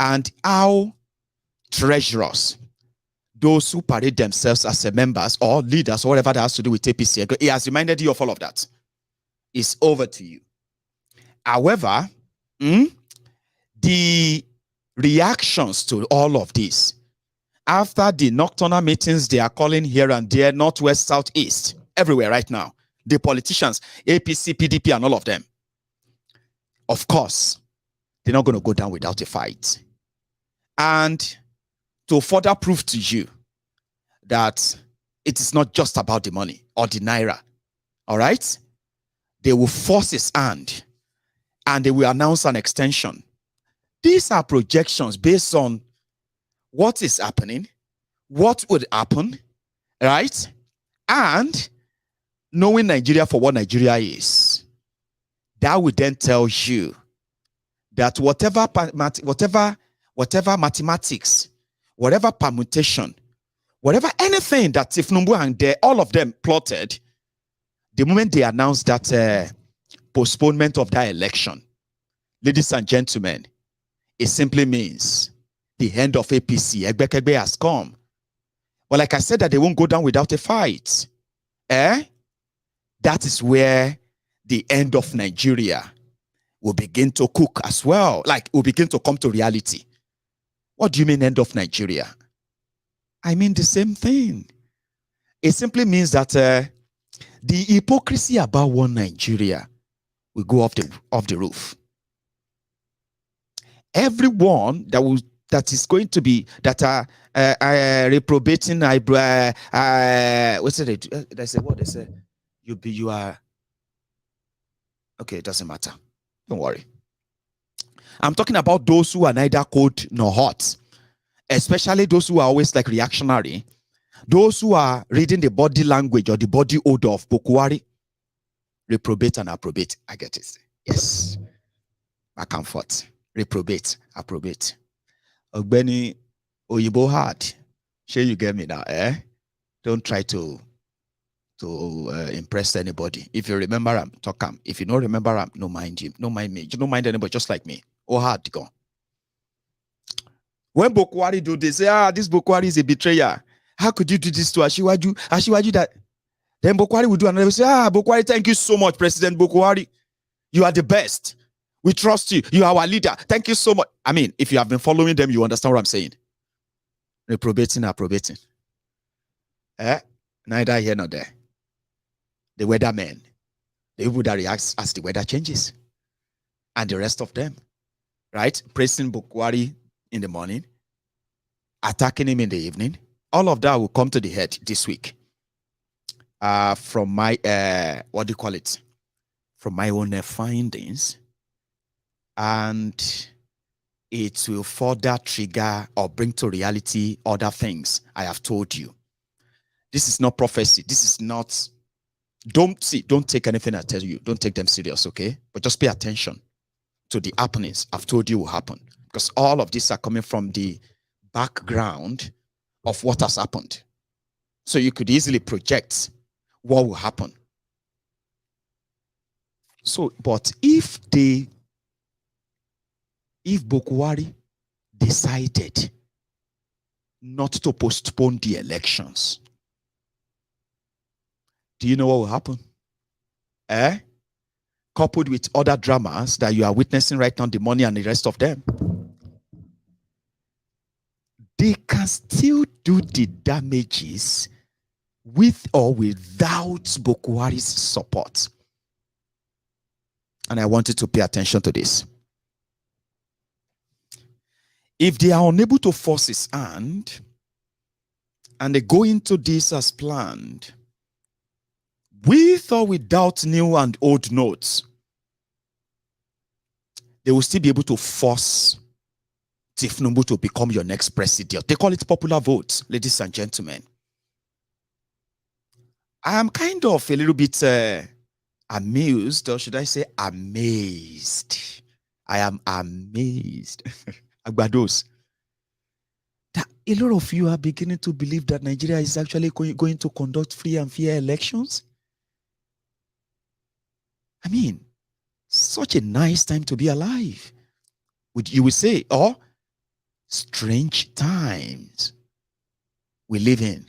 and how treacherous those who parade themselves as members or leaders or whatever that has to do with APC. He has reminded you of all of that. It's over to you. However, the reactions to all of this, after the nocturnal meetings they are calling here and there, northwest, southeast, everywhere right now, the politicians, APC, PDP, and all of them, of course, they're not going to go down without a fight. And to further prove to you that it is not just about the money or the Naira, all right? They will force his hand and they will announce an extension. These are projections based on what is happening, what would happen, right? And knowing Nigeria for what Nigeria is. That will then tell you that whatever mathematics, whatever permutation, whatever anything that Tifnumbu and all of them plotted, the moment they announced that postponement of that election, ladies and gentlemen, it simply means the end of APC. Egbekegbe has come. But like I said, that they won't go down without a fight. That is where the end of Nigeria will begin to cook as well. Like, will begin to come to reality. What do you mean end of Nigeria? I mean the same thing. It simply means that the hypocrisy about one Nigeria will go off the roof. Everyone that will that is going to be, that are reprobating, what's it? They say what? They say, you are, okay, it doesn't matter. Don't worry. I'm talking about those who are neither cold nor hot, especially those who are always like reactionary, those who are reading the body language or the body odor of Buhari. Reprobate and approbate. I get it. Yes. Back and forth. Reprobate, approbate. Ogbeni Oyibo hard. Sure, you get me now, eh? Don't try to impress anybody. If you remember him, talk him. If you don't remember him, no mind him. No mind me. You don't mind anybody, just like me. Oh, hard go. When Buhari do this, say, this Buhari is a betrayer. How could you do this to Ashiwaju? Ashiwaju that. Then Buhari will do another. Say, Buhari, thank you so much, President Buhari. You are the best. We trust you. You are our leader. Thank you so much. I mean, if you have been following them, you understand what I'm saying. Reprobating, approbating. Neither here nor there. The weathermen, the people that react as the weather changes, and the rest of them, right? Praising Buhari in the morning, attacking him in the evening. All of that will come to the head this week. From my what do you call it? From my own findings, and it will further trigger or bring to reality other things I have told you. This is not prophecy. This is not. Don't take anything I tell you. Don't take them serious, okay? But just pay attention to the happenings I've told you will happen, because all of these are coming from the background of what has happened. So you could easily project what will happen. So, but if Buhari decided not to postpone the elections, do you know what will happen? Coupled with other dramas that you are witnessing right now, the money and the rest of them, they can still do the damages with or without Buhari's support. And I want you to pay attention to this. If they are unable to force his hand, and they go into this as planned, with or without new and old notes, they will still be able to force Tifnumbu to become your next president. They call it popular vote, ladies and gentlemen. I am kind of a little bit amused, or should I say amazed. I am amazed. Agbados. That a lot of you are beginning to believe that Nigeria is actually going to conduct free and fair elections. I mean, such a nice time to be alive. You would say, oh, strange times we live in.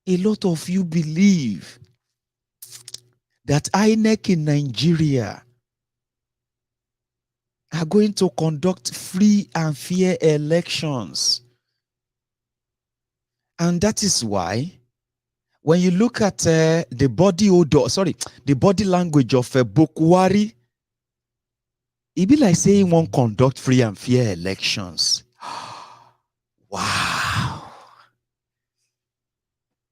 A lot of you believe that INEC in Nigeria are going to conduct free and fair elections. And that is why, when you look at the body language of Buhari, it be like saying won't conduct free and fair elections. Wow.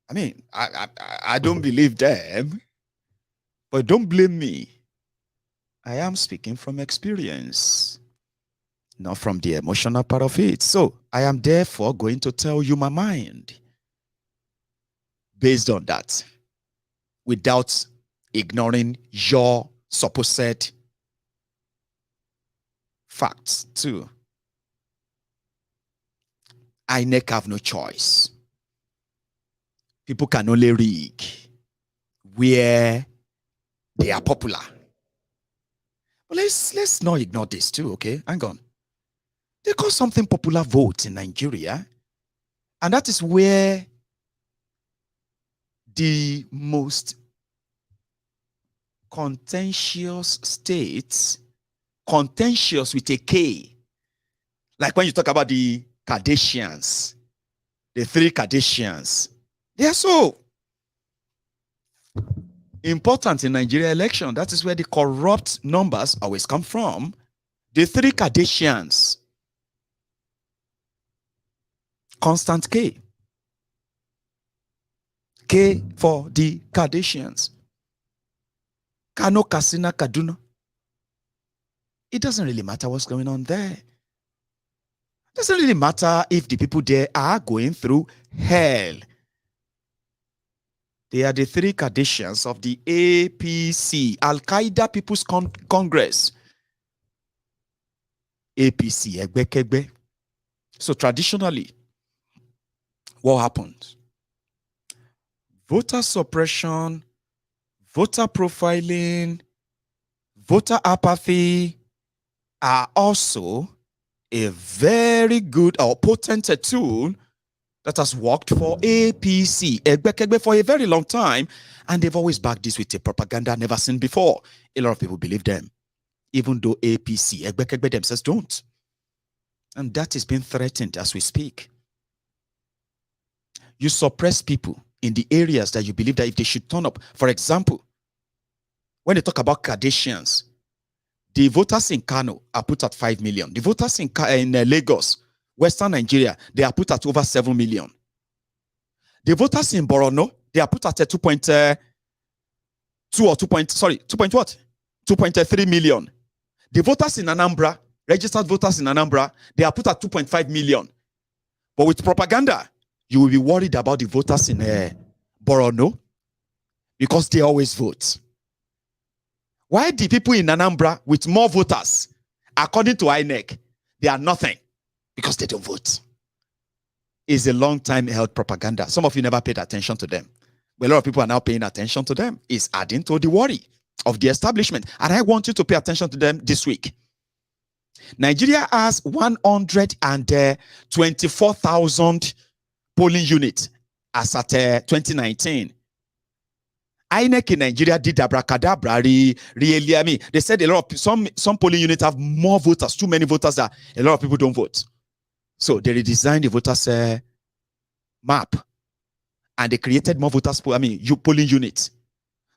I mean, I don't believe them, but don't blame me. I am speaking from experience, not from the emotional part of it. So I am therefore going to tell you my mind based on that, without ignoring your supposed facts too. INEC have no choice. People can only rig where they are popular. But let's not ignore this too, okay? Hang on. They call something popular vote in Nigeria, and that is where the most contentious states, contentious with a K, like when you talk about the Kardashians, the three Kardashians, they are so important in Nigeria election. That is where the corrupt numbers always come from. The three Kardashians, Constant K. K for the Kardashians. Kano, Kasina, Kaduna. It doesn't really matter what's going on there. It doesn't really matter if the people there are going through hell. They are the three Kardashians of the APC, Al-Qaeda People's Congress. APC, Egbekegbe. So traditionally, what happened? Voter suppression, voter profiling, voter apathy are also a very good or potent tool that has worked for APC, Egbekegbe, for a very long time, and they've always backed this with a propaganda never seen before. A lot of people believe them, even though APC, Egbekegbe themselves don't. And that is being threatened as we speak. You suppress people in the areas that you believe that if they should turn up. For example, when they talk about Kardashians, the voters in Kano are put at 5 million. The voters in Lagos, Western Nigeria, they are put at over 7 million. The voters in Borno, they are put at 2.3 million. The voters in Anambra, registered voters in Anambra, they are put at 2.5 million. But with propaganda, you will be worried about the voters in Borno because they always vote. Why the people in Anambra with more voters, according to INEC, they are nothing because they don't vote? It's a long time held propaganda. Some of you never paid attention to them, but a lot of people are now paying attention to them. It's adding to the worry of the establishment. And I want you to pay attention to them this week. Nigeria has 124,000 polling units as at 2019. INEC in Nigeria did abracadabra, really. I mean, they said a lot of some polling units have more voters, too many voters that a lot of people don't vote. So they redesigned the voters map, and they created more voters. Polling units.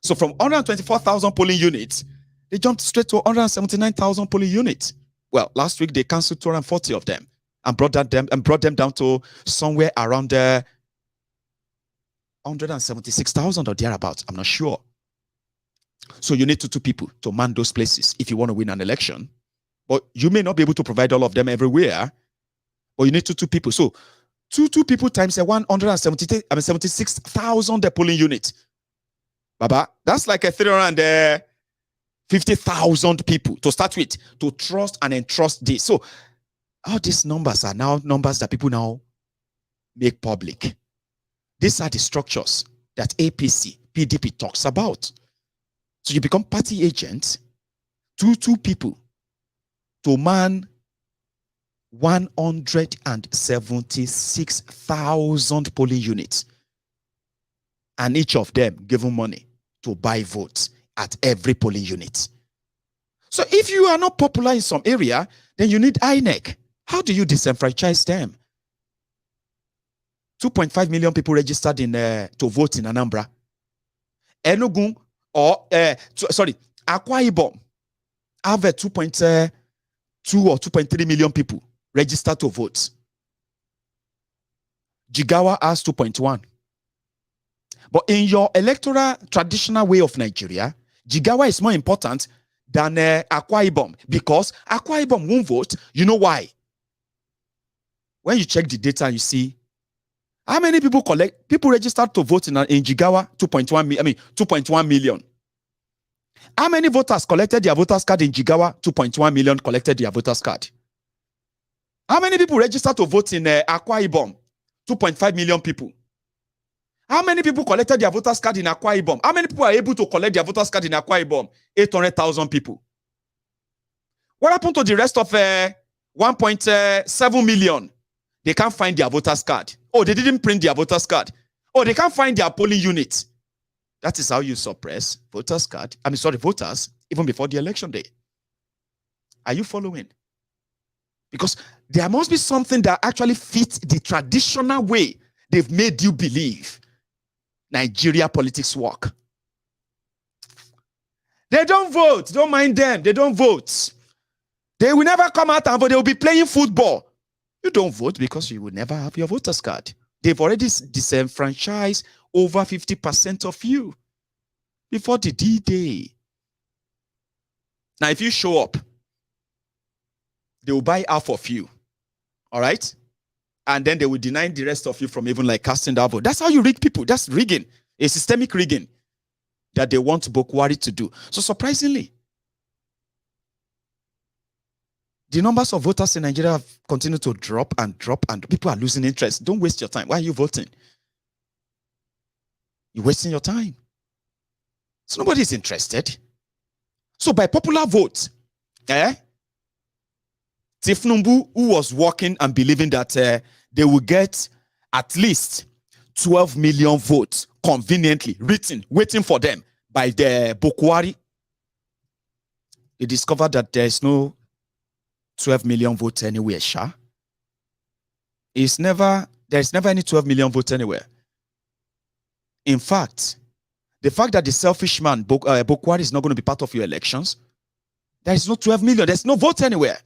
So from 124,000 polling units, they jumped straight to 179,000 polling units. Well, last week they canceled 240 of them and brought them down to somewhere around 176,000 or thereabouts. I'm not sure. So you need two people to man those places if you want to win an election. But you may not be able to provide all of them everywhere. But you need two people. So two people times 176,000 polling units. Baba, that's like a 350,000 people to start with to trust and entrust this. So all these numbers are now numbers that people now make public. These are the structures that APC, PDP talks about. So you become party agents, two people to man 176,000 polling units. And each of them given money to buy votes at every polling unit. So if you are not popular in some area, then you need INEC. How do you disenfranchise them? 2.5 million people registered to vote in Anambra. Enugu Akwa Ibom have 2.2 or 2.3 million people registered to vote. Jigawa has 2.1. But in your electoral traditional way of Nigeria, Jigawa is more important than Akwa Ibom because Akwa Ibom won't vote. You know why? When you check the data, you see how many people registered to vote in Jigawa? 2.1 million. How many voters collected their voters card in Jigawa? 2.1 million collected their voters card. How many people registered to vote in Akwa Ibom? 2.5 million people. How many people collected their voters card in Akwa Ibom? How many people are able to collect their voters card in Akwa Ibom? 800,000 people. What happened to the rest of 1.7 million? They can't find their voters card. Oh, they didn't print their voters card. Oh, they can't find their polling unit. That is how you suppress voters even before the election day. Are you following? Because there must be something that actually fits the traditional way they've made you believe Nigeria politics work. They don't vote. Don't mind them. They don't vote. They will never come out and vote. They will be playing football. You don't vote because you will never have your voter's card. They've already disenfranchised over 50% of you before the D-Day. Now, if you show up, they will buy half of you. All right? And then they will deny the rest of you from even like casting that vote. That's how you rig people. That's rigging. A systemic rigging that they want Buhari to do. So surprisingly, the numbers of voters in Nigeria have continued to drop, and people are losing interest. Don't waste your time. Why are you voting? You're wasting your time. So nobody is interested. So by popular vote, Tifnumbu, who was working and believing that they will get at least 12 million votes conveniently written, waiting for them by the Buhari, they discovered that there is no 12 million votes anywhere, Sha. There's never any 12 million votes anywhere. In fact, the fact that the selfish man, Buhari, is not going to be part of your elections, there is no 12 million. There's no vote anywhere.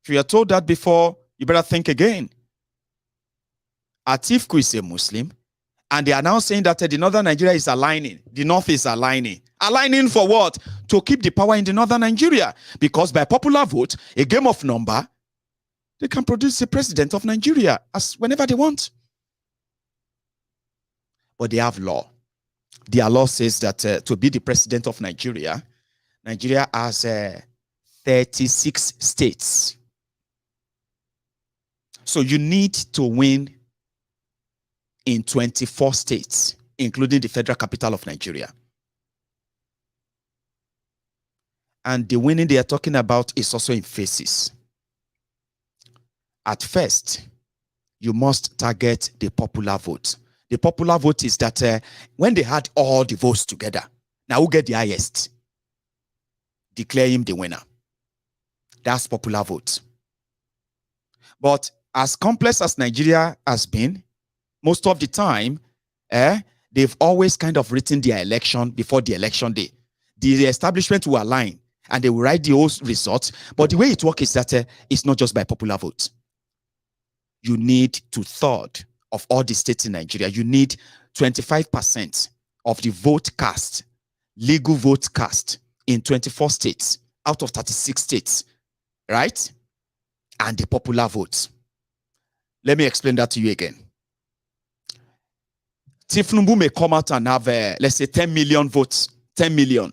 If you are told that before, you better think again. Atiku is a Muslim, and they are now saying that the northern Nigeria is aligning. The north is aligning. Aligning for what? To keep the power in the northern Nigeria. Because by popular vote, a game of number, they can produce the president of Nigeria as whenever they want. But they have law. Their law says that to be the president of Nigeria, Nigeria has 36 states. So you need to win in 24 states, including the federal capital of Nigeria. And the winning they are talking about is also in phases. At first, you must target the popular vote. The popular vote is that when they had all the votes together, now who get the highest? Declare him the winner. That's popular vote. But as complex as Nigeria has been, most of the time, they've always kind of written their election before the election day. The establishment will align and they will write the whole results. But the way it works is that it's not just by popular vote. You need 2/3 of all the states in Nigeria. You need 25% of the vote cast, legal vote cast in 24 states out of 36 states, right? And the popular vote. Let me explain that to you again. Tifnumbu may come out and have, let's say, 10 million votes, 10 million.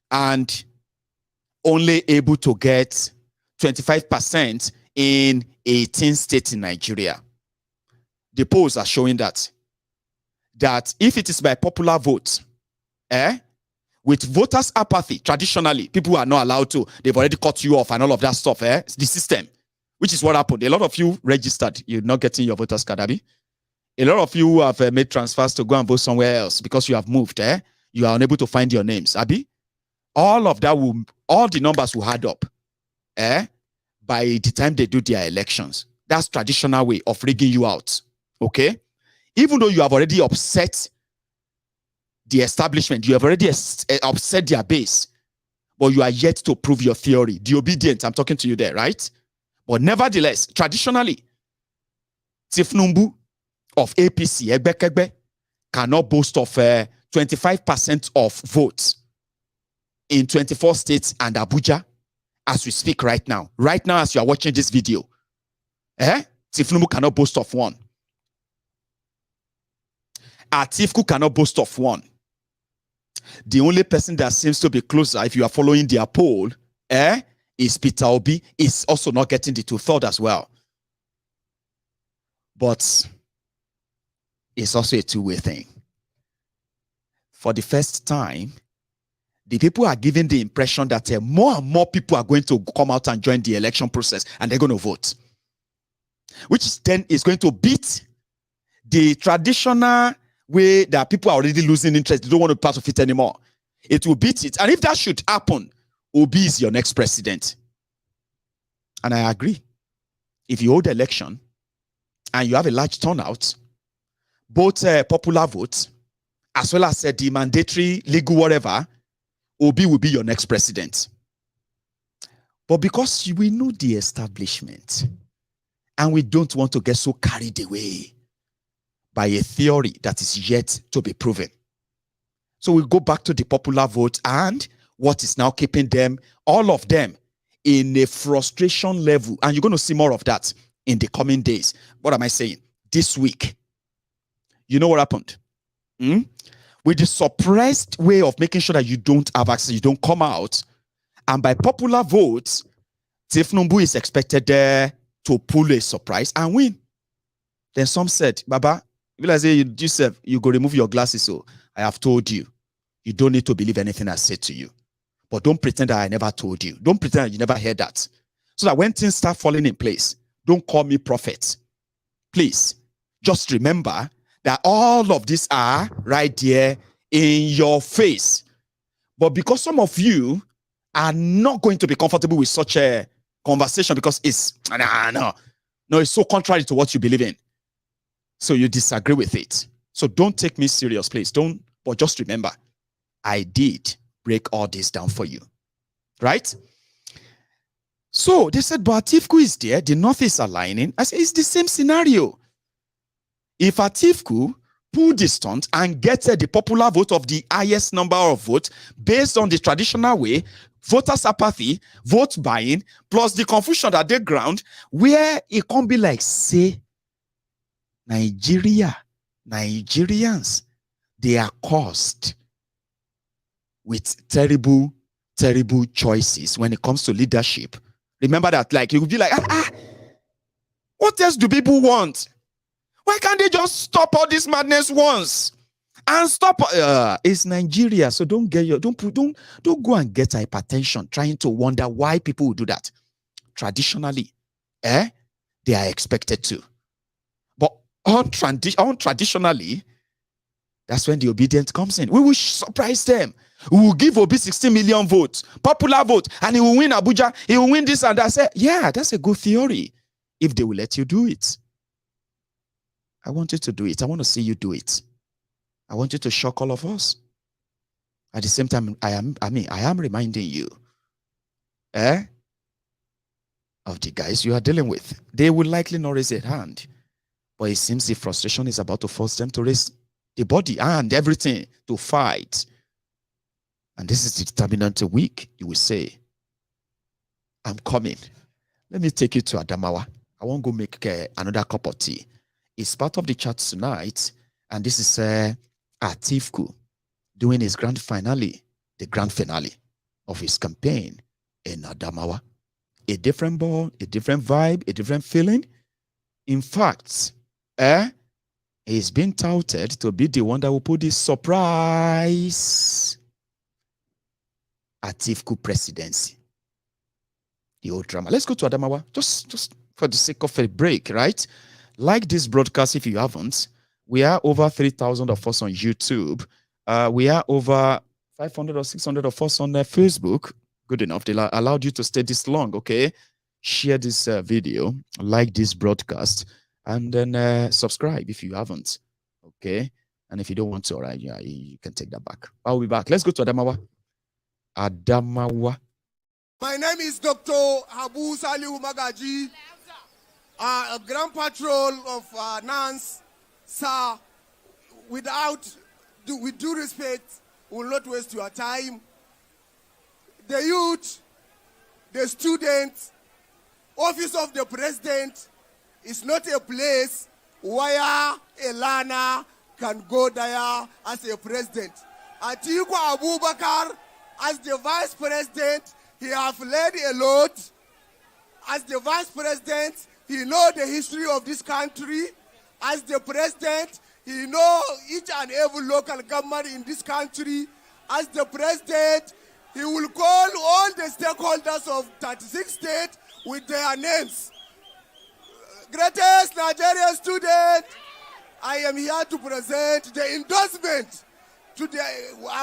And only able to get 25% in 18 states in Nigeria. The polls are showing that if it is by popular vote, with voters' apathy, traditionally, people are not allowed to, they've already cut you off and all of that stuff, it's the system, which is what happened. A lot of you registered, you're not getting your voters' card, Abi. A lot of you have made transfers to go and vote somewhere else because you have moved, you are unable to find your names, Abi. All of that all the numbers will add up, by the time they do their elections. That's traditional way of rigging you out, okay? Even though you have already upset the establishment, you have already upset their base, but you are yet to prove your theory. The obedient, I'm talking to you there, right? But nevertheless, traditionally, Tifnumbu of APC, Egbe, cannot boast of 25% of votes in 24 states and Abuja as we speak right now. Right now, as you are watching this video, Tifnumbu cannot boast of one. Atiku cannot boast of one. The only person that seems to be closer, if you are following their poll, is Peter Obi, is also not getting the 2/3 as well. But it's also a two-way thing. For the first time, the people are giving the impression that more and more people are going to come out and join the election process and they're going to vote. Which then is going to beat the traditional way that people are already losing interest. They don't want to be part of it anymore. It will beat it. And if that should happen, Obi is your next president. And I agree. If you hold the election and you have a large turnout, both popular votes as well as the mandatory legal whatever, Obi will be your next president. But because we know the establishment and we don't want to get so carried away by a theory that is yet to be proven. So we go back to the popular vote and what is now keeping them, all of them, in a frustration level. And you're going to see more of that in the coming days. What am I saying? This week. You know what happened? With the suppressed way of making sure that you don't have access, you don't come out, and by popular votes, Tifnumbu is expected there to pull a surprise and win. Then some said, Baba, if I say you go remove your glasses, so I have told you. You don't need to believe anything I said to you. But don't pretend that I never told you. Don't pretend that you never heard that. So that when things start falling in place, don't call me prophet. Please, just remember that all of these are right there in your face. But because some of you are not going to be comfortable with such a conversation because it's, no, it's so contrary to what you believe in. So you disagree with it. So don't take me serious, please. Don't, but just remember, I did break all this down for you. Right? So they said, but Atiku is there, the North is aligning. I said, it's the same scenario. If Atiku pull the stunt and get the popular vote of the highest number of votes based on the traditional way, voters' apathy, vote buying, plus the confusion that they ground, where it can't be like, say, Nigerians, they are caused with terrible, terrible choices when it comes to leadership. Remember that, like, you would be like, what else do people want? Why can't they just stop all this madness once? And stop. It's Nigeria, so don't go and get hypertension trying to wonder why people will do that. Traditionally, they are expected to. But traditionally, that's when the obedience comes in. We will surprise them. We will give Obi 16 million votes, popular vote, and he will win Abuja. He will win this and that. I say, yeah, that's a good theory. If they will let you do it. I want you to do it. I want to see you do it. I want you to shock all of us. At the same time, I am reminding you of the guys you are dealing with. They will likely not raise their hand. But it seems the frustration is about to force them to raise the body and everything to fight. And this is the determinant week, you will say, I'm coming. Let me take you to Adamawa. I won't go make another cup of tea. It's part of the chat tonight, and this is Atiku doing his grand finale, the grand finale of his campaign in Adamawa. A different ball, a different vibe, a different feeling. In fact, he's been touted to be the one that will put this surprise Atiku presidency. The old drama. Let's go to Adamawa, just for the sake of a break, right? Like this broadcast, if you haven't, we are over 3,000 of us on YouTube. We are over 500 or 600 of us on Facebook. Good enough. They allowed you to stay this long, okay? Share this video, like this broadcast, and then subscribe if you haven't, okay? And if you don't want to, all right, yeah, you can take that back. I'll be back. Let's go to Adamawa. Adamawa. My name is Dr. Habu Salihu Magaji, a Grand Patrol of Nance. Sir, with due respect, we will not waste your time. The youth, the students, office of the president is not a place where a learner can go there as a president. Atiku Abubakar, as the vice president, he has led a lot. As the vice president, he knows the history of this country. As the president, he knows each and every local government in this country. As the president, he will call all the stakeholders of 36 states with their names. Greatest Nigerian student, I am here to present the endorsement to the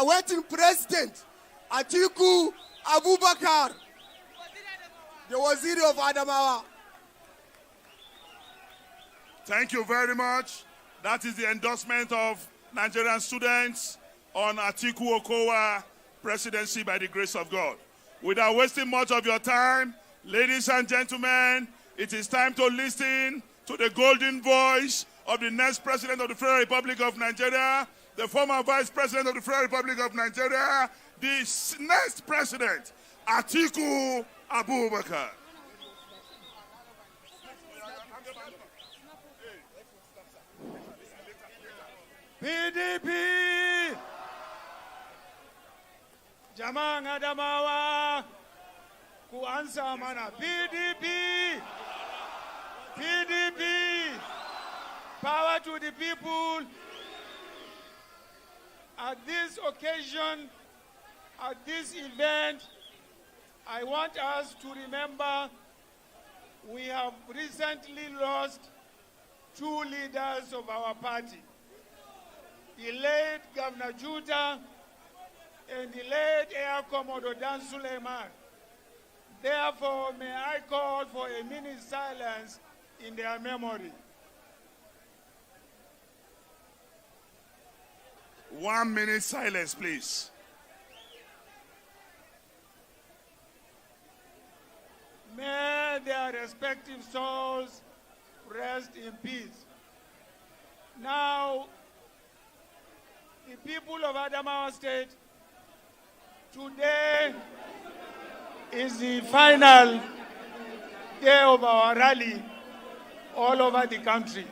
awaiting president, Atiku Abubakar, the Waziri of Adamawa. Thank you very much. That is the endorsement of Nigerian students on Atiku Okowa presidency by the grace of God. Without wasting much of your time, ladies and gentlemen, it is time to listen to the golden voice of the next president of the Federal Republic of Nigeria, the former vice president of the Federal Republic of Nigeria, the next president, Atiku Abubakar. PDP! Jama'an Adamawa, ku ansa mana PDP! PDP! Power to the people. At this occasion, at this event, I want us to remember we have recently lost two leaders of our party, the late Governor Judah and the late Air Commodore Dan Suleiman. Therefore, may I call for a minute silence in their memory. 1 minute silence, please. May their respective souls rest in peace. Now, the people of Adamawa State, today is the final day of our rally all over the country.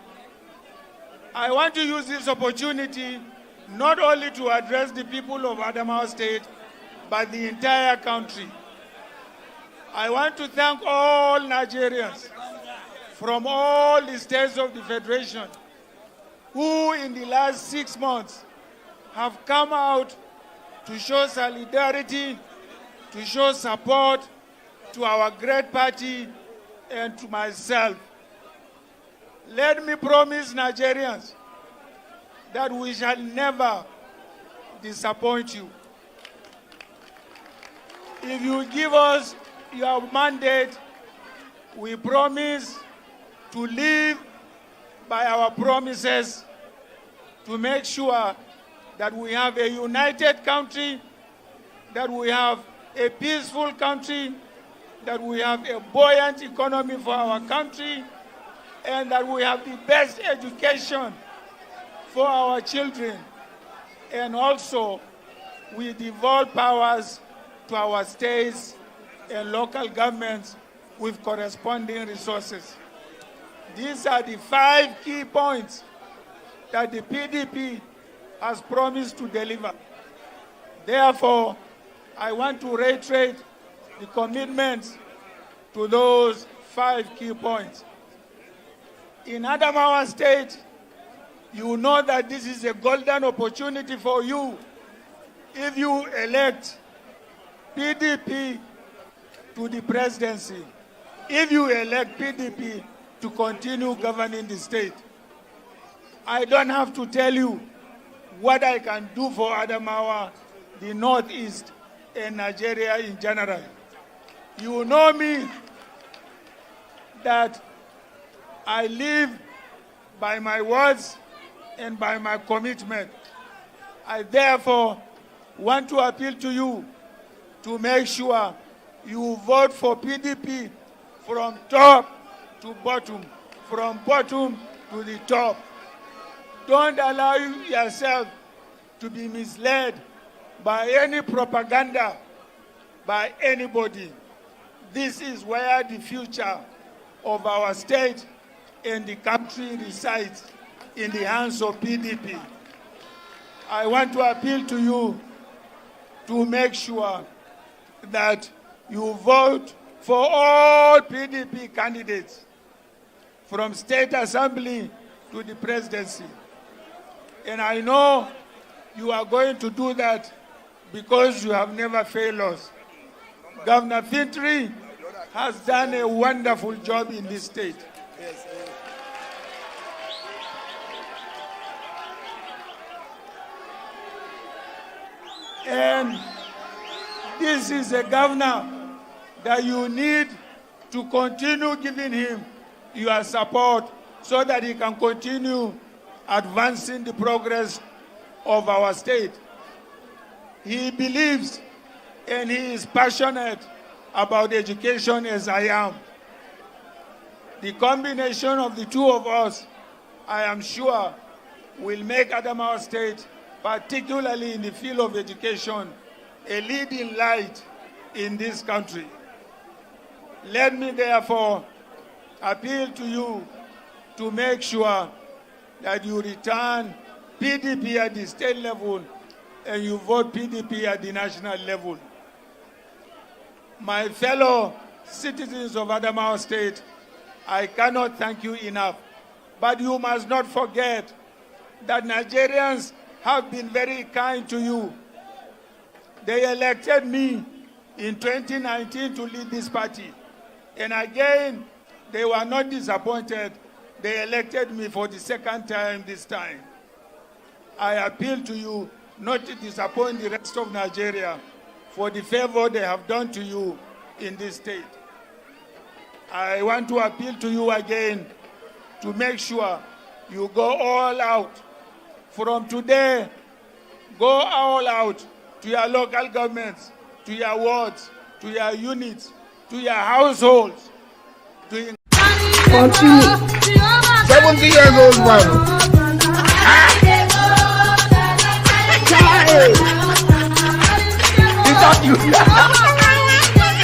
I want to use this opportunity not only to address the people of Adamawa State, but the entire country. I want to thank all Nigerians from all the states of the Federation who in the last 6 months have come out to show solidarity, to show support to our great party and to myself. Let me promise Nigerians that we shall never disappoint you. If you give us your mandate, we promise to live by our promises to make sure that we have a united country, that we have a peaceful country, that we have a buoyant economy for our country, and that we have the best education for our children. And also, we devolve powers to our states and local governments with corresponding resources. These are the 5 key points that the PDP has promised to deliver. Therefore, I want to reiterate the commitments to those 5 key points. In Adamawa State, you know that this is a golden opportunity for you if you elect PDP to the presidency, if you elect PDP to continue governing the state. I don't have to tell you what I can do for Adamawa, the Northeast, and Nigeria in general. You know me, that I live by my words and by my commitment. I therefore want to appeal to you to make sure you vote for PDP from top to bottom, from bottom to the top. Don't allow yourself to be misled by any propaganda, by anybody. This is where the future of our state and the country resides, in the hands of PDP. I want to appeal to you to make sure that you vote for all PDP candidates, from state assembly to the presidency. And I know you are going to do that because you have never failed us. Governor Fintri has done a wonderful job in this state. And this is a governor that you need to continue giving him your support so that he can continue advancing the progress of our state. He believes and he is passionate about education as I am. The combination of the two of us, I am sure, will make Adamawa State, particularly in the field of education, a leading light in this country. Let me therefore appeal to you to make sure that you return PDP at the state level and you vote PDP at the national level. My fellow citizens of Adamawa State, I cannot thank you enough, but you must not forget that Nigerians have been very kind to you. They elected me in 2019 to lead this party. And again, they were not disappointed. They elected me for the second time this time. I appeal to you not to disappoint the rest of Nigeria for the favor they have done to you in this state. I want to appeal to you again to make sure you go all out. From today, go all out to your local governments, to your wards, to your units, to your households. To 70 years old man.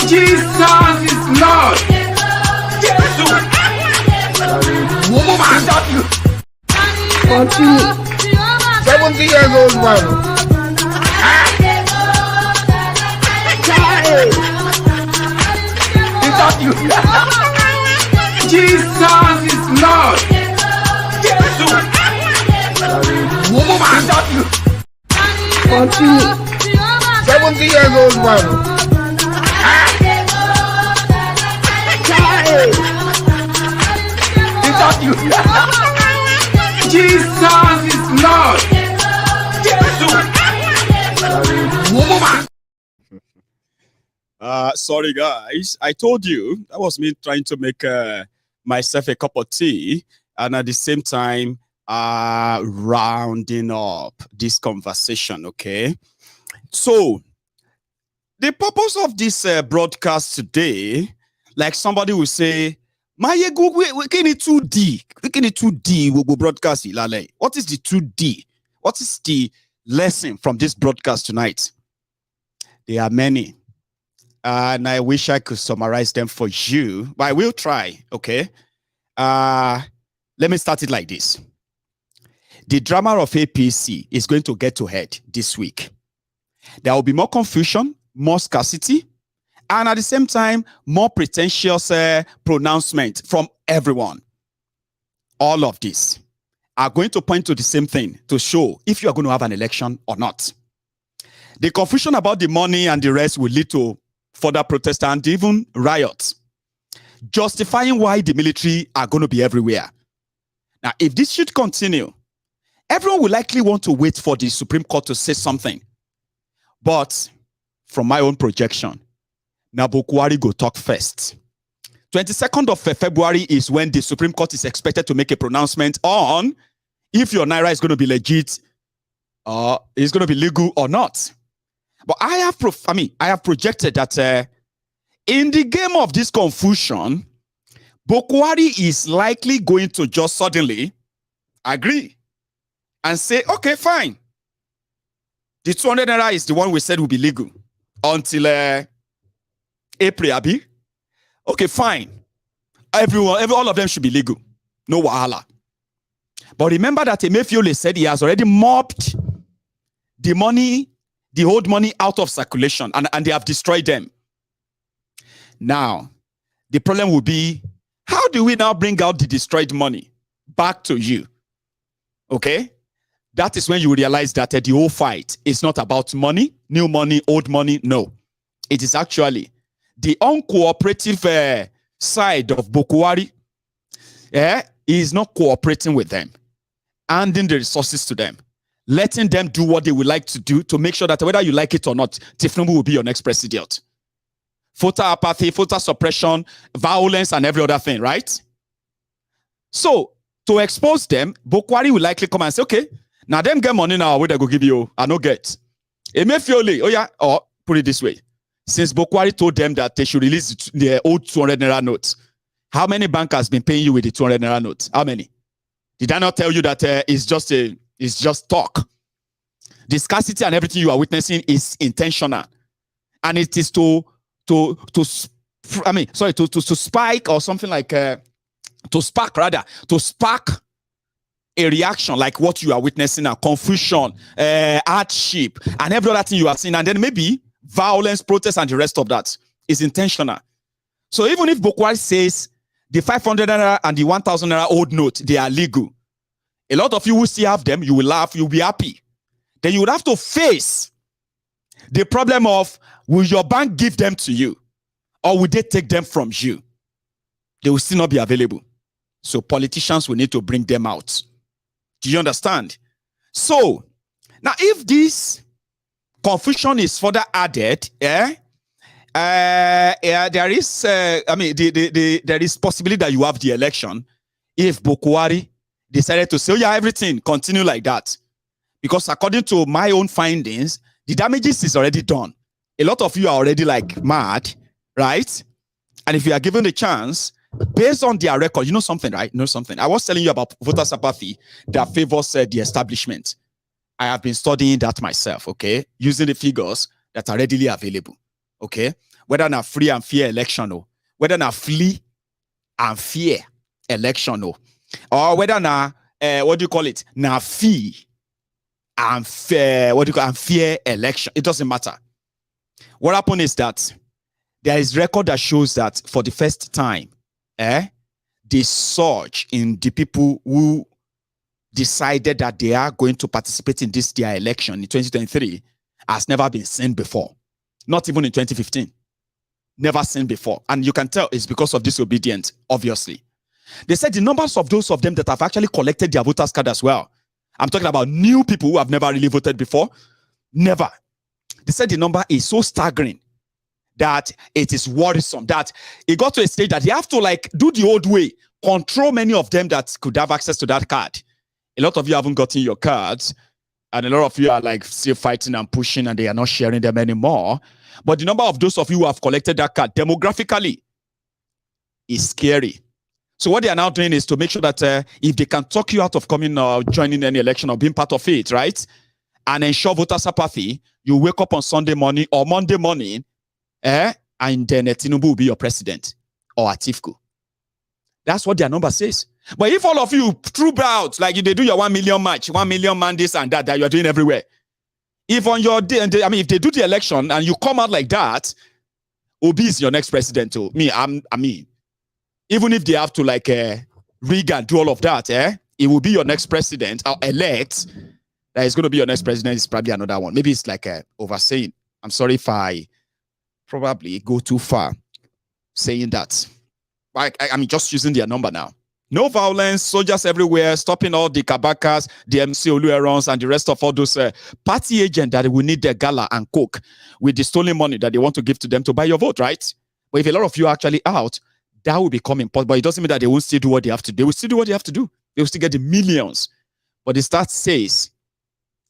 Jesus is Lord. Jesus. 70 years old man. Jesus is Lord. Jesus. 70 years old man. Jesus is Lord. Sorry guys, I told you that was me trying to make myself a cup of tea, and at the same time rounding up this conversation. Okay, so the purpose of this broadcast today, like somebody will say, Maiyegun, we can it 2D. We can it 2D. We will broadcast it. What is the 2D? What is the lesson from this broadcast tonight? There are many, and I wish I could summarize them for you, but I will try. Okay. Let me start it like this. The drama of APC is going to get to head this week. There will be more confusion, more scarcity, and at the same time, more pretentious pronouncement from everyone. All of these are going to point to the same thing to show if you are going to have an election or not. The confusion about the money and the rest will lead to further protests and even riots, justifying why the military are going to be everywhere. Now, if this should continue, everyone will likely want to wait for the Supreme Court to say something. But from my own projection, Buhari go talk first. 22nd of February is when the Supreme Court is expected to make a pronouncement on if your Naira is going to be legit or is going to be legal or not. But I have projected that in the game of this confusion, Buhari is likely going to just suddenly agree and say, okay, fine. The 200 Naira is the one we said will be legal until April, Abi. Okay, fine. All of them should be legal. No wahala. But remember that Emefiole said he has already mopped the money, the old money out of circulation, and they have destroyed them. Now, the problem will be, how do we now bring out the destroyed money back to you? Okay? That is when you realize that the whole fight is not about money, new money, old money. No. It is actually the uncooperative side of Buhari is not cooperating with them, handing the resources to them, letting them do what they would like to do to make sure that whether you like it or not, Tifnubu will be your next president. Voter apathy, voter suppression, violence, and every other thing, right? So, to expose them, Buhari will likely come and say, okay, now them get money now, where they go give you, I no get. Emefiole, oh yeah, or put it this way, Since Buhari told them that they should release the old 200 Naira notes, how many bankers have been paying you with the 200 Naira notes? How many? Did I not tell you that it's just talk? The scarcity and everything you are witnessing is intentional. And it is to spike or something like, to spark a reaction like what you are witnessing now, confusion, hardship, and every other thing you are seeing. And then maybe violence, protest, and the rest of that is intentional. So even if Buhari says the 500 Naira and the 1,000 Naira old note, they are legal, a lot of you will still have them, you will laugh, you'll be happy. Then you would have to face the problem of, will your bank give them to you? Or will they take them from you? They will still not be available. So politicians will need to bring them out. Do you understand? So, now if this confusion is further added, there is, there is possibility that you have the election if Buhari decided to say, oh yeah, everything continue like that. Because according to my own findings, the damages is already done. A lot of you are already like mad, right? And if you are given the chance, based on their record, you know something, right? You know something. I was telling you about voter apathy that favors the establishment. I have been studying that myself, okay? Using the figures that are readily available, okay? Whether na free and fair election, or whether na free and fair election, or whether na, what do you call it? Na fee and fair, and fair election. It doesn't matter. What happened is that there is record that shows that for the first time, the surge in the people who decided that they are going to participate in this their election in 2023 has never been seen before. Not even in 2015. Never seen before. And you can tell it's because of disobedience, obviously. They said the numbers of those of them that have actually collected their voters card as well. I'm talking about new people who have never really voted before. Never. They said the number is so staggering that it is worrisome, that it got to a stage that they have to like do the old way, control many of them that could have access to that card. A lot of you haven't gotten your cards, and a lot of you are like still fighting and pushing, and they are not sharing them anymore. But the number of those of you who have collected that card demographically is scary. So what they are now doing is to make sure that if they can talk you out of coming or joining any election or being part of it, right, and ensure voters' apathy, you wake up on Sunday morning or Monday morning, and then Tinubu will be your president or Atifku. That's what their number says. But if all of you troop out, like they do your 1 million march, 1 million man this and that you're doing everywhere, if on your day, if they do the election and you come out like that, Obi is your next president too. Even if they have to like rig and do all of that, it will be your next president or elect. That is going to be your next president is probably another one. Maybe it's like oversaying. I'm sorry if I probably go too far saying that. I'm just using their number now. No violence, soldiers everywhere, stopping all the kabakas, the MC Oluerons, and the rest of all those party agents that will need their gala and coke with the stolen money that they want to give to them to buy your vote, right? But if a lot of you are actually out, that will become important. But it doesn't mean that they won't still do what they have to do. They will still do what they have to do. They will still get the millions. But the stat says,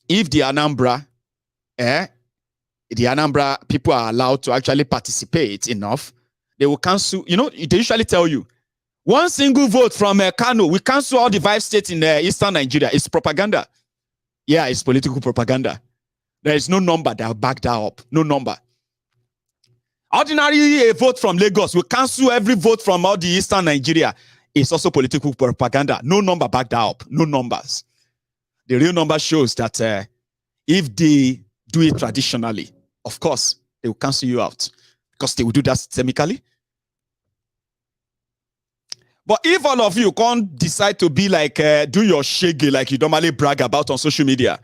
if the Anambra people are allowed to actually participate enough, they will cancel. You know, they usually tell you, one single vote from Kano, we cancel all the 5 states in eastern Nigeria. It's propaganda. Yeah, it's political propaganda. There is no number that will back that up. No number. Ordinarily, a vote from Lagos will cancel every vote from all the eastern Nigeria. It's also political propaganda. No number back that up. No numbers. The real number shows that if they do it traditionally, of course, they will cancel you out because they will do that systemically. But if all of you can't decide to be like, do your shege like you normally brag about on social media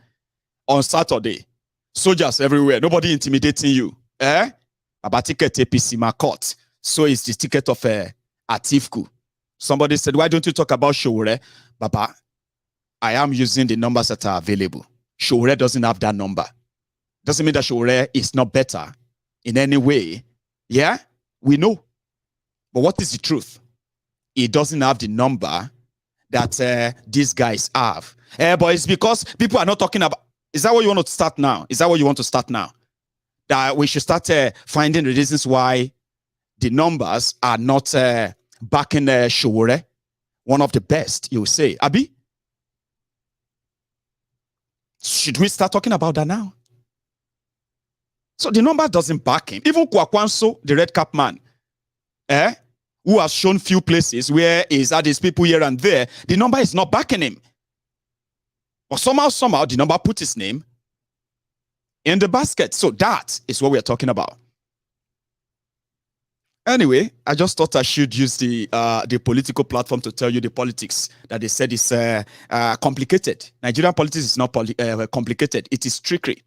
on Saturday, soldiers everywhere, nobody intimidating you, about ticket APC Makot, so it's the ticket of Atifku. Somebody said, why don't you talk about Showore? Baba, I am using the numbers that are available. Showore doesn't have that number. Doesn't mean that Showore is not better in any way. Yeah, we know. But what is the truth? It doesn't have the number that these guys have. But it's because people are not talking about. Is that what you want to start now? Is that what you want to start now? that we should start finding the reasons why the numbers are not backing Showore, one of the best, you say. Abi? Should we start talking about that now? So the number doesn't back him. Even Kwakwanso, the red cap man, who has shown few places where he's had his people here and there, the number is not backing him. But somehow, the number put his name in the basket. So that is what we're talking about. Anyway, I just thought I should use the political platform to tell you the politics that they said is complicated. Nigerian politics is not complicated. It is trickery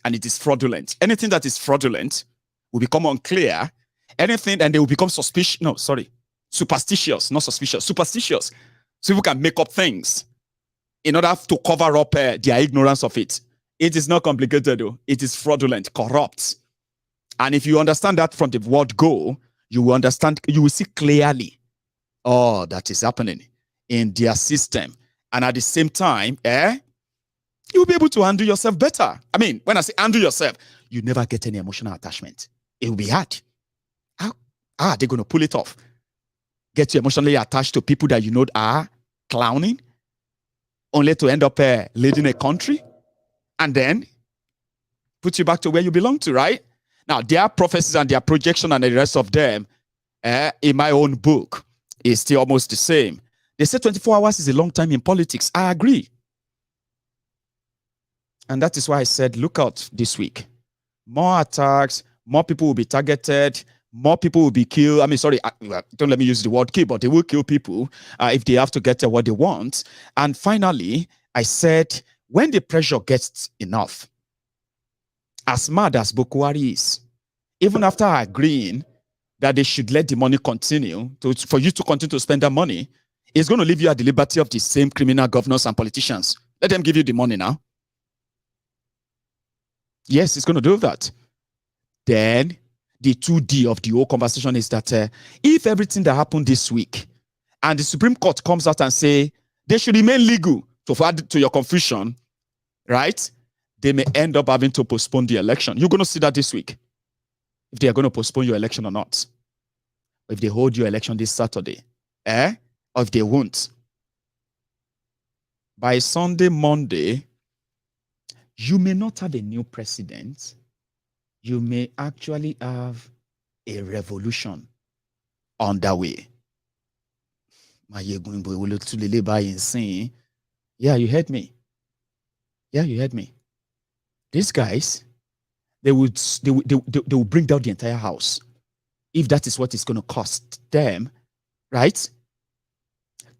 and it is fraudulent. Anything that is fraudulent will become unclear. Anything, and they will become suspicious. No, sorry. Superstitious, not suspicious. Superstitious. So people can make up things in order to cover up their ignorance of it. It is not complicated, though. It is fraudulent, corrupt. And if you understand that from the word go, you will understand, you will see clearly all that is happening in their system. And at the same time, you'll be able to handle yourself better. I mean, when I say handle yourself, you never get any emotional attachment. It will be hard. How are they going to pull it off? Get you emotionally attached to people that you know are clowning, only to end up leading a country, and then put you back to where you belong to, right? Now, their prophecies and their projection and the rest of them, in my own book, is still almost the same. They say 24 hours is a long time in politics. I agree. And that is why I said, look out this week. More attacks, more people will be targeted, more people will be killed. I mean, sorry, don't let me use the word kill, but they will kill people if they have to get what they want. And finally, I said, when the pressure gets enough, as mad as Buhari is, even after agreeing that they should let the money continue, for you to continue to spend that money, it's going to leave you at the liberty of the same criminal governors and politicians. Let them give you the money now. Yes, it's going to do that. Then, the 2D of the whole conversation is that if everything that happened this week, and the Supreme Court comes out and say, they should remain legal, to add to your confusion, right? They may end up having to postpone the election. You're going to see that this week. If they are going to postpone your election or not. If they hold your election this Saturday. Or if they won't. By Sunday, Monday, you may not have a new president. You may actually have a revolution underway. Maiyegun, yeah, you heard me. Yeah, you heard me. These guys, they will bring down the entire house. If that is what it's going to cost them, right?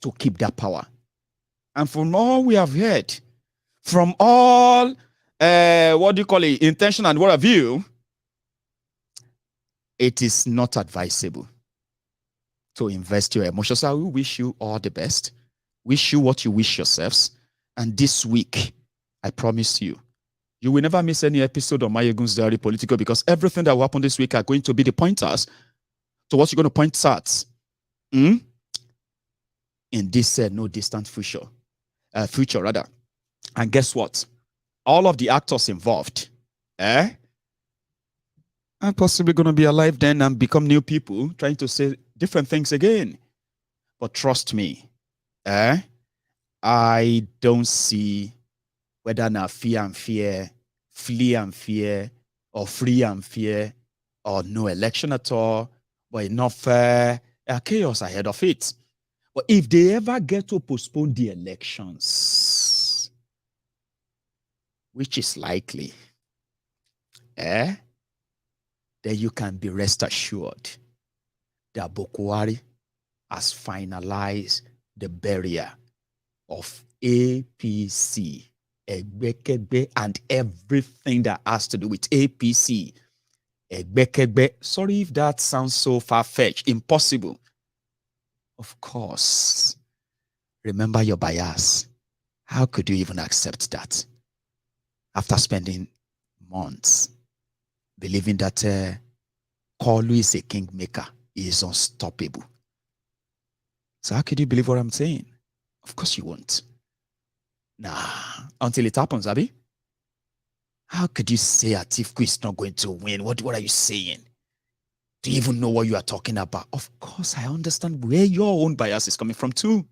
To keep that power. And from all we have heard, from all, intention and what have you, it is not advisable to invest your emotions. I will wish you all the best. Wish you what you wish yourselves. And this week, I promise you, you will never miss any episode of MaiyegunsDiary Politico, because everything that will happen this week are going to be the pointers to what you're going to point at in this no distant future. And guess what? All of the actors involved are possibly going to be alive then and become new people trying to say different things again. But trust me, I don't see whether now fear and fear, flee and fear, or free and fear, or no election at all, but enough chaos ahead of it. But if they ever get to postpone the elections, which is likely, then you can be rest assured that Buhari has finalized the barrier of APC, Egbekegbe, and everything that has to do with APC. Egbekegbe. Sorry if that sounds so far-fetched, impossible. Of course. Remember your bias. How could you even accept that? After spending months believing that Kolu is a kingmaker, he is unstoppable. So how could you believe what I'm saying? Of course you won't. Nah, until it happens, Abby. How could you say Atiku is not going to win? What are you saying? Do you even know what you are talking about? Of course, I understand where your own bias is coming from too.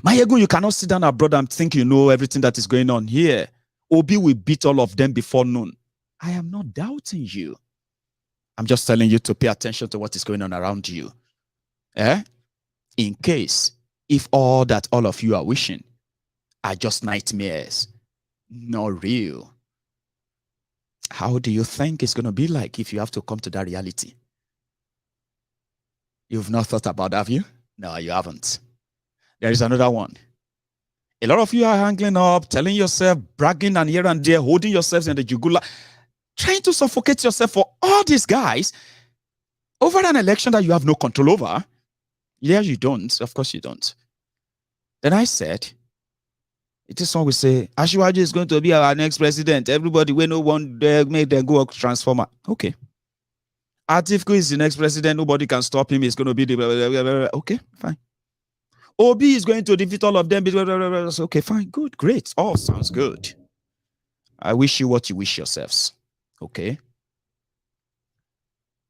Maiyegun, you cannot sit down, our brother, and think you know everything that is going on here. Obi will beat all of them before noon. I am not doubting you. I'm just telling you to pay attention to what is going on around you. In case, if all that all of you are wishing are just nightmares, not real, how do you think it's going to be like if you have to come to that reality? You've not thought about that, have you? No, you haven't. There is another one. A lot of you are hanging up, telling yourself, bragging and here and there, holding yourselves in the jugular, trying to suffocate yourself for all these guys over an election that you have no control over. Yeah, you don't. Of course you don't. Then I said, it is one we say, Asiwaju is going to be our next president. Everybody, we no one make them go transformer. Okay. Atiku is the next president. Nobody can stop him. He's going to be the... Okay, fine. Obi is going to defeat all of them. Okay, fine, good, great. All sounds good. I wish you what you wish yourselves. Okay.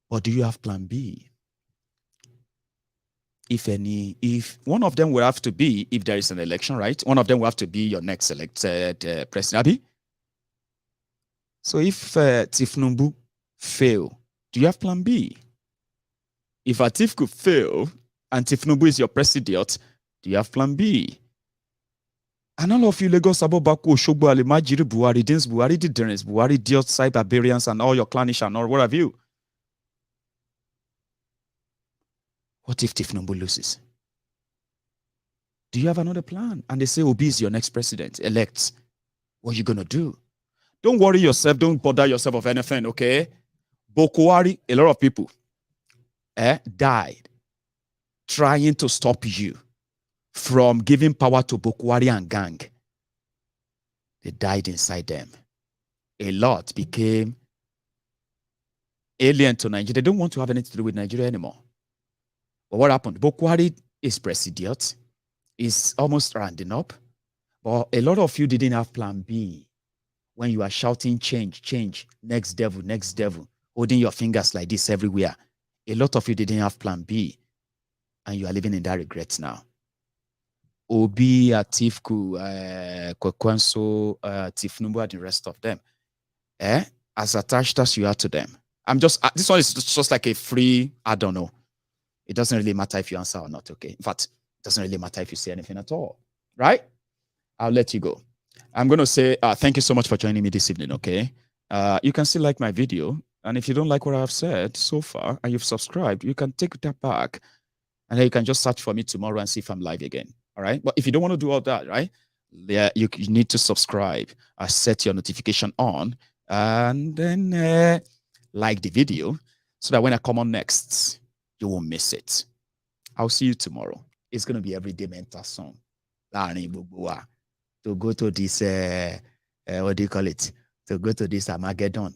But do you have plan B? If any, if one of them will have to be, if there is an election, right? One of them will have to be your next elected president, Abi. So if Tifnumbu fail, do you have plan B? If Atiku fail and Tifnumbu is your president, do you have plan B? And all of you Lagos, Abobaku, Oshogbo, Alimajiri, Buhari, Dins, Buhari, Diderens, Buhari, Diot, barbarians, and all your clannish and all, what have you? What if Tifnumbu loses? Do you have another plan? And they say Obi is your next president, elect. What are you going to do? Don't worry yourself. Don't bother yourself of anything, okay? Buhari, a lot of people died trying to stop you from giving power to Buhari and gang. They died inside them. A lot became alien to Nigeria. They don't want to have anything to do with Nigeria anymore. But what happened? Buhari is president. Is almost rounding up. But a lot of you didn't have plan B. When you are shouting change, change, next devil, holding your fingers like this everywhere. A lot of you didn't have plan B. And you are living in that regret now. Obi, Atiku, Kwekwanso, Tifnumbu, and the rest of them. As attached as you are to them. This one is just like a free, I don't know. It doesn't really matter if you answer or not, okay? In fact, it doesn't really matter if you say anything at all, right? I'll let you go. I'm going to say thank you so much for joining me this evening, okay? You can still like my video, and if you don't like what I've said so far, and you've subscribed, you can take that back, and then you can just search for me tomorrow and see if I'm live again, all right? But if you don't want to do all that, right, yeah, you need to subscribe, set your notification on, and then like the video, so that when I come on next, you won't miss it. I'll see you tomorrow. It's going to be everyday mental song. To go to this, what do you call it? To go to this Armageddon.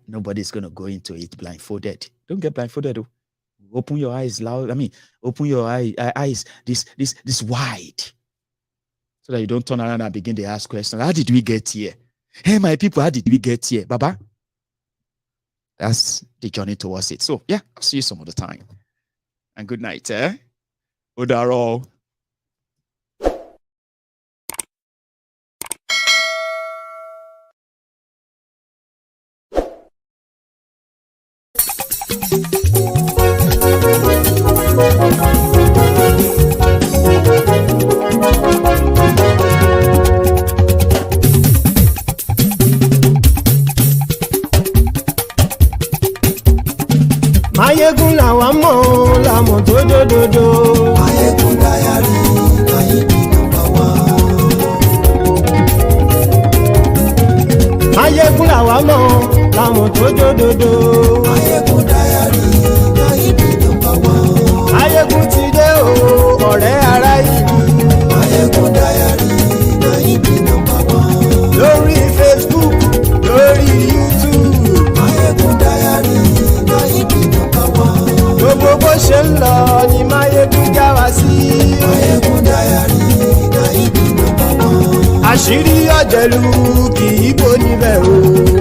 Nobody's going to go into it blindfolded. Don't get blindfolded. Though. Open your eyes loud. Open your eyes this wide. So that you don't turn around and begin to ask questions. How did we get here? Hey, my people, how did we get here? Baba? That's the journey towards it. So, yeah, I'll see you some other time. And good night, Odaro. Maiyegun làwa mọ̀ tó dòdòdò. Maiyegun dáyà. àṣírí ọ̀jẹ̀lú kì í bò níbẹ̀ o.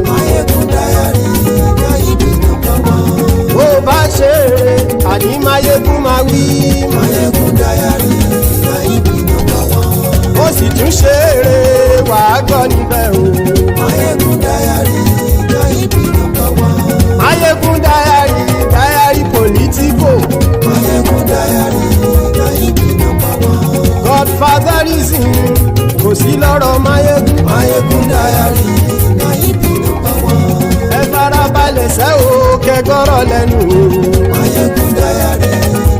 Maiyegun Diary Nayibi #1. bó bá ṣe eré àní Maiyegun máa wí. Maiyegun Diary Nayibi #1. ó sì tún ṣe eré wàá gbọ́ níbẹ̀ o. Maiyegun Diary Nayibi #1. Maiyegun Diary Diary Politico. Maiyegun Diary Nayibi #1. Godfatherism kò sí lọ́rọ̀ Maiyegun. Maiyegun Diary Nayibi #1. ẹ farabalẹ̀ sẹ́ o kẹgọ́rọ̀ lẹ́nu o. Maiyegun Diary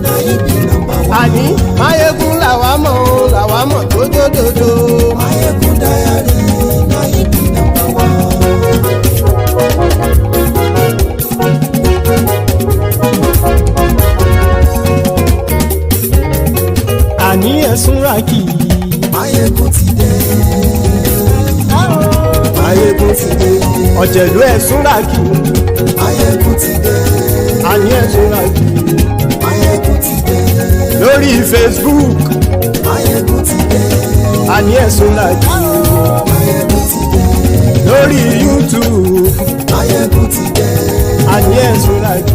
Nayibi #1. àní Maiyegun làwa mọ̀ tó dódòdó. Maiyegun Diary Nayibi #1. àní ẹ̀sùn ràkì. Maiyegun ti dé. Maiyegun ti dé. ọ̀jẹ̀lú ẹ̀sùn ràkì. Maiyegun ti dé. àní ẹ̀sùn ràkì. Maiyegun ti dé. lórí Facebook. Maiyegun ti dé. àní ẹ̀sùn ràkì. Maiyegun ti dé. lórí YouTube. Maiyegun ti dé. àní ẹ̀sùn ràkì.